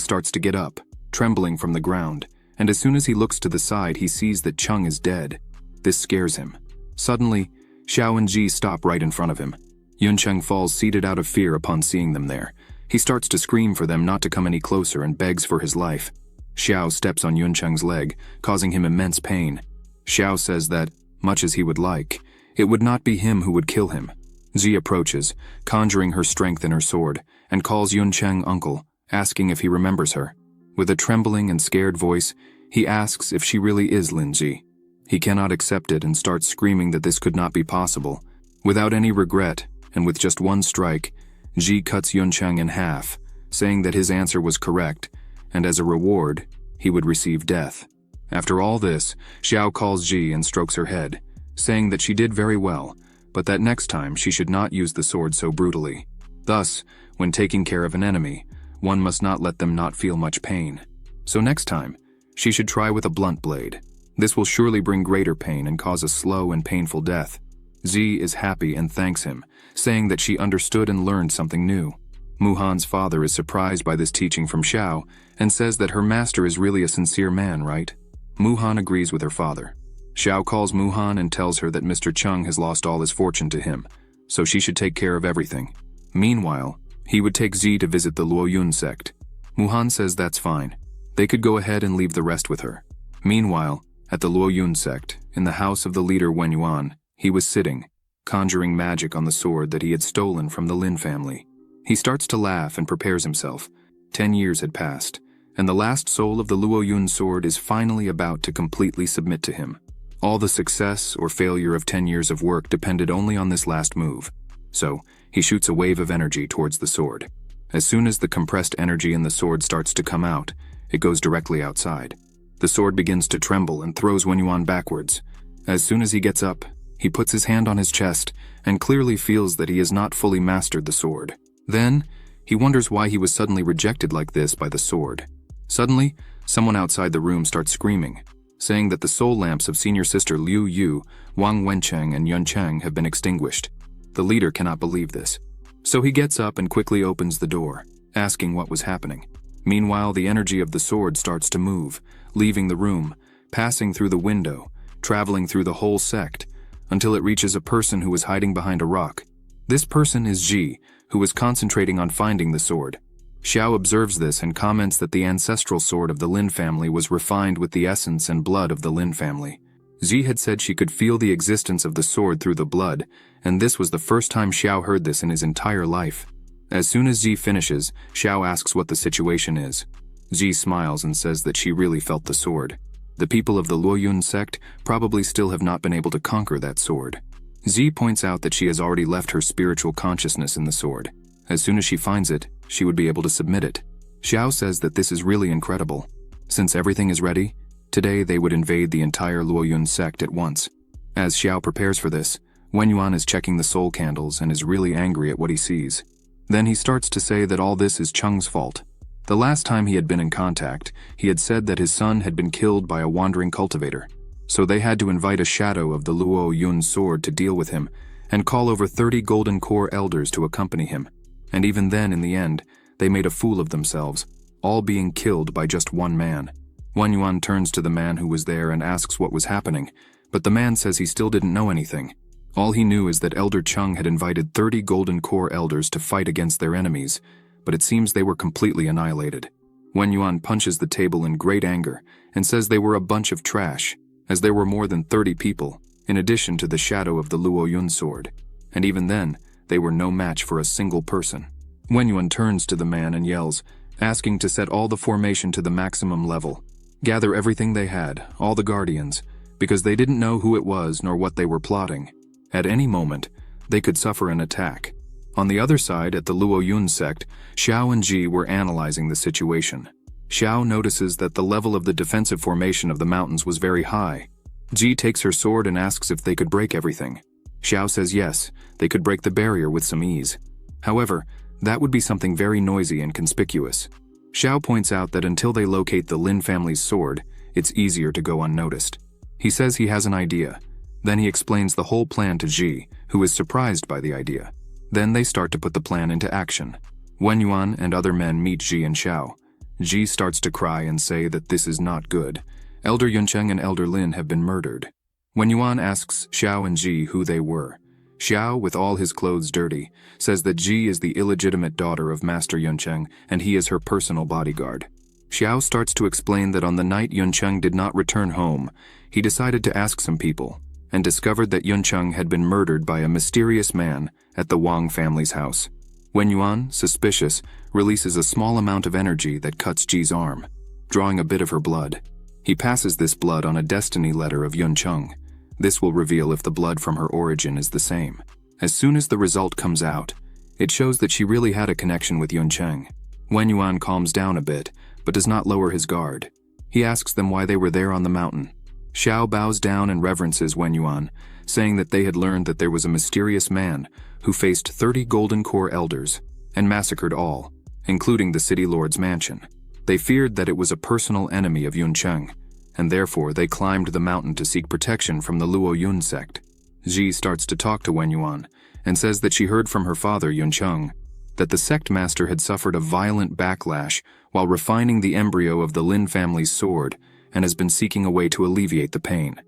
starts to get up, trembling from the ground, and as soon as he looks to the side, he sees that Chung is dead. This scares him. Suddenly, Xiao and Ji stop right in front of him. Yun Chung falls seated out of fear upon seeing them there. He starts to scream for them not to come any closer and begs for his life. Xiao steps on Yun Chung's leg, causing him immense pain. Xiao says that, much as he would like, it would not be him who would kill him. Ji approaches, conjuring her strength in her sword, and calls Yun Chung uncle, asking if he remembers her. With a trembling and scared voice, he asks if she really is Lin Ji. He cannot accept it and starts screaming that this could not be possible. Without any regret, and with just one strike, Ji cuts Yun Chung in half, saying that his answer was correct, and as a reward, he would receive death. After all this, Xiao calls Ji and strokes her head, saying that she did very well, but that next time she should not use the sword so brutally. Thus, when taking care of an enemy, one must not let them not feel much pain. So next time, she should try with a blunt blade. This will surely bring greater pain and cause a slow and painful death. Zi is happy and thanks him, saying that she understood and learned something new. Muhan's father is surprised by this teaching from Xiao and says that her master is really a sincere man, right? Muhan agrees with her father. Xiao calls Muhan and tells her that Mr. Chung has lost all his fortune to him, so she should take care of everything. Meanwhile, he would take Zi to visit the Luoyun sect. Muhan says that's fine. They could go ahead and leave the rest with her. Meanwhile, at the Luoyun sect, in the house of the leader Wen Yuan, he was sitting, conjuring magic on the sword that he had stolen from the Lin family. He starts to laugh and prepares himself. 10 years had passed, and the last soul of the Luoyun sword is finally about to completely submit to him. All the success or failure of 10 years of work depended only on this last move. So, he shoots a wave of energy towards the sword. As soon as the compressed energy in the sword starts to come out, it goes directly outside. The sword begins to tremble and throws Wen Yuan backwards. As soon as he gets up, he puts his hand on his chest and clearly feels that he has not fully mastered the sword. Then, he wonders why he was suddenly rejected like this by the sword. Suddenly, someone outside the room starts screaming, saying that the soul lamps of senior sister Liu Yu, Wang Wencheng, and Yun Cheng have been extinguished. The leader cannot believe this. So he gets up and quickly opens the door, asking what was happening. Meanwhile, the energy of the sword starts to move, leaving the room, passing through the window, traveling through the whole sect, until it reaches a person who is hiding behind a rock. This person is Ji, who was concentrating on finding the sword. Xiao observes this and comments that the ancestral sword of the Lin family was refined with the essence and blood of the Lin family. Ji had said she could feel the existence of the sword through the blood, and this was the first time Xiao heard this in his entire life. As soon as Ji finishes, Xiao asks what the situation is. Ji smiles and says that she really felt the sword. The people of the Luoyun sect probably still have not been able to conquer that sword. Ji points out that she has already left her spiritual consciousness in the sword. As soon as she finds it, she would be able to submit it. Xiao says that this is really incredible. Since everything is ready, today they would invade the entire Luoyun sect at once. As Xiao prepares for this, Wen Yuan is checking the soul candles and is really angry at what he sees. Then he starts to say that all this is Chung's fault. The last time he had been in contact, he had said that his son had been killed by a wandering cultivator. So they had to invite a shadow of the Luoyun sword to deal with him, and call over 30 golden core elders to accompany him. And even then, in the end, they made a fool of themselves, all being killed by just one man. Wen Yuan turns to the man who was there and asks what was happening, but the man says he still didn't know anything. All he knew is that Elder Chung had invited 30 golden core elders to fight against their enemies, but it seems they were completely annihilated. Wen Yuan punches the table in great anger and says they were a bunch of trash, as there were more than 30 people, in addition to the shadow of the Luoyun sword. And even then, they were no match for a single person. Wen Yuan turns to the man and yells, asking to set all the formation to the maximum level. Gather everything they had, all the guardians, because they didn't know who it was nor what they were plotting. At any moment, they could suffer an attack. On the other side, at the Luoyun sect, Xiao and Ji were analyzing the situation. Xiao notices that the level of the defensive formation of the mountains was very high. Ji takes her sword and asks if they could break everything. Xiao says yes, they could break the barrier with some ease. However, that would be something very noisy and conspicuous. Xiao points out that until they locate the Lin family's sword, it's easier to go unnoticed. He says he has an idea. Then he explains the whole plan to Ji, who is surprised by the idea. Then they start to put the plan into action. Wen Yuan and other men meet Ji and Xiao. Ji starts to cry and say that this is not good. Elder Yuncheng and Elder Lin have been murdered. Wen Yuan asks Xiao and Ji who they were. Xiao, with all his clothes dirty, says that Ji is the illegitimate daughter of Master Yuncheng and he is her personal bodyguard. Xiao starts to explain that on the night Yuncheng did not return home, he decided to ask some people and discovered that Yuncheng had been murdered by a mysterious man at the Wang family's house. Wen Yuan, suspicious, releases a small amount of energy that cuts Ji's arm, drawing a bit of her blood. He passes this blood on a destiny letter of Yuncheng. This will reveal if the blood from her origin is the same. As soon as the result comes out, it shows that she really had a connection with Yuncheng. Wen Yuan calms down a bit, but does not lower his guard. He asks them why they were there on the mountain. Xiao bows down and reverences Wen Yuan, saying that they had learned that there was a mysterious man who faced 30 Golden Core elders and massacred all, including the city lord's mansion. They feared that it was a personal enemy of Yuncheng, and therefore they climbed the mountain to seek protection from the Luo Yun sect. Ji starts to talk to Wen Yuan and says that she heard from her father Yuncheng that the sect master had suffered a violent backlash while refining the embryo of the Lin family's sword and has been seeking a way to alleviate the pain.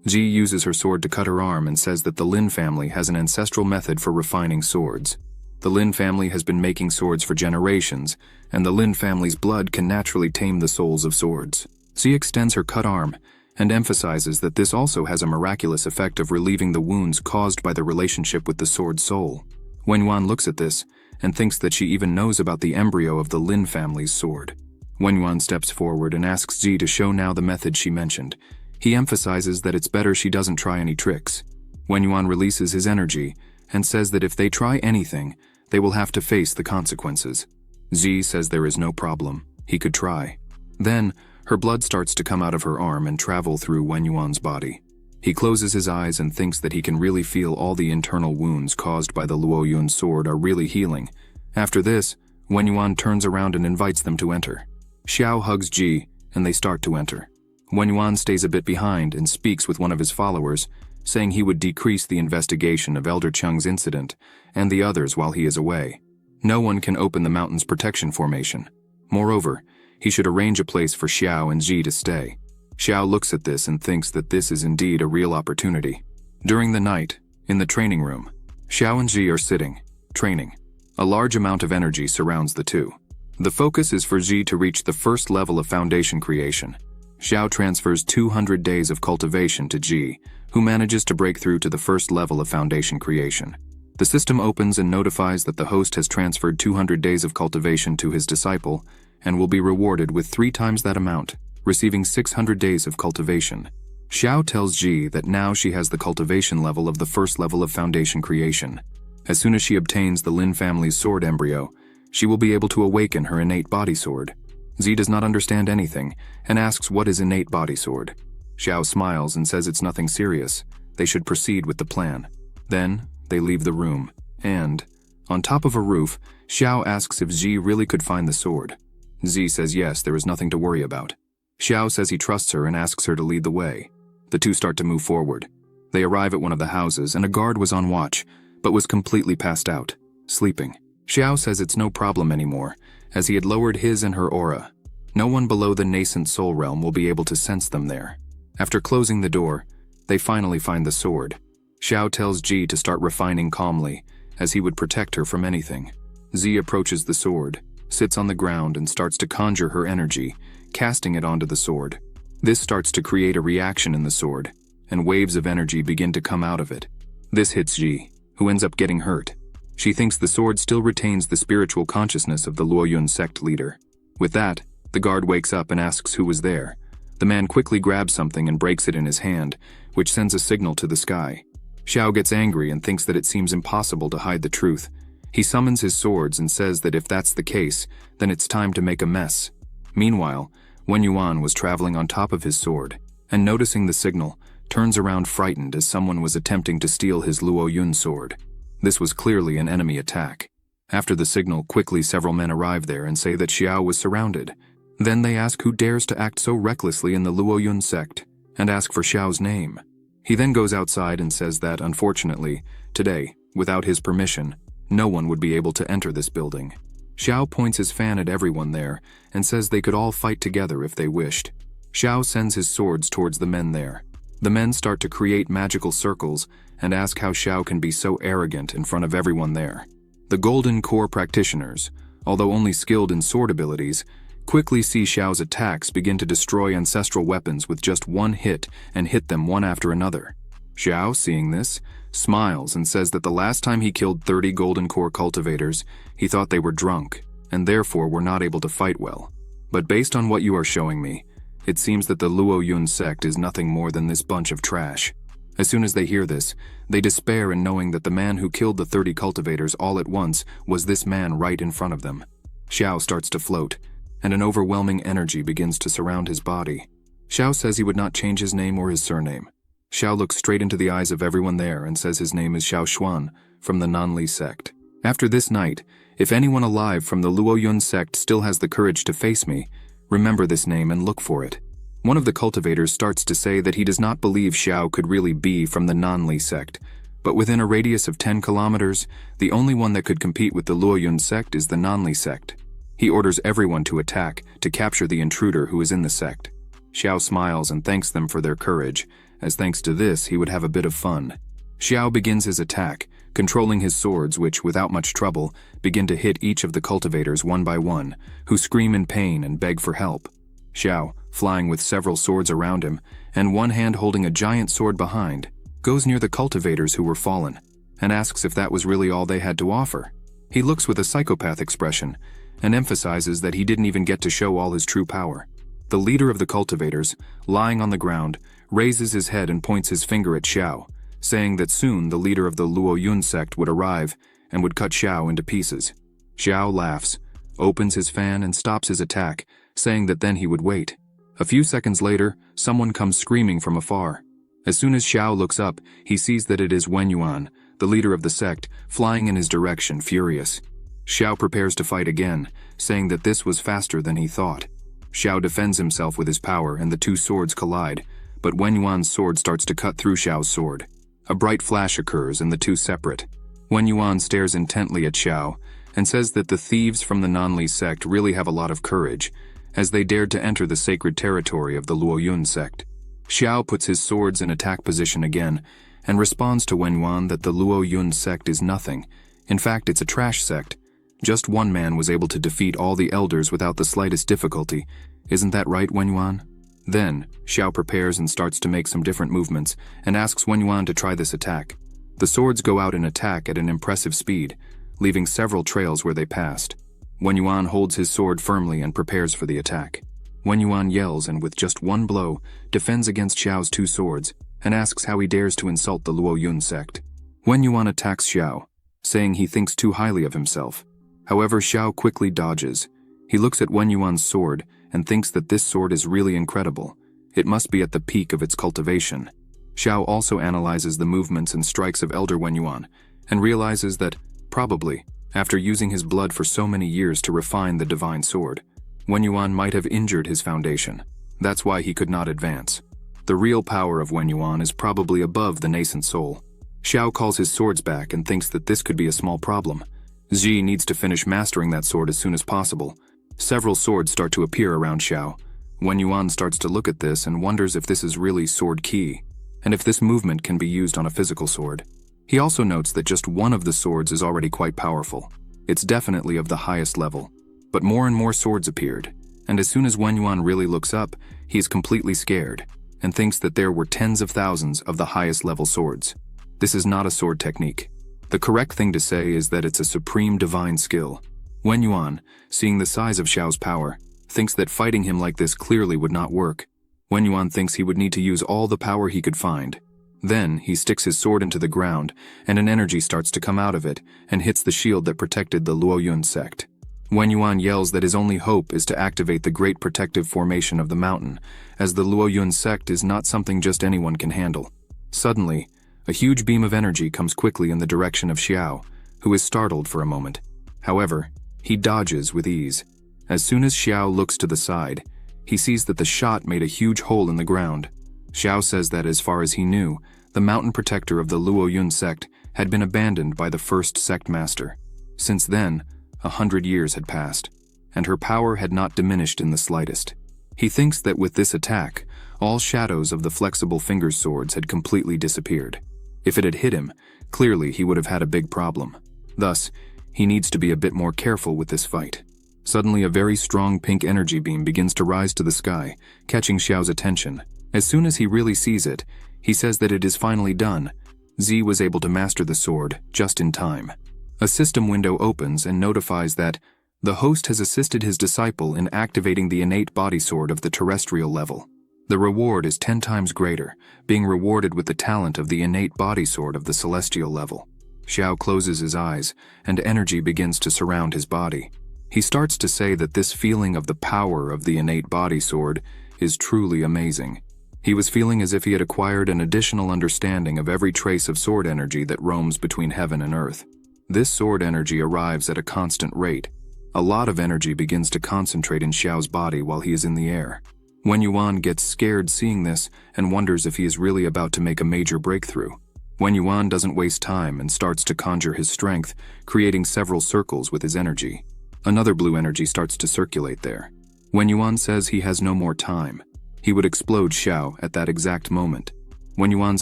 Ji uses her sword to cut her arm and says that the Lin family has an ancestral method for refining swords. The Lin family has been making swords for generations, and the Lin family's blood can naturally tame the souls of swords. Ji extends her cut arm and emphasizes that this also has a miraculous effect of relieving the wounds caused by the relationship with the sword's soul. Wen Yuan looks at this and thinks that she even knows about the embryo of the Lin family's sword. Wen Yuan steps forward and asks Ji to show now the method she mentioned. He emphasizes that it's better she doesn't try any tricks. Wen Yuan releases his energy and says that if they try anything, they will have to face the consequences. Ji says there is no problem. He could try. Then, her blood starts to come out of her arm and travel through Wen Yuan's body. He closes his eyes and thinks that he can really feel all the internal wounds caused by the Luo Yun sword are really healing. After this, Wen Yuan turns around and invites them to enter. Xiao hugs Ji, and they start to enter. Wen Yuan stays a bit behind and speaks with one of his followers, saying he would decrease the investigation of Elder Cheng's incident and the others while he is away. No one can open the mountain's protection formation. Moreover, he should arrange a place for Xiao and Ji to stay. Xiao looks at this and thinks that this is indeed a real opportunity. During the night, in the training room, Xiao and Ji are sitting, training. A large amount of energy surrounds the two. The focus is for Ji to reach the first level of foundation creation. Xiao transfers 200 days of cultivation to Ji, who manages to break through to the first level of foundation creation. The system opens and notifies that the host has transferred 200 days of cultivation to his disciple and will be rewarded with 3 times that amount, receiving 600 days of cultivation. Xiao tells Ji that now she has the cultivation level of the first level of foundation creation. As soon as she obtains the Lin family's sword embryo, she will be able to awaken her innate body sword. Ji does not understand anything and asks what is innate body sword. Xiao smiles and says it's nothing serious. They should proceed with the plan. Then, they leave the room, and, on top of a roof, Xiao asks if Ji really could find the sword. Ji says yes, there is nothing to worry about. Xiao says he trusts her and asks her to lead the way. The two start to move forward. They arrive at one of the houses, and a guard was on watch, but was completely passed out, sleeping. Xiao says it's no problem anymore, as he had lowered his and her aura. No one below the nascent soul realm will be able to sense them there. After closing the door, they finally find the sword. Xiao tells Ji to start refining calmly, as he would protect her from anything. Ji approaches the sword, sits on the ground and starts to conjure her energy, casting it onto the sword. This starts to create a reaction in the sword, and waves of energy begin to come out of it. This hits Ji, who ends up getting hurt. She thinks the sword still retains the spiritual consciousness of the Luo Yun sect leader. With that, the guard wakes up and asks who was there. The man quickly grabs something and breaks it in his hand, which sends a signal to the sky. Xiao gets angry and thinks that it seems impossible to hide the truth. He summons his swords and says that if that's the case, then it's time to make a mess. Meanwhile, Wen Yuan was traveling on top of his sword, and noticing the signal, turns around frightened as someone was attempting to steal his Luo Yun sword. This was clearly an enemy attack. After the signal, quickly several men arrive there and say that Xiao was surrounded. Then they ask who dares to act so recklessly in the Luoyun sect, and ask for Xiao's name. He then goes outside and says that, unfortunately, today, without his permission, no one would be able to enter this building. Xiao points his fan at everyone there and says they could all fight together if they wished. Xiao sends his swords towards the men there. The men start to create magical circles and ask how Xiao can be so arrogant in front of everyone there. The Golden Core practitioners, although only skilled in sword abilities, quickly see Xiao's attacks begin to destroy ancestral weapons with just one hit and hit them one after another. Xiao, seeing this, smiles and says that the last time he killed 30 Golden Core cultivators, he thought they were drunk and therefore were not able to fight well. But based on what you are showing me, it seems that the Luoyun sect is nothing more than this bunch of trash. As soon as they hear this, they despair in knowing that the man who killed the 30 cultivators all at once was this man right in front of them. Xiao starts to float, and an overwhelming energy begins to surround his body. Xiao says he would not change his name or his surname. Xiao looks straight into the eyes of everyone there and says his name is Xiao Xuan from the Nanli sect. After this night, if anyone alive from the Luoyun sect still has the courage to face me, remember this name and look for it. One of the cultivators starts to say that he does not believe Xiao could really be from the Nanli sect, but within a radius of 10 kilometers, the only one that could compete with the Luoyun sect is the Nanli sect. He orders everyone to attack to capture the intruder who is in the sect. Xiao smiles and thanks them for their courage, as thanks to this he would have a bit of fun. Xiao begins his attack, controlling his swords which, without much trouble, begin to hit each of the cultivators one by one, who scream in pain and beg for help. Xiao, flying with several swords around him, and one hand holding a giant sword behind, goes near the cultivators who were fallen, and asks if that was really all they had to offer. He looks with a psychopath expression, and emphasizes that he didn't even get to show all his true power. The leader of the cultivators, lying on the ground, raises his head and points his finger at Xiao, saying that soon the leader of the Luoyun sect would arrive and would cut Xiao into pieces. Xiao laughs, opens his fan and stops his attack, saying that then he would wait. A few seconds later, someone comes screaming from afar. As soon as Xiao looks up, he sees that it is Wen Yuan, the leader of the sect, flying in his direction, furious. Xiao prepares to fight again, saying that this was faster than he thought. Xiao defends himself with his power and the two swords collide, but Wen Yuan's sword starts to cut through Xiao's sword. A bright flash occurs and the two separate. Wen Yuan stares intently at Xiao and says that the thieves from the Nanli sect really have a lot of courage, as they dared to enter the sacred territory of the Luoyun sect. Xiao puts his swords in attack position again and responds to Wen Yuan that the Luoyun sect is nothing. In fact, it's a trash sect. Just one man was able to defeat all the elders without the slightest difficulty. Isn't that right, Wen Yuan? Then, Xiao prepares and starts to make some different movements and asks Wen Yuan to try this attack. The swords go out in attack at an impressive speed, leaving several trails where they passed. Wen Yuan holds his sword firmly and prepares for the attack. Wen Yuan yells and with just one blow, defends against Xiao's two swords and asks how he dares to insult the Luoyun sect. Wen Yuan attacks Xiao, saying he thinks too highly of himself. However, Xiao quickly dodges. He looks at Wen Yuan's sword and thinks that this sword is really incredible. It must be at the peak of its cultivation. Xiao also analyzes the movements and strikes of Elder Wen Yuan and realizes that, probably, after using his blood for so many years to refine the divine sword, Wen Yuan might have injured his foundation. That's why he could not advance. The real power of Wen Yuan is probably above the nascent soul. Xiao calls his swords back and thinks that this could be a small problem. Xi needs to finish mastering that sword as soon as possible. Several swords start to appear around Xiao. Wen Yuan starts to look at this and wonders if this is really sword ki, and if this movement can be used on a physical sword. He also notes that just one of the swords is already quite powerful. It's definitely of the highest level. But more and more swords appeared, and as soon as Wen Yuan really looks up, he is completely scared, and thinks that there were tens of thousands of the highest level swords. This is not a sword technique. The correct thing to say is that it's a supreme divine skill. Wen Yuan, seeing the size of Xiao's power, thinks that fighting him like this clearly would not work. Wen Yuan thinks he would need to use all the power he could find. Then, he sticks his sword into the ground, and an energy starts to come out of it, and hits the shield that protected the Luoyun sect. Wen Yuan yells that his only hope is to activate the great protective formation of the mountain, as the Luoyun sect is not something just anyone can handle. Suddenly, a huge beam of energy comes quickly in the direction of Xiao, who is startled for a moment. However, he dodges with ease. As soon as Xiao looks to the side, he sees that the shot made a huge hole in the ground. Xiao says that as far as he knew, the mountain protector of the Luoyun sect had been abandoned by the first sect master. Since then, 100 years had passed, and her power had not diminished in the slightest. He thinks that with this attack, all shadows of the flexible fingers swords had completely disappeared. If it had hit him, clearly he would have had a big problem. Thus, he needs to be a bit more careful with this fight. Suddenly, a very strong pink energy beam begins to rise to the sky, catching Xiao's attention. As soon as he really sees it, he says that it is finally done. Z was able to master the sword just in time. A system window opens and notifies that the host has assisted his disciple in activating the innate body sword of the terrestrial level. The reward is 10 times greater, being rewarded with the talent of the innate body sword of the celestial level. Xiao closes his eyes, and energy begins to surround his body. He starts to say that this feeling of the power of the innate body sword is truly amazing. He was feeling as if he had acquired an additional understanding of every trace of sword energy that roams between heaven and earth. This sword energy arrives at a constant rate. A lot of energy begins to concentrate in Xiao's body while he is in the air. Wen Yuan gets scared seeing this and wonders if he is really about to make a major breakthrough. Wen Yuan doesn't waste time and starts to conjure his strength, creating several circles with his energy. Another blue energy starts to circulate there. Wen Yuan says he has no more time. He would explode Xiao at that exact moment. Wen Yuan's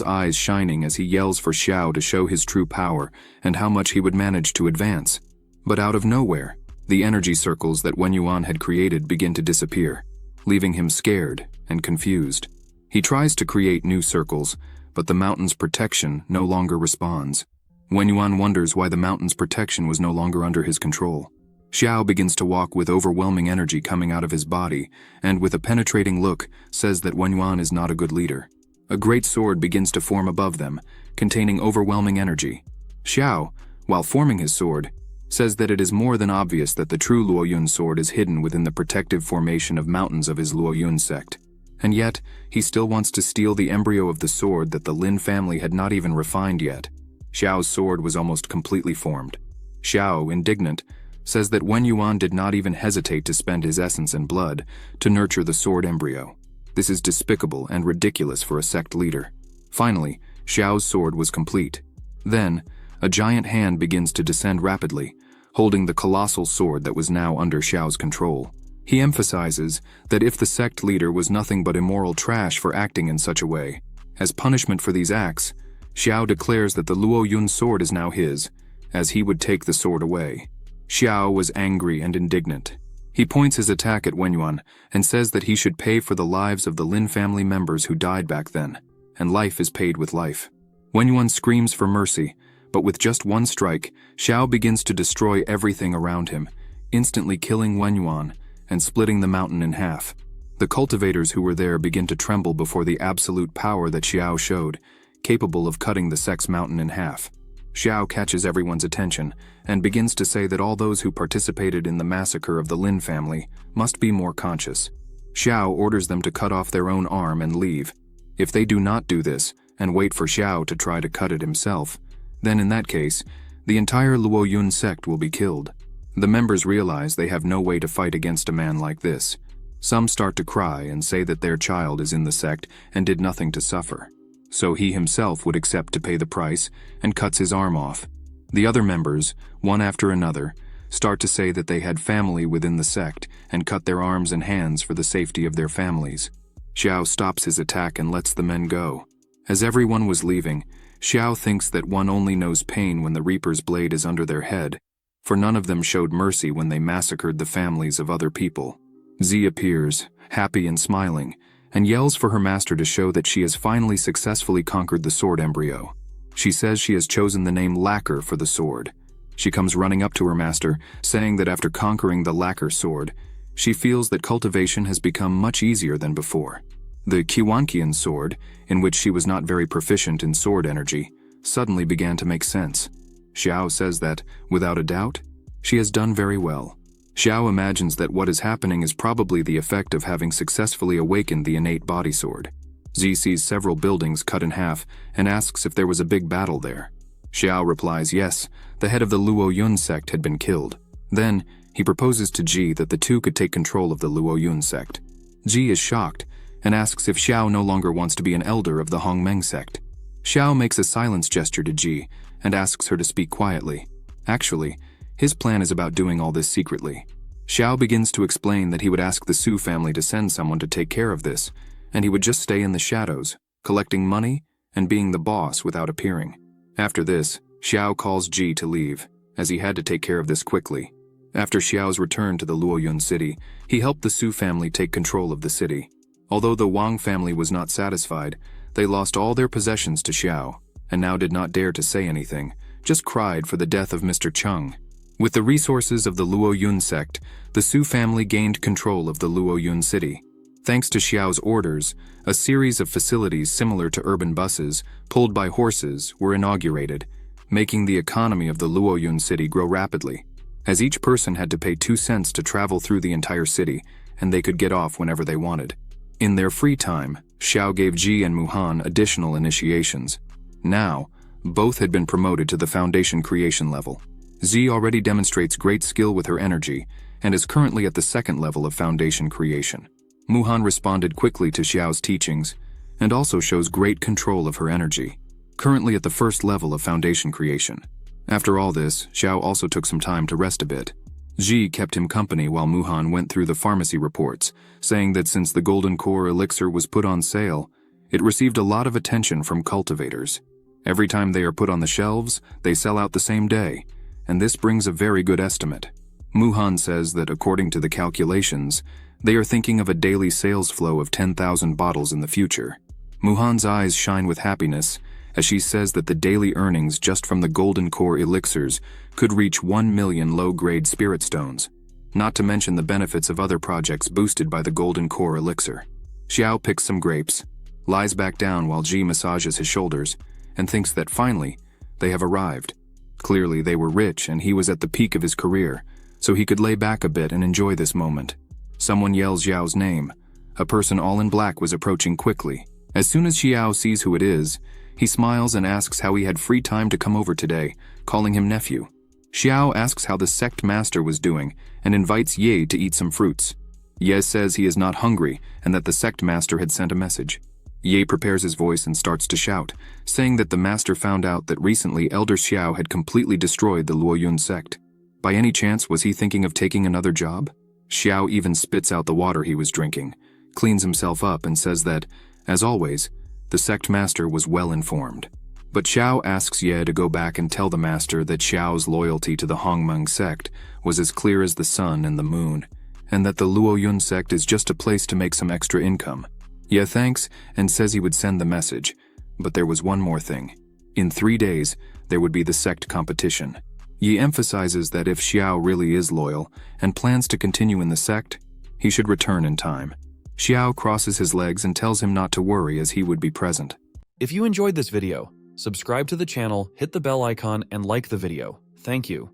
eyes shining as he yells for Xiao to show his true power and how much he would manage to advance. But out of nowhere, the energy circles that Wen Yuan had created begin to disappear, leaving him scared and confused. He tries to create new circles, but the mountain's protection no longer responds. Wen Yuan wonders why the mountain's protection was no longer under his control. Xiao begins to walk with overwhelming energy coming out of his body, and with a penetrating look, says that Wen Yuan is not a good leader. A great sword begins to form above them, containing overwhelming energy. Xiao, while forming his sword, says that it is more than obvious that the true Luoyun sword is hidden within the protective formation of mountains of his Luoyun sect. And yet, he still wants to steal the embryo of the sword that the Lin family had not even refined yet. Xiao's sword was almost completely formed. Xiao, indignant, says that Wen Yuan did not even hesitate to spend his essence and blood to nurture the sword embryo. This is despicable and ridiculous for a sect leader. Finally, Xiao's sword was complete. Then, a giant hand begins to descend rapidly, holding the colossal sword that was now under Xiao's control. He emphasizes that if the sect leader was nothing but immoral trash for acting in such a way, as punishment for these acts, Xiao declares that the Luoyun sword is now his, as he would take the sword away. Xiao was angry and indignant. He points his attack at Wen Yuan and says that he should pay for the lives of the Lin family members who died back then, and life is paid with life. Wen Yuan screams for mercy, but with just one strike, Xiao begins to destroy everything around him, instantly killing Wen Yuan and splitting the mountain in half. The cultivators who were there begin to tremble before the absolute power that Xiao showed, capable of cutting the sect's mountain in half. Xiao catches everyone's attention and begins to say that all those who participated in the massacre of the Lin family must be more conscious. Xiao orders them to cut off their own arm and leave. If they do not do this and wait for Xiao to try to cut it himself, then in that case, the entire Luoyun sect will be killed. The members realize they have no way to fight against a man like this. Some start to cry and say that their child is in the sect and did nothing to suffer. So he himself would accept to pay the price and cuts his arm off. The other members, one after another, start to say that they had family within the sect and cut their arms and hands for the safety of their families. Xiao stops his attack and lets the men go. As everyone was leaving, Xiao thinks that one only knows pain when the Reaper's blade is under their head, for none of them showed mercy when they massacred the families of other people. Z appears, happy and smiling, and yells for her master to show that she has finally successfully conquered the sword embryo. She says she has chosen the name Lacquer for the sword. She comes running up to her master, saying that after conquering the Lacquer sword, she feels that cultivation has become much easier than before. The Kiwankian sword, in which she was not very proficient in sword energy, suddenly began to make sense. Xiao says that, without a doubt, she has done very well. Xiao imagines that what is happening is probably the effect of having successfully awakened the innate body sword. Z sees several buildings cut in half and asks if there was a big battle there. Xiao replies yes, the head of the Luoyun sect had been killed. Then, he proposes to Ji that the two could take control of the Luoyun sect. Ji is shocked and asks if Xiao no longer wants to be an elder of the Hongmeng sect. Xiao makes a silence gesture to Ji and asks her to speak quietly. Actually, his plan is about doing all this secretly. Xiao begins to explain that he would ask the Su family to send someone to take care of this, and he would just stay in the shadows, collecting money and being the boss without appearing. After this, Xiao calls Ji to leave, as he had to take care of this quickly. After Xiao's return to the Luoyun city, he helped the Su family take control of the city. Although the Wang family was not satisfied, they lost all their possessions to Xiao, and now did not dare to say anything, just cried for the death of Mr. Cheng. With the resources of the Luoyun sect, the Su family gained control of the Luoyun city. Thanks to Xiao's orders, a series of facilities similar to urban buses, pulled by horses, were inaugurated, making the economy of the Luoyun city grow rapidly, as each person had to pay 2 cents to travel through the entire city, and they could get off whenever they wanted. In their free time, Xiao gave Ji and Muhan additional initiations. Now, both had been promoted to the foundation creation level. Zi already demonstrates great skill with her energy, and is currently at the 2nd level of foundation creation. Muhan responded quickly to Xiao's teachings, and also shows great control of her energy, currently at the 1st level of foundation creation. After all this, Xiao also took some time to rest a bit. Ji kept him company while Muhan went through the pharmacy reports, saying that since the Golden Core elixir was put on sale, it received a lot of attention from cultivators. Every time they are put on the shelves, they sell out the same day, and this brings a very good estimate. Muhan says that according to the calculations, they are thinking of a daily sales flow of 10,000 bottles in the future. Muhan's eyes shine with happiness as she says that the daily earnings just from the Golden Core elixirs could reach 1 million low-grade spirit stones, not to mention the benefits of other projects boosted by the Golden Core elixir. Xiao picks some grapes, lies back down while Ji massages his shoulders, and thinks that finally, they have arrived. Clearly, they were rich and he was at the peak of his career, so he could lay back a bit and enjoy this moment. Someone yells Xiao's name. A person all in black was approaching quickly. As soon as Xiao sees who it is, he smiles and asks how he had free time to come over today, calling him nephew. Xiao asks how the sect master was doing and invites Ye to eat some fruits. Ye says he is not hungry and that the sect master had sent a message. Ye prepares his voice and starts to shout, saying that the master found out that recently Elder Xiao had completely destroyed the Luoyun sect. By any chance was he thinking of taking another job? Xiao even spits out the water he was drinking, cleans himself up and says that, as always, the sect master was well informed. But Xiao asks Ye to go back and tell the master that Xiao's loyalty to the Hongmeng sect was as clear as the sun and the moon, and that the Luoyun sect is just a place to make some extra income. Ye thanks and says he would send the message, but there was one more thing. In 3 days, there would be the sect competition. Ye emphasizes that if Xiao really is loyal and plans to continue in the sect, he should return in time. Xiao crosses his legs and tells him not to worry as he would be present. If you enjoyed this video, subscribe to the channel, hit the bell icon, and like the video. Thank you.